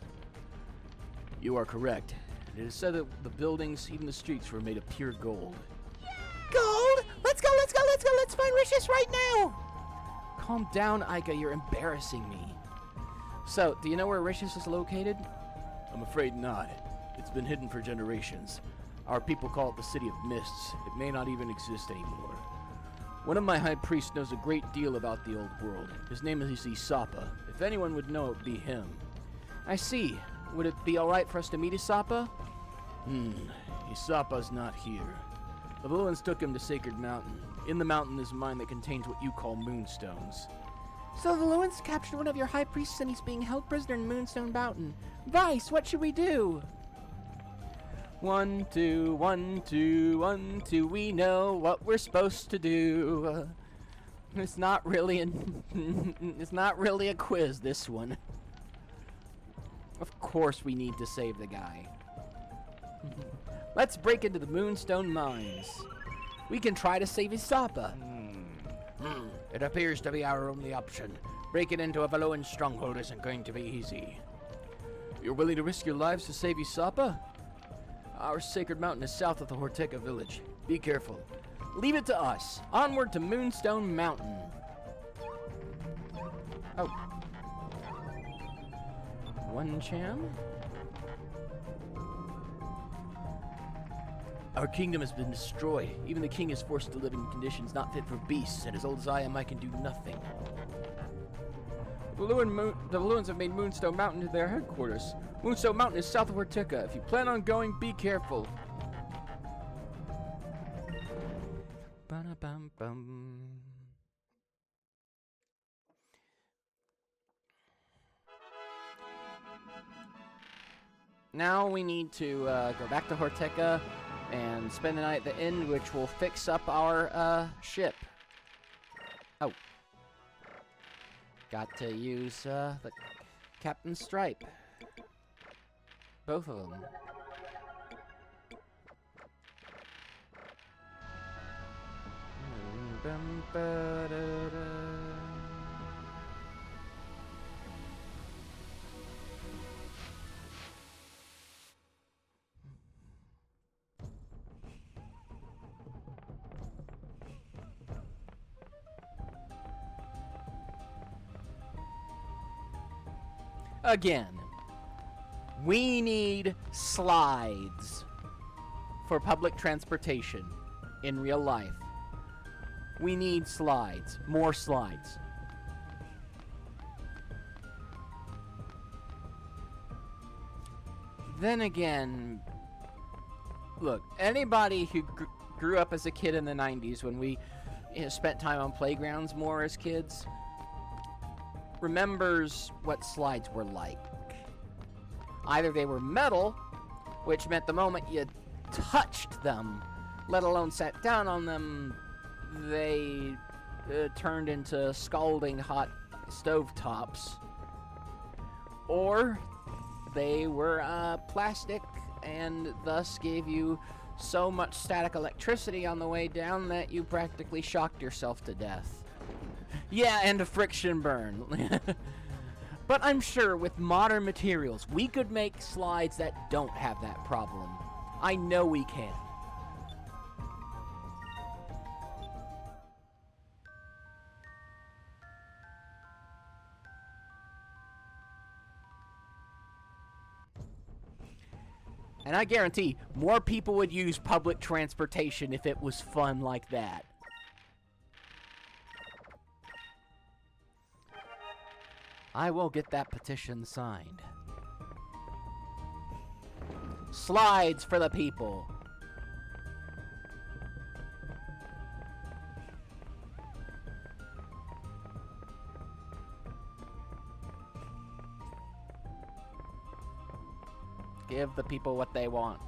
You are correct. It is said that the buildings, even the streets, were made of pure gold. Gold? Let's go, let's go, let's go, let's find Rishis right now! Calm down, Aika, you're embarrassing me. So, do you know where Rishis is located? I'm afraid not. It's been hidden for generations. Our people call it the City of Mists. It may not even exist anymore. One of my high priests knows a great deal about the old world. His name is Isapa. If anyone would know, it would be him. I see. Would it be alright for us to meet Isapa? Isapa's not here. The Valuans took him to Sacred Mountain. In the mountain is a mine that contains what you call moonstones. So the Valuans captured one of your high priests and he's being held prisoner in Moonstone Mountain. Vice, what should we do? 1, 2, 1, 2, 1, 2. We know what we're supposed to do. It's not really it's not really a quiz, this one. Of course we need to save the guy. Let's break into the Moonstone Mines. We can try to save Isapa. It appears to be our only option. Breaking into a Valuan stronghold isn't going to be easy. You're willing to risk your lives to save Isapa? Our Sacred Mountain is south of the Horteka village. Be careful. Leave it to us. Onward to Moonstone Mountain. Oh. One Cham? Our kingdom has been destroyed. Even the king is forced to live in conditions not fit for beasts, and as old as I am, I can do nothing. The Valuans have made Moonstone Mountain their headquarters. Moonstone Mountain is south of Horteka. If you plan on going, be careful. Ba-da-bum-bum. Now we need to go back to Horteka and spend the night at the inn, which will fix up our ship. Oh. Got to use the Captain's Stripe. Both of them. Again, we need slides for public transportation in real life. We need slides. More slides. Then again, look, anybody who grew up as a kid in the 90s when we spent time on playgrounds more as kids remembers what slides were like. Either they were metal, which meant the moment you touched them, let alone sat down on them, they turned into scalding hot stovetops. Or they were plastic and thus gave you so much static electricity on the way down that you practically shocked yourself to death. Yeah, and a friction burn. But I'm sure with modern materials, we could make slides that don't have that problem. I know we can. And I guarantee more people would use public transportation if it was fun like that. I will get that petition signed. Slides for the people. Give the people what they want.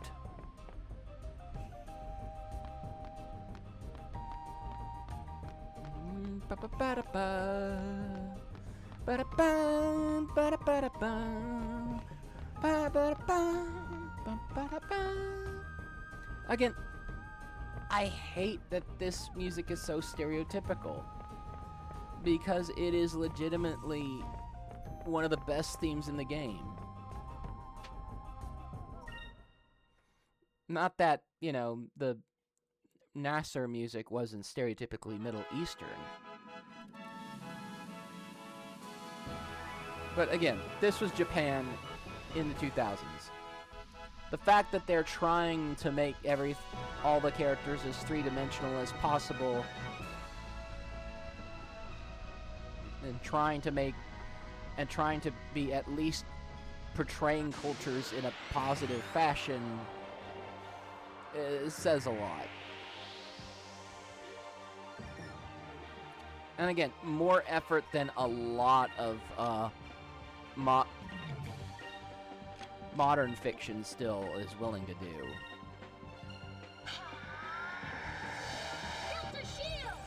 Again, I hate that this music is so stereotypical, because it is legitimately one of the best themes in the game. Not that, you know, the Nasser music wasn't stereotypically Middle Eastern. But again, this was Japan in the 2000s. The fact that they're trying to make all the characters as three-dimensional as possible, and trying to be at least portraying cultures in a positive fashion, says a lot. And again, more effort than a lot of modern fiction still is willing to do. Delta shield!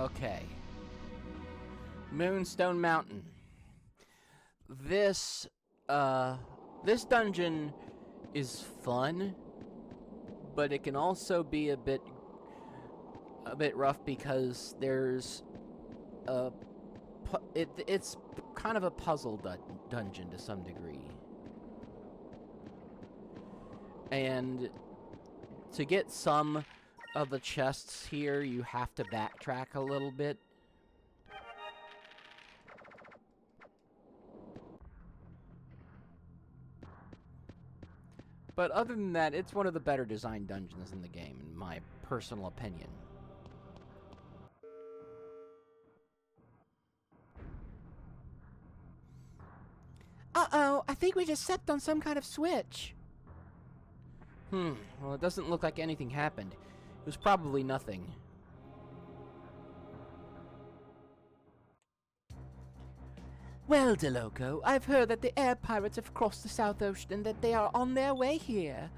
Okay. Moonstone Mountain. This dungeon is fun, but it can also be a bit rough because there's it's kind of a puzzle dungeon to some degree. And to get some of the chests here, you have to backtrack a little bit. But other than that, it's one of the better designed dungeons in the game, in my personal opinion. Uh-oh, I think we just stepped on some kind of switch. Well, it doesn't look like anything happened. It was probably nothing. Well, DeLoco, I've heard that the air pirates have crossed the South Ocean and that they are on their way here.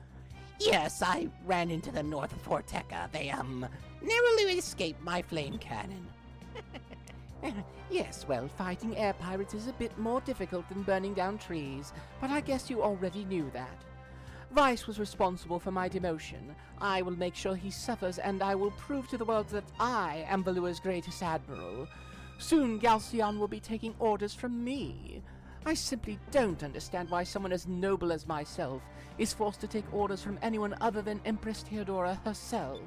Yes, I ran into them north of Forteca. They, narrowly escaped my flame cannon. Yes, well, fighting air pirates is a bit more difficult than burning down trees, but I guess you already knew that. Vice was responsible for my demotion. I will make sure he suffers, and I will prove to the world that I am Valua's greatest admiral. Soon, Galceon will be taking orders from me. I simply don't understand why someone as noble as myself is forced to take orders from anyone other than Empress Theodora herself.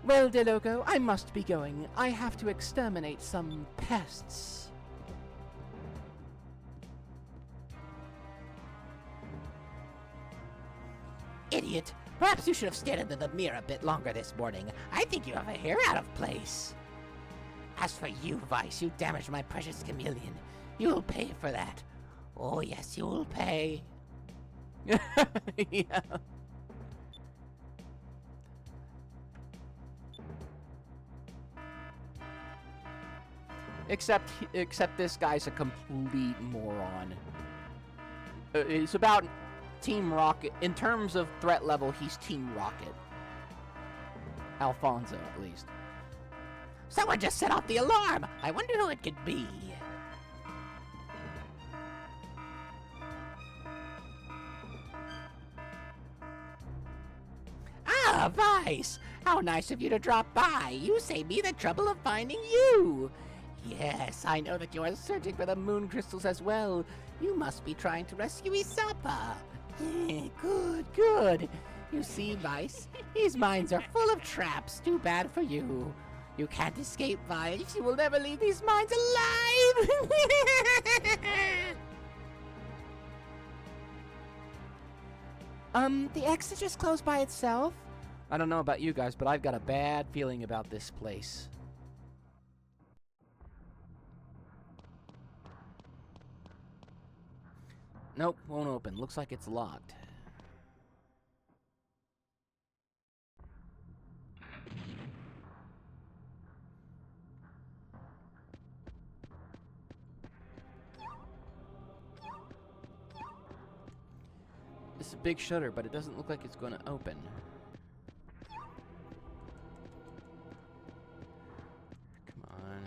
Well, DeLoco, I must be going. I have to exterminate some pests. Idiot. Perhaps you should have stared into the mirror a bit longer this morning. I think you have a hair out of place. As for you, Vice, you damaged my precious chameleon. You'll pay for that. Oh, yes, you'll pay. Yeah. Except this guy's a complete moron. It's about Team Rocket. In terms of threat level, he's Team Rocket. Alfonso, at least. Someone just set off the alarm. I wonder who it could be. Ah, Vice! How nice of you to drop by. You saved me the trouble of finding you. Yes, I know that you are searching for the moon crystals as well. You must be trying to rescue Isapa. Good, good. You see, Vice, these mines are full of traps. Too bad for you. You can't escape, Vice. You will never leave these mines alive. The exit just closed by itself? I don't know about you guys, but I've got a bad feeling about this place. Nope, won't open. Looks like it's locked. It's a big shutter, but it doesn't look like it's going to open. Come on.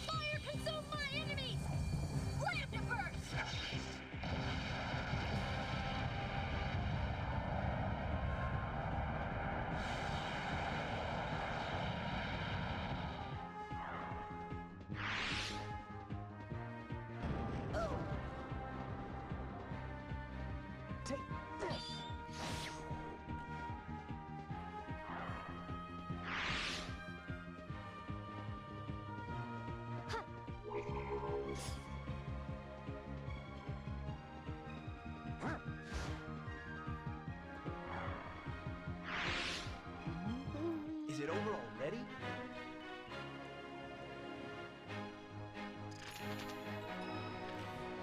Fire consume my enemies! Slam to burst!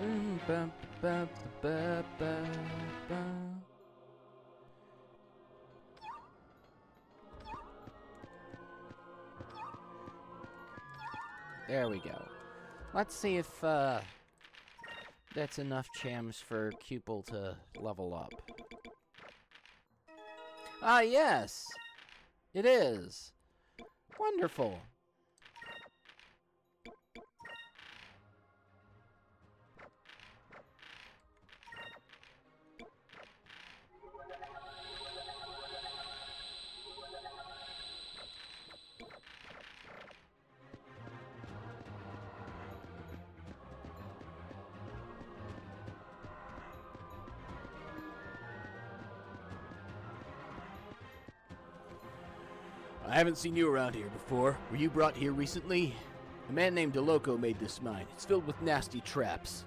There we go. Let's see if that's enough chams for Cupel to level up. Ah, yes! It is! Wonderful! I haven't seen you around here before. Were you brought here recently? A man named DeLoco made this mine. It's filled with nasty traps.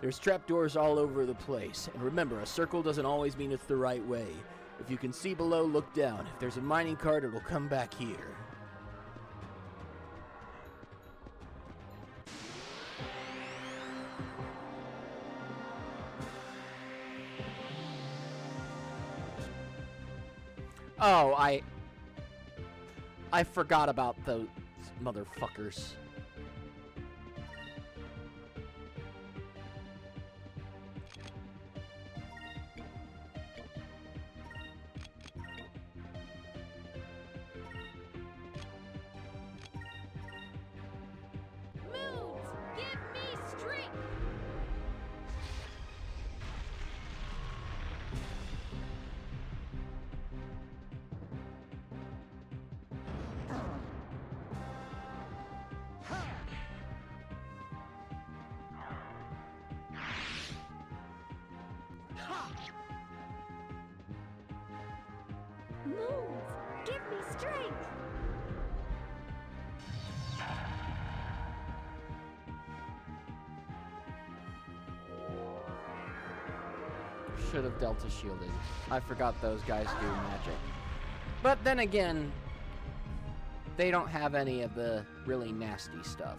There's trapdoors all over the place. And remember, a circle doesn't always mean it's the right way. If you can see below, look down. If there's a mining cart, it'll come back here. Oh, I forgot about those motherfuckers. Moons, give me strength. Moons, give me strength. Should have Delta shielded. I forgot those guys do magic. But then again, they don't have any of the really nasty stuff.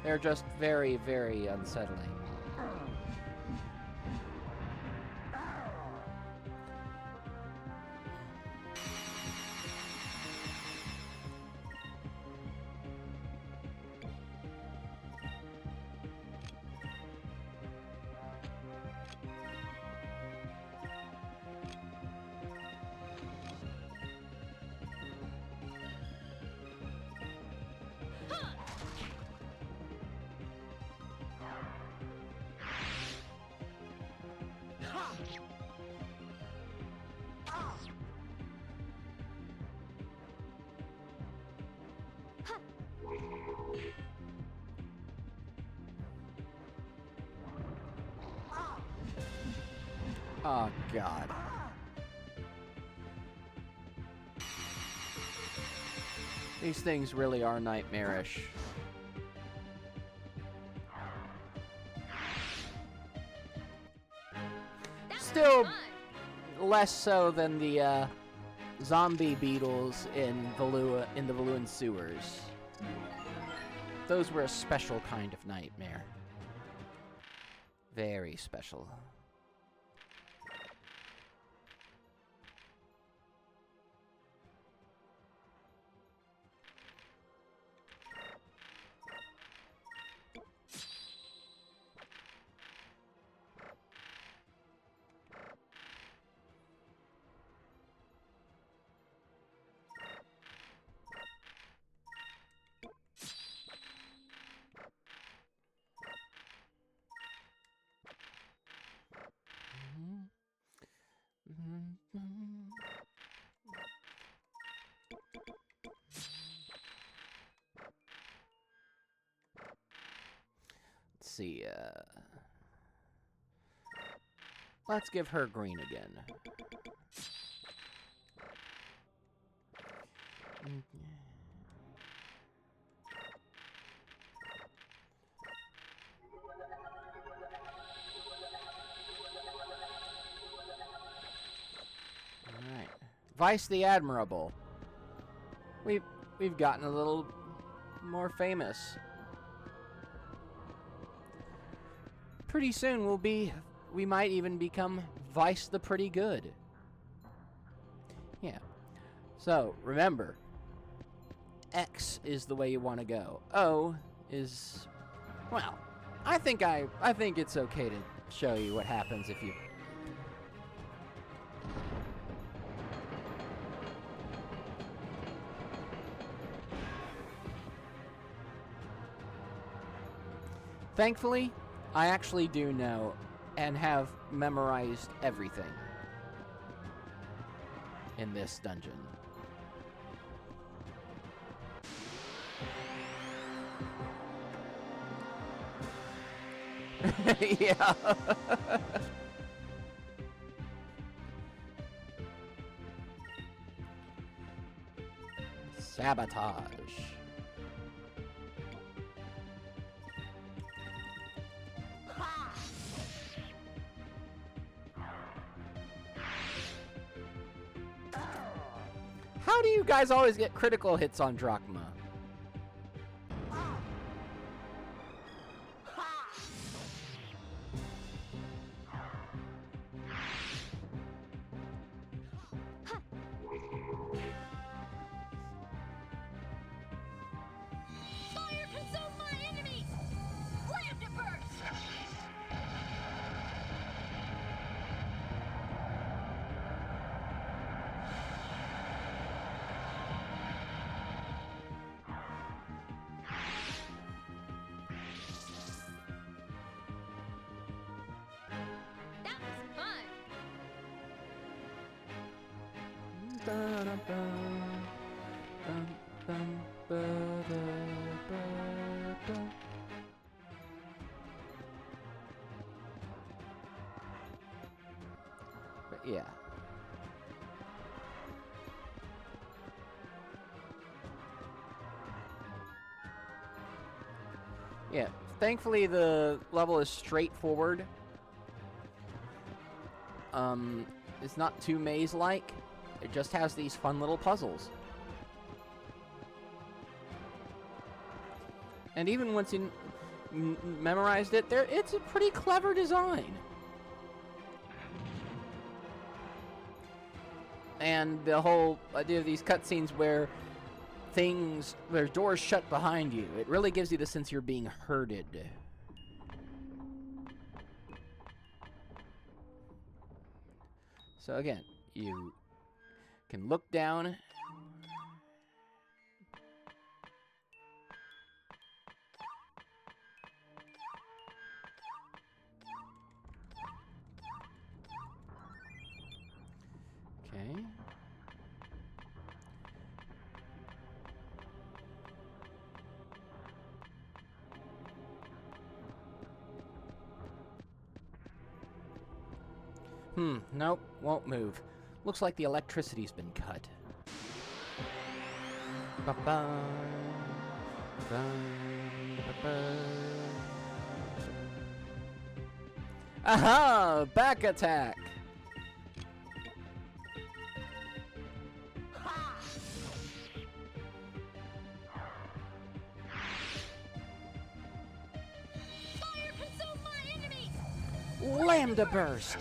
They're just very, very unsettling. Oh, God. These things really are nightmarish. Still less so than the zombie beetles in the Valuan sewers. Those were a special kind of nightmare. Very special. Let's see, let's give her green again. Alright. Vice the Admirable. we've gotten a little more famous. Pretty soon we might even become Vice the Pretty Good. Yeah. So, remember, X is the way you want to go. O is, well, I think it's okay to show you what happens if you... Thankfully, I actually do know and have memorized everything in this dungeon. Yeah. Sabotage. How do you guys always get critical hits on Drachma? Fire consume my enemies! Lambda burst! That was fun! But yeah. Yeah, thankfully the level is straightforward. It's not too maze-like. It just has these fun little puzzles. And even once you memorized it, it's a pretty clever design. And the whole idea of these cutscenes where doors shut behind you, it really gives you the sense you're being herded. So again, you can look down. Okay. Nope, won't move. Looks like the electricity's been cut. Ba-ba, ba-ba. Aha! Back attack! Fire consume my enemies! Lambda burst!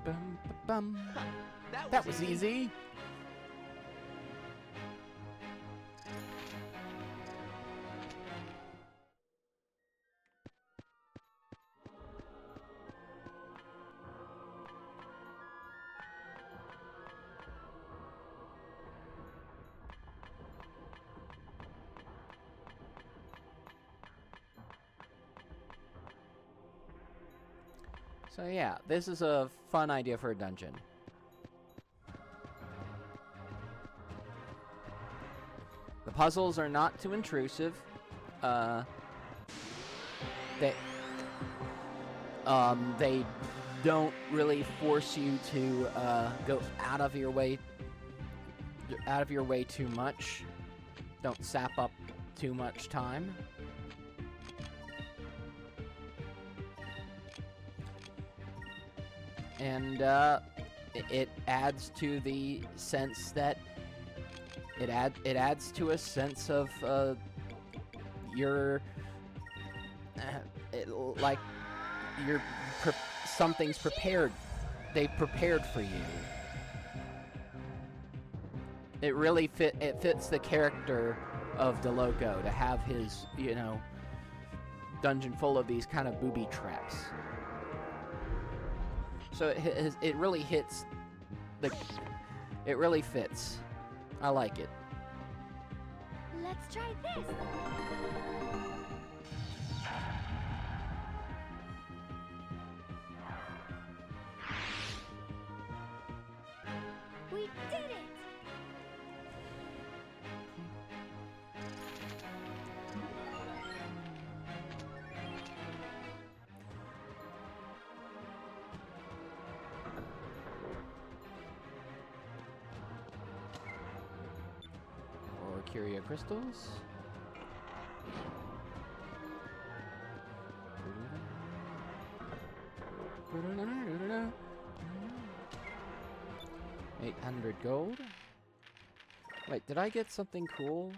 Bum, ba-bum. That was easy. So yeah, this is a fun idea for a dungeon. The puzzles are not too intrusive. They don't really force you to go out of your way too much. Don't sap up too much time. And it adds to the sense that it adds to a sense of something's prepared. They've prepared for you. It really fits the character of DeLoco to have his, dungeon full of these kind of booby traps. So it really hits it really fits. I like it. Let's try this. We did it! Arcadia crystals. $800 gold. Wait, did I get something cool?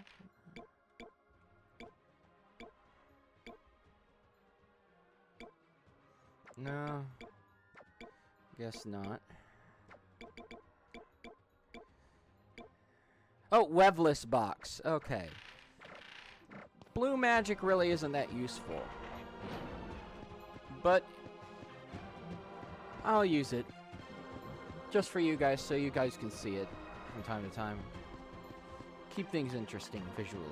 No. Guess not. Oh, webless box. Okay. Blue magic really isn't that useful. But I'll use it. Just for you guys, so you guys can see it from time to time. Keep things interesting visually.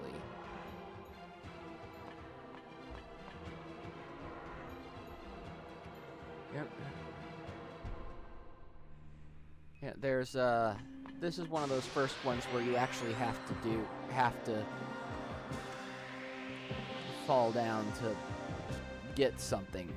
Yep. Yeah, there's this is one of those first ones where you actually have to fall down to get something.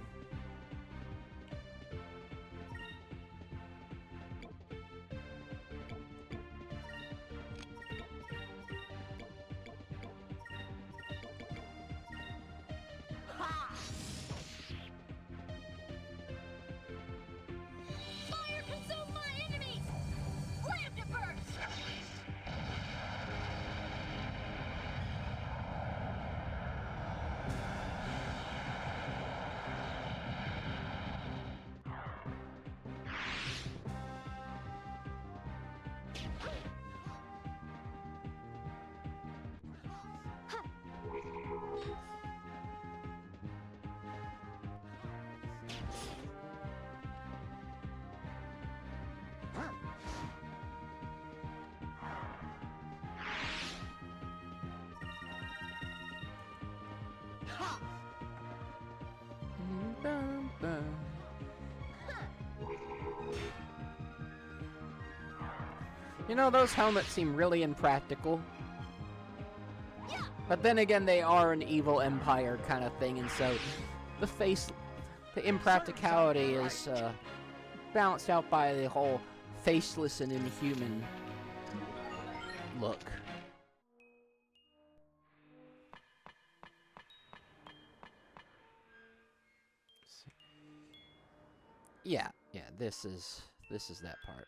Fire consume my enemies! Slam to burst! You know, those helmets seem really impractical. But then again, they are an evil empire kind of thing, and so the impracticality is balanced out by the whole faceless and inhuman look. Yeah, this is that part.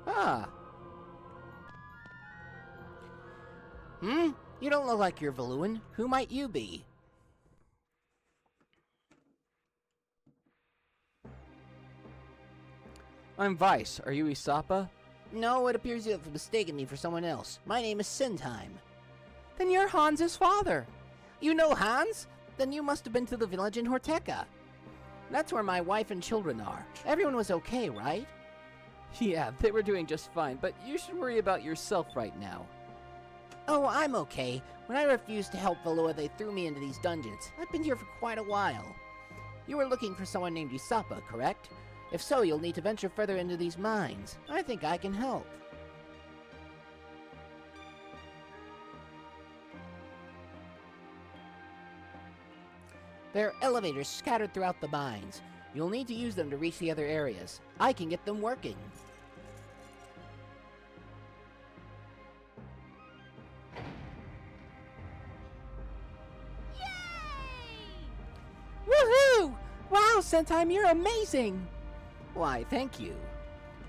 Ah. You don't look like you're Valuan. Who might you be? I'm Vice. Are you Isapa? No, it appears you have mistaken me for someone else. My name is Sindheim. Then you're Hans's father. You know Hans? Then you must have been to the village in Horteka. That's where my wife and children are. Everyone was okay, right? Yeah, they were doing just fine, but you should worry about yourself right now. Oh, I'm okay. When I refused to help Valua, they threw me into these dungeons. I've been here for quite a while. You were looking for someone named Isapa, correct? If so, you'll need to venture further into these mines. I think I can help. There are elevators scattered throughout the mines. You'll need to use them to reach the other areas. I can get them working. Woohoo! Wow, Sentai, you're amazing! Why, thank you.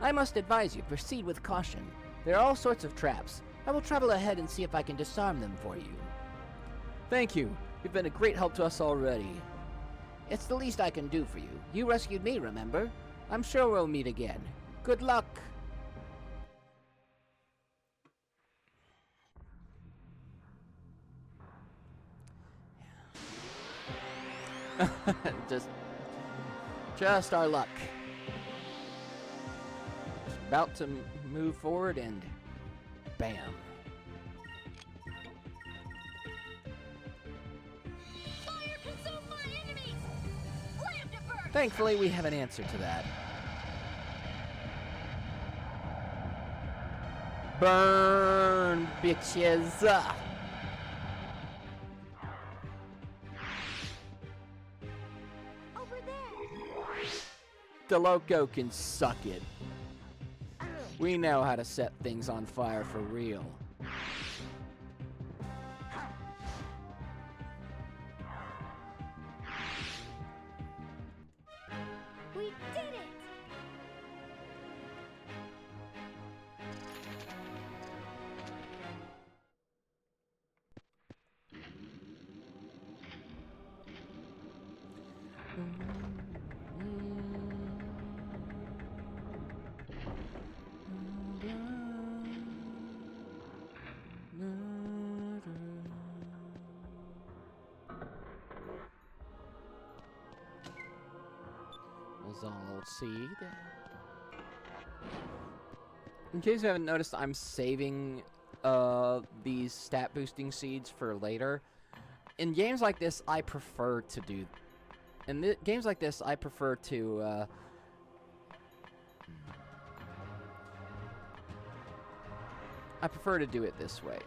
I must advise you, proceed with caution. There are all sorts of traps. I will travel ahead and see if I can disarm them for you. Thank you. You've been a great help to us already. It's the least I can do for you. You rescued me, remember? I'm sure we'll meet again. Good luck! Just our luck. About to move forward and bam. Fire consume my enemies! Lamp to burn! Thankfully, we have an answer to that. Burn, bitches! Over there! DeLoco can suck it. We know how to set things on fire for real. We did it! Resolve seed. In case you haven't noticed, I'm saving these stat boosting seeds for later. In games like this, I prefer to do. Games like this, I prefer to. I prefer to do it this way.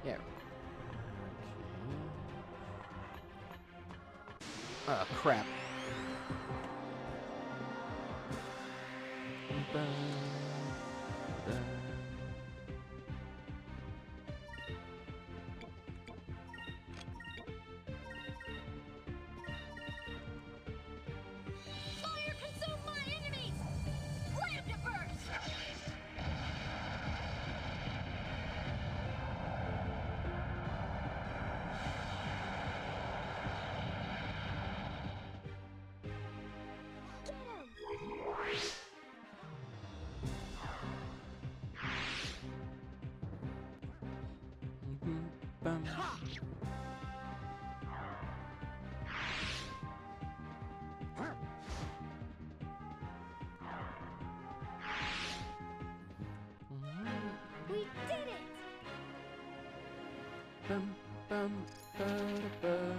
Yeah. Oh, crap. Fire consume my enemies! Lamp to burn! Get him! Bum. We did it! Bum, bum, ba-da-bum.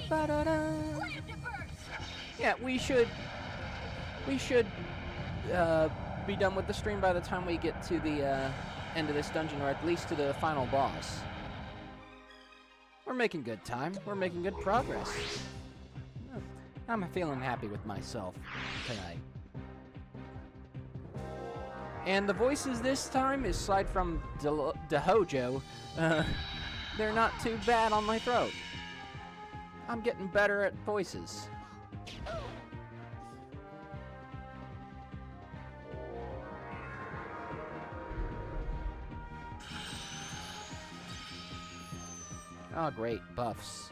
Ba-da-da. Lambda burst! Yeah, we should be done with the stream by the time we get to the end of this dungeon, or at least to the final boss. We're making good time. We're making good progress. I'm feeling happy with myself tonight. And the voices this time, aside from DeHojo, they're not too bad on my throat. I'm getting better at voices. Oh, great, buffs.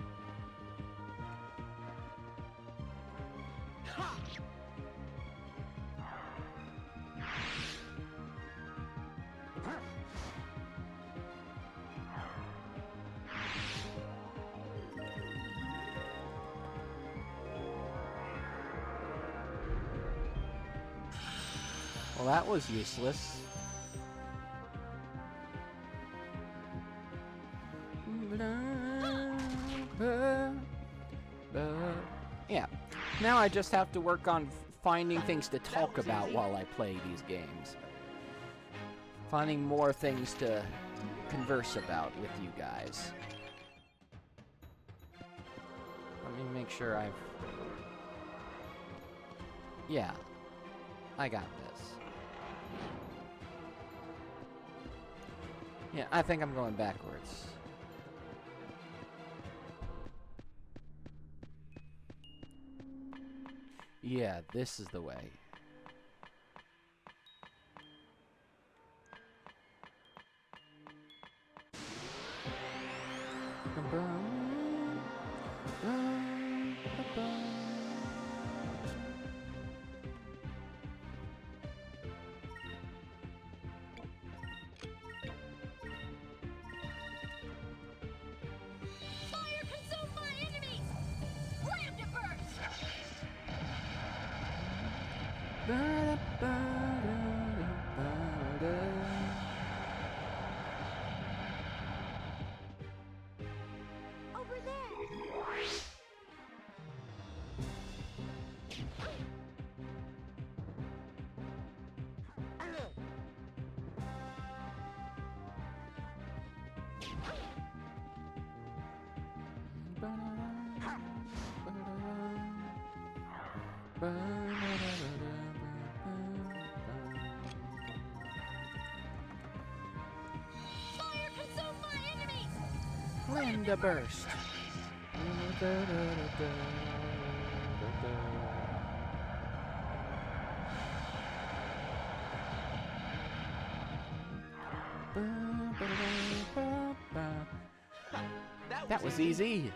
Well, that was useless. Yeah. Now I just have to work on finding things to talk about while I play these games. Finding more things to converse about with you guys. Let me make sure I've... Yeah. I got this. Yeah, I think I'm going backwards. Yeah, this is the way. Fire consume my enemies! Lambda burst! Over there! Fire consume my enemies! Lambda burst. That was easy.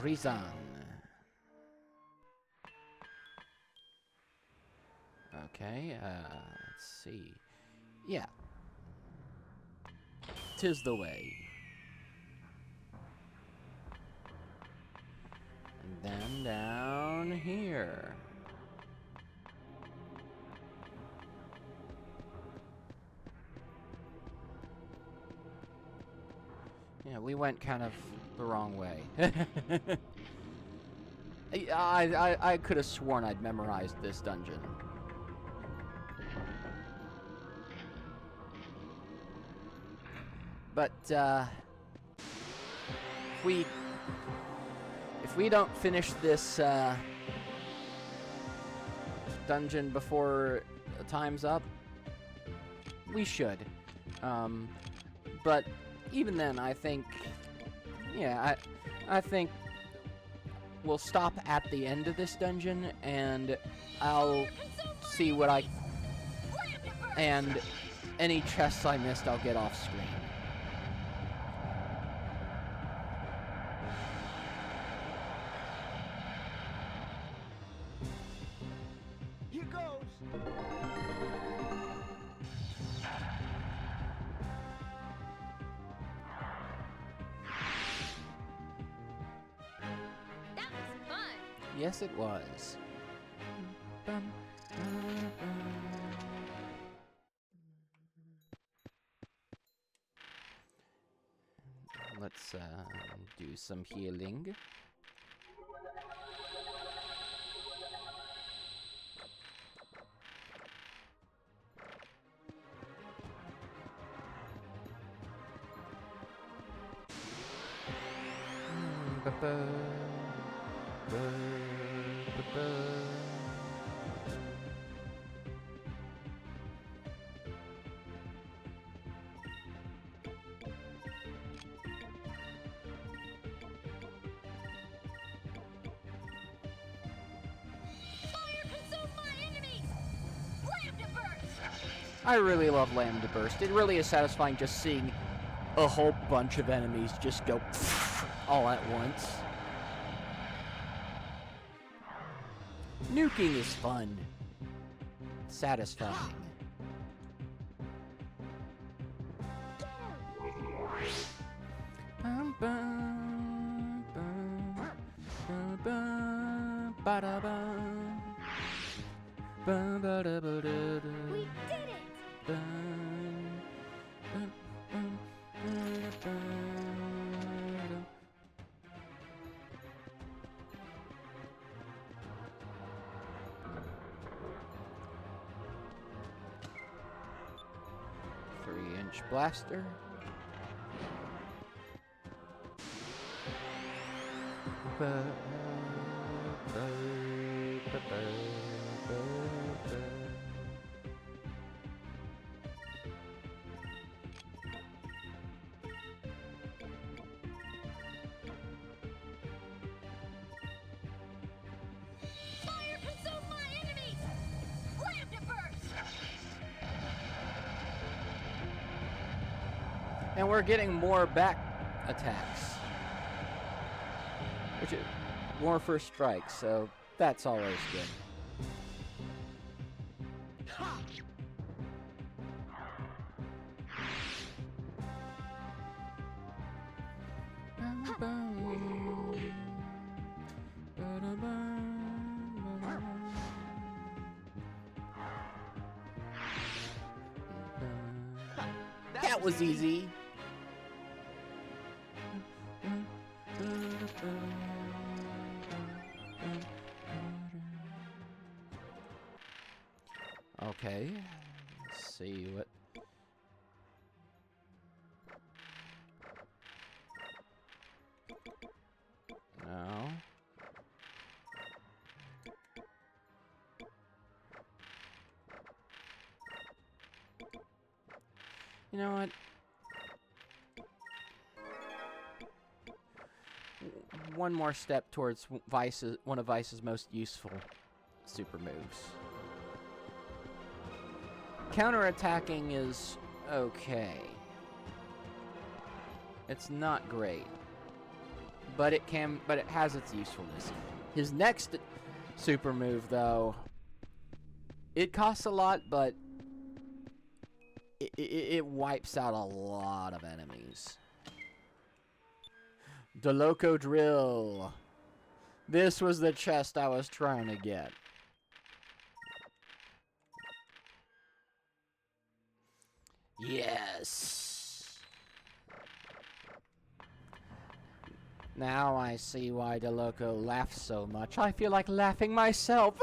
Reason. Okay, let's see. Yeah. 'Tis the way. And then down here. Yeah, we went kind of the wrong way. I could have sworn I'd memorized this dungeon. But, if we don't finish this, dungeon before time's up, we should. But even then, I think, yeah, I think we'll stop at the end of this dungeon, and I'll see what and any chests I missed, I'll get off screen. Here goes. That was fun! Yes, it was. do some healing. Fire consume my enemies! Lambda burst! I really love Lambda Burst. It really is satisfying just seeing a whole bunch of enemies just go all at once. Nuking is fun. Satisfying. Bum, bum, bum, bum, bum, ba-da-bum. Bum, ba-da-ba-da-da. We did it! Bum, bum, bum, ba-da-bum. Three-inch blaster. Fire consume my enemies! Lambda burst! And we're getting more back attacks. Which is more first strikes, so that's always good. That was easy. Okay, let's see what. No. You know what? One more step towards one of Vice's most useful super moves. Counterattacking is okay. It's not great, but it has its usefulness. His next super move, though, it costs a lot, but it wipes out a lot of enemies. The Loco Drill. This was the chest I was trying to get. Yes. Now I see why DeLoco laughs so much. I feel like laughing myself.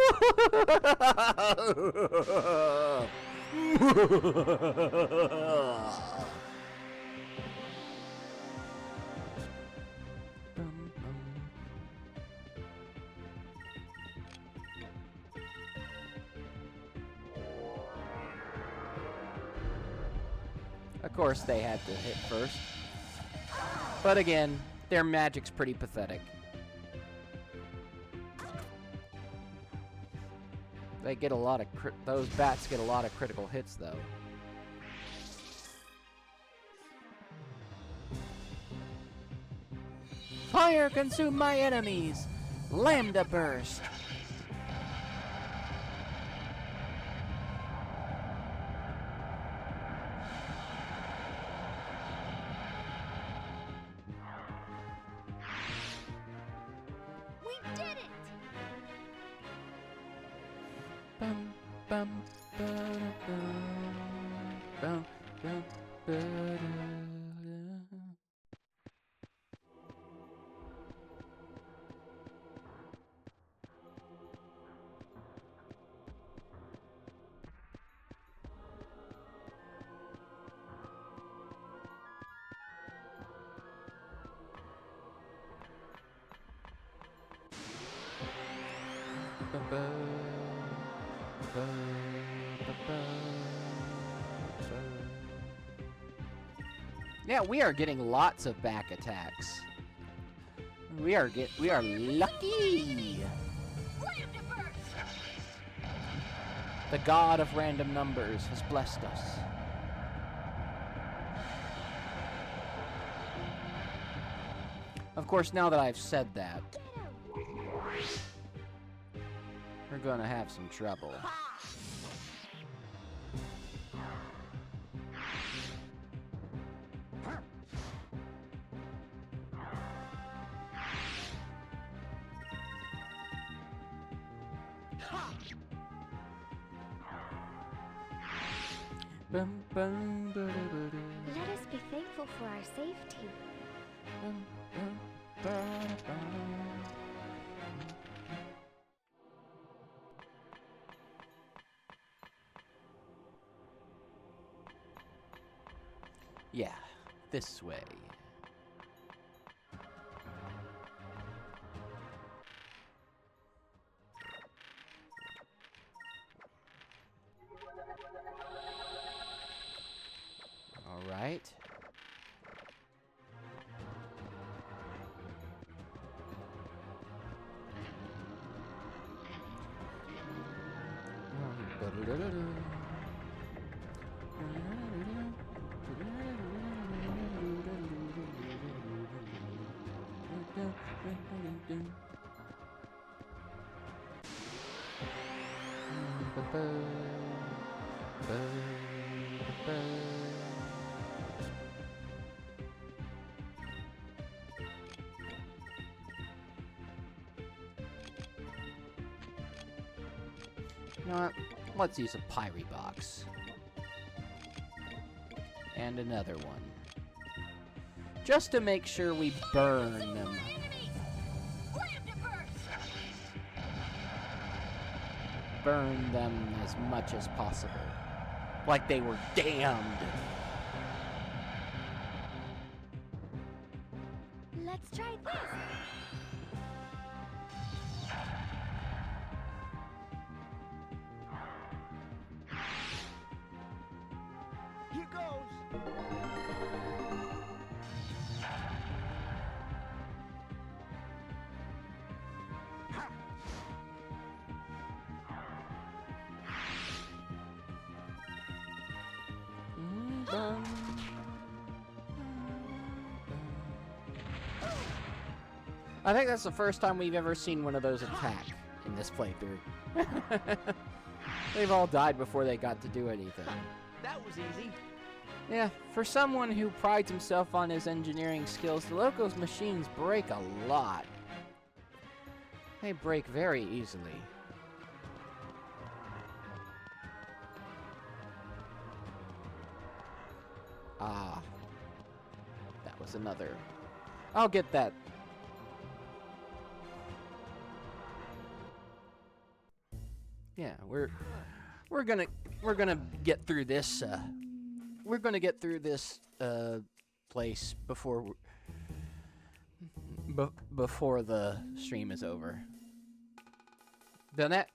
Of course they had to hit first. But again, their magic's pretty pathetic. They get a lot of those bats get a lot of critical hits though. Fire consume my enemies! Lambda burst! We did it! Bum, bum, ba-da-bum, bum, bum, ba-da-da. Yeah, we are getting lots of back attacks. We are lucky. The god of random numbers has blessed us. Of course, now that I've said that, we're gonna have some trouble. Let us be thankful for our safety. Yeah, this way. All right. You know what? Let's use a Pyre box. And another one. Just to make sure we burn them. Burn them as much as possible. Like they were damned. Let's try this. Here goes. I think that's the first time we've ever seen one of those attack in this playthrough. They've all died before they got to do anything. That was easy. Yeah, for someone who prides himself on his engineering skills, the Loco's machines break a lot. They break very easily. Ah. That was another. I'll get that. Yeah, we're gonna get through this. We're gonna get through this place before before the stream is over. The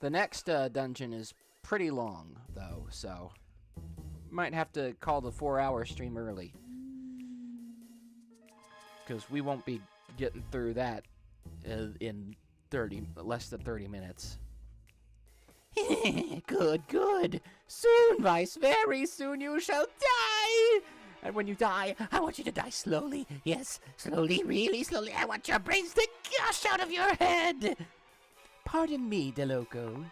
next dungeon is pretty long though, so might have to call the 4-hour stream early, because we won't be getting through that in less than 30 minutes. Good, good. Soon, Vice, very soon you shall die. And when you die, I want you to die slowly. Yes, slowly, really slowly. I want your brains to gush out of your head. Pardon me, DeLoco.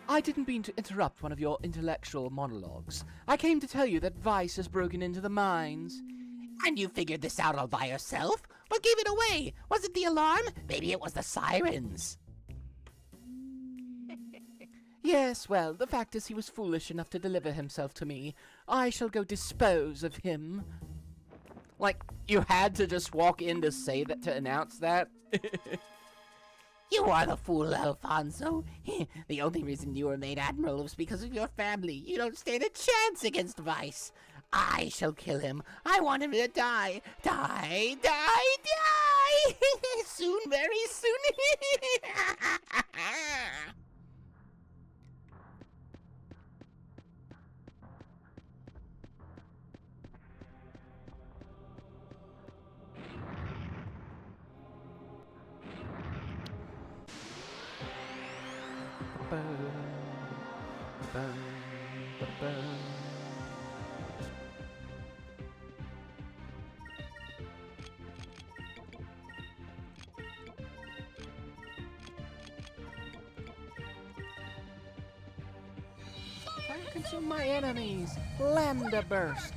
I didn't mean to interrupt one of your intellectual monologues. I came to tell you that Vice has broken into the mines. And you figured this out all by yourself? What gave it away? Was it the alarm? Maybe it was the sirens. Yes, well, the fact is he was foolish enough to deliver himself to me. I shall go dispose of him. Like, you had to just walk in to say that, to announce that? You are the fool, Alfonso. The only reason you were made admiral was because of your family. You don't stand a chance against Vice. I shall kill him. I want him to die. Die, die, die! soon, very soon. Fire consume my enemies. Lambda burst.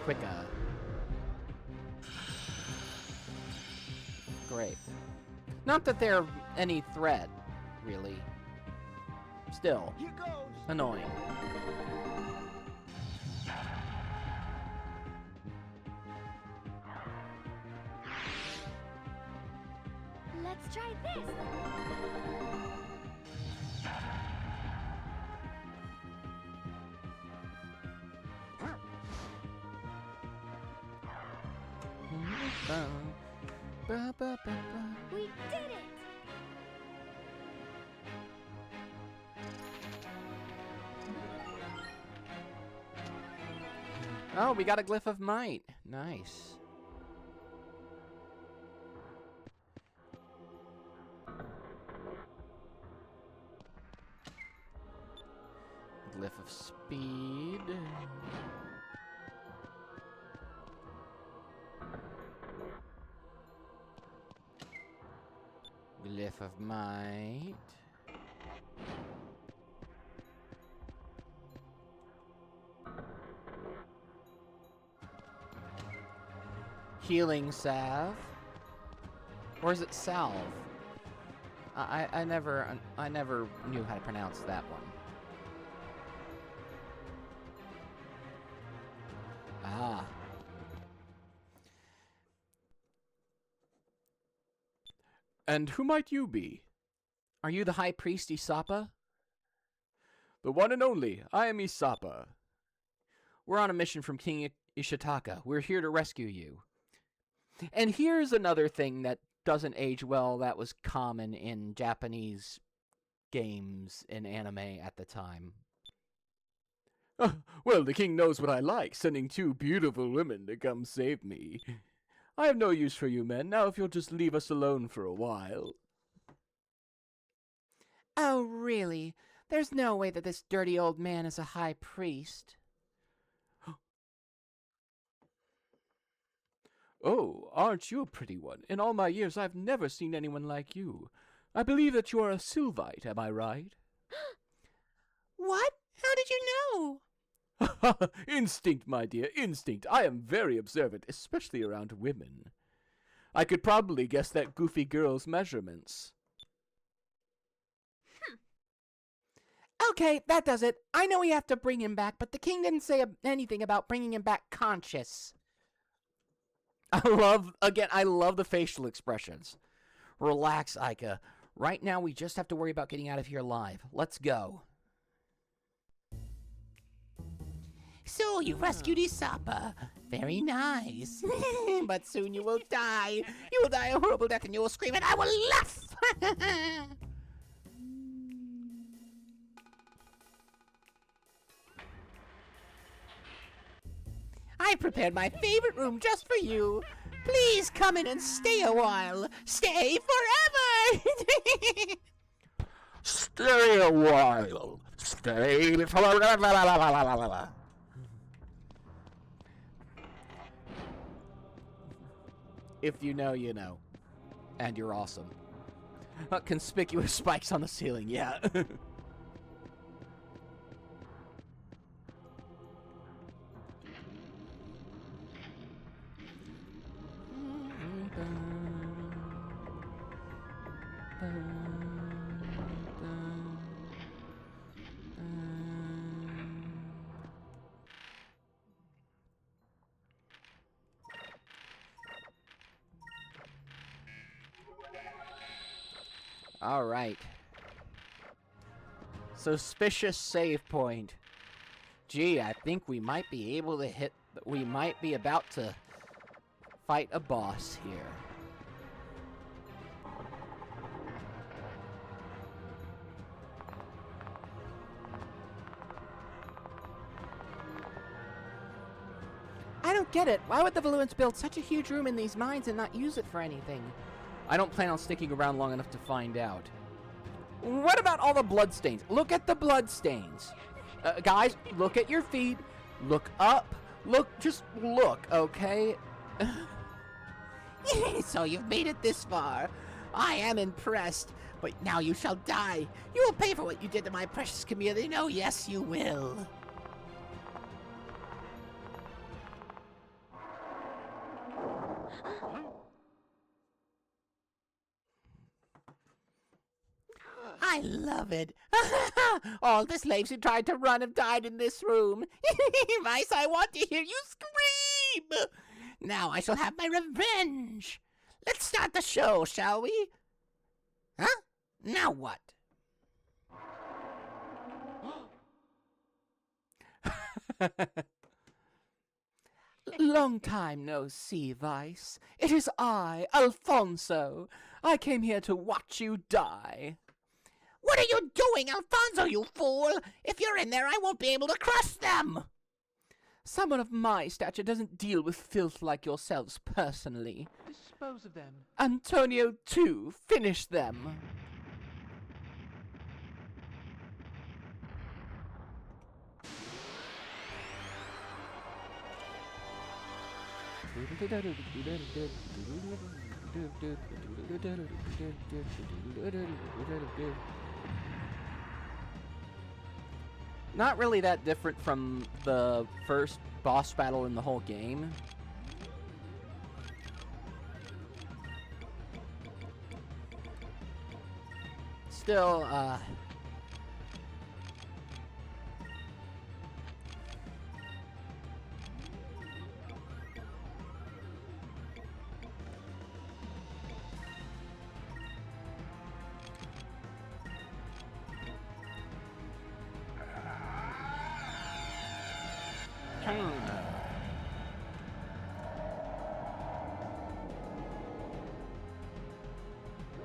Quicker. Great. Not that they're any threat, really. Still. Here goes. Annoying. Let's try this. We did it! Oh, we got a glyph of might. Nice. Glyph of speed. Glyph of might. Healing salve. Or is it salve? I never knew how to pronounce that one. Ah. And who might you be? Are you the High Priest Isapa? The one and only. I am Isapa. We're on a mission from King Ishitaka. We're here to rescue you. And here's another thing that doesn't age well that was common in Japanese games and anime at the time. Well, the king knows what I like, sending two beautiful women to come save me. I have no use for you men. Now if you'll just leave us alone for a while. Oh, really? There's no way that this dirty old man is a high priest. Oh, aren't you a pretty one? In all my years, I've never seen anyone like you. I believe that you are a Sylvite, am I right? What? How did you know? Instinct, my dear, instinct. I am very observant, especially around women. I could probably guess that goofy girl's measurements. Okay, that does it. I know we have to bring him back, but the king didn't say anything about bringing him back conscious. I love the facial expressions. Relax, Aika. Right now, we just have to worry about getting out of here alive. Let's go. So, you rescued Isapa. Very nice. But soon you will die. You will die a horrible death and you will scream and I will laugh. I prepared my favorite room just for you. Please come in and stay a while. Stay forever. Stay a while. Stay forever. If you know, you know. And you're awesome. Conspicuous spikes on the ceiling, yeah. Alright. Suspicious save point. Gee, I think we might be able to hit... We might be about to fight a boss here. I don't get it. Why would the Valuans build such a huge room in these mines and not use it for anything? I don't plan on sticking around long enough to find out. What about all the bloodstains? Look at the bloodstains. Guys, look at your feet. Look up. Just look, okay? So you've made it this far. I am impressed. But now you shall die. You will pay for what you did to my precious chameleon. Oh, yes, you will. I love it. All the slaves who tried to run have died in this room. Vice, I want to hear you scream. Now I shall have my revenge. Let's start the show, shall we? Huh? Now what? Long time no see, Vice. It is I, Alfonso. I came here to watch you die. What are you doing, Alfonso, you fool? If you're in there, I won't be able to crush them. Someone of my stature doesn't deal with filth like yourselves personally. Dispose of them. Antonio, too. Finish them. Not really that different from the first boss battle in the whole game. Still,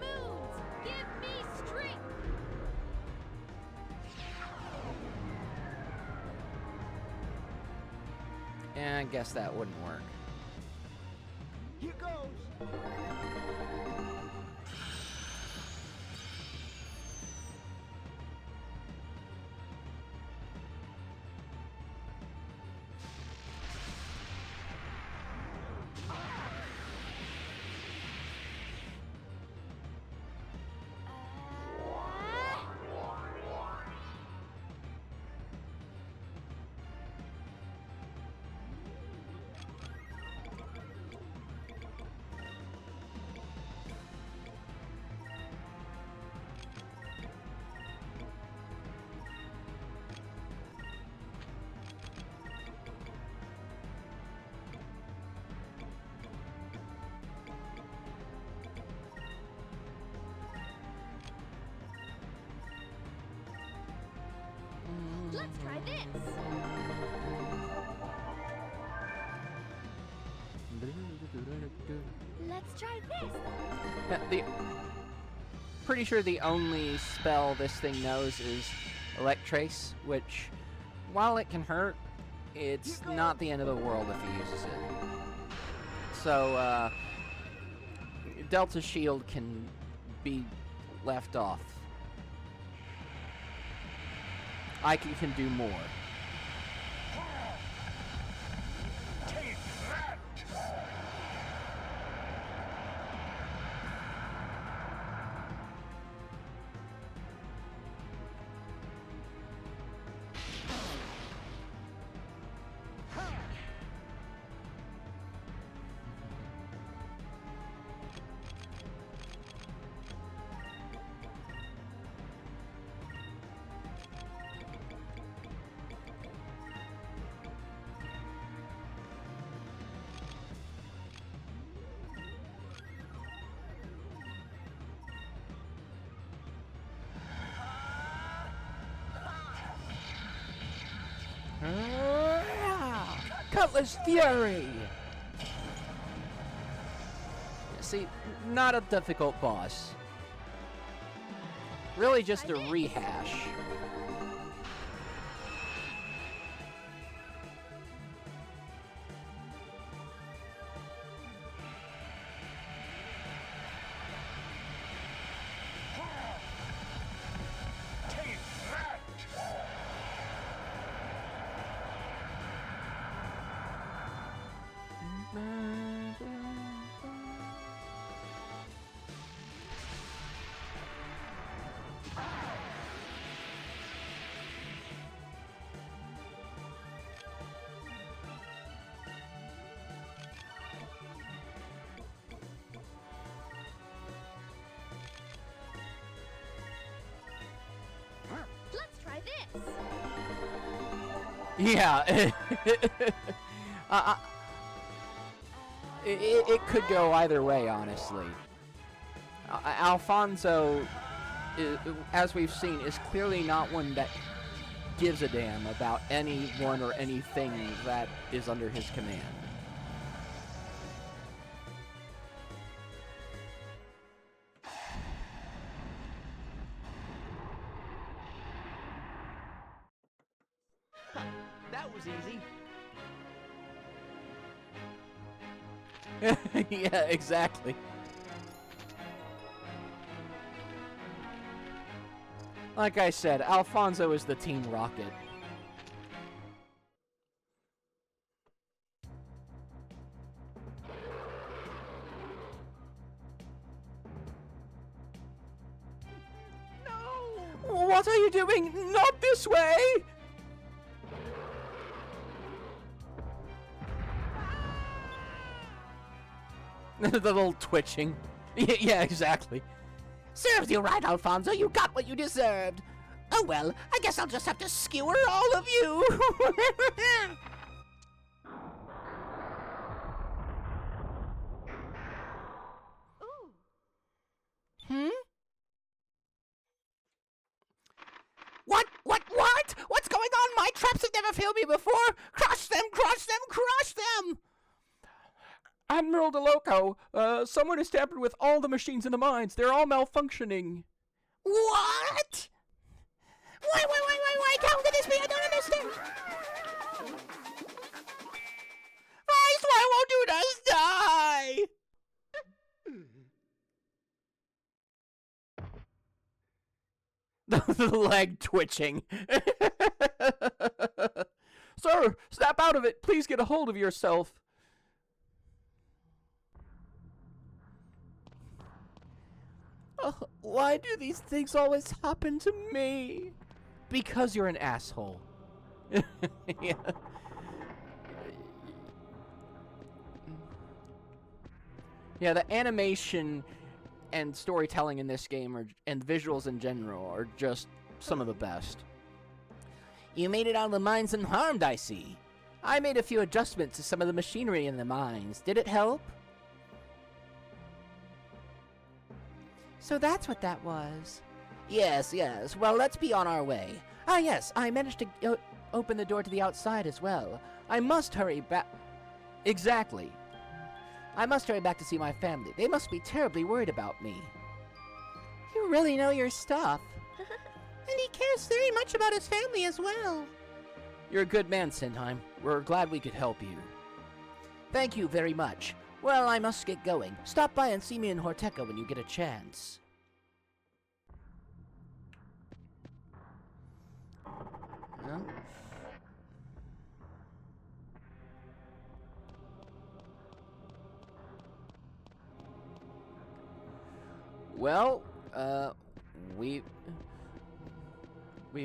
Moons, give me strength. and I guess that wouldn't work. Here goes. Let's try this. Let's try this. Pretty sure the only spell this thing knows is Electrace, which, while it can hurt, it's not the end of the world if he uses it. So, Delta Shield can be left off. Ike can do more. Relentless Fury! See, not a difficult boss. Really just a rehash. Let's try this. Yeah. It could go either way, honestly. Alfonso, as we've seen, is clearly not one that gives a damn about anyone or anything that is under his command. That was easy. Yeah, exactly. Like I said, Alfonso is the Team Rocket. No! What are you doing? Not this way! The little twitching. Yeah, exactly. Serves you right, Alfonso. You got what you deserved. Oh well, I guess I'll just have to skewer all of you. Ooh. Hmm? What? What's going on? My traps have never failed me before. Crush them, crush them, crush them! Admiral DeLoco, someone has tampered with all the machines in the mines. They're all malfunctioning. What? Why can't this be? I don't understand. Christ, why won't you just die? The leg twitching. Sir, snap out of it. Please get a hold of yourself. Why do these things always happen to me? Because you're an asshole. Yeah. Yeah, the animation and storytelling in this game and visuals in general are just some of the best. You made it out of the mines unharmed, I see. I made a few adjustments to some of the machinery in the mines. Did it help? So that's what that was. Yes. Well, let's be on our way. Ah, yes, I managed to open the door to the outside as well. I must hurry back. Exactly. I must hurry back to see my family. They must be terribly worried about me. You really know your stuff. And he cares very much about his family as well. You're a good man, Sindheim. We're glad we could help you. Thank you very much. Well, I must get going. Stop by and see me in Horteca when you get a chance. Huh? Well, we've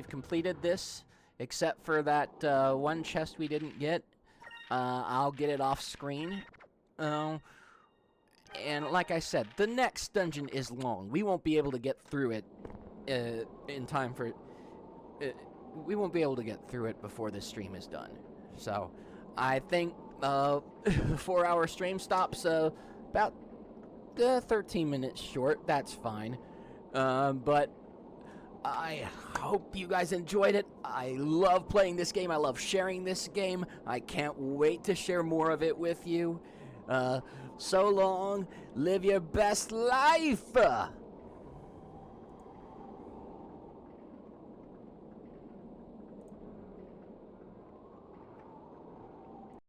completed this, except for that one chest we didn't get. I'll get it off screen. And like I said, the next dungeon is long. We won't be able to get through it in time for... we won't be able to get through it before this stream is done. So, I think the 4-hour stream stops about 13 minutes short. That's fine. But I hope you guys enjoyed it. I love playing this game. I love sharing this game. I can't wait to share more of it with you. So long. Live your best life.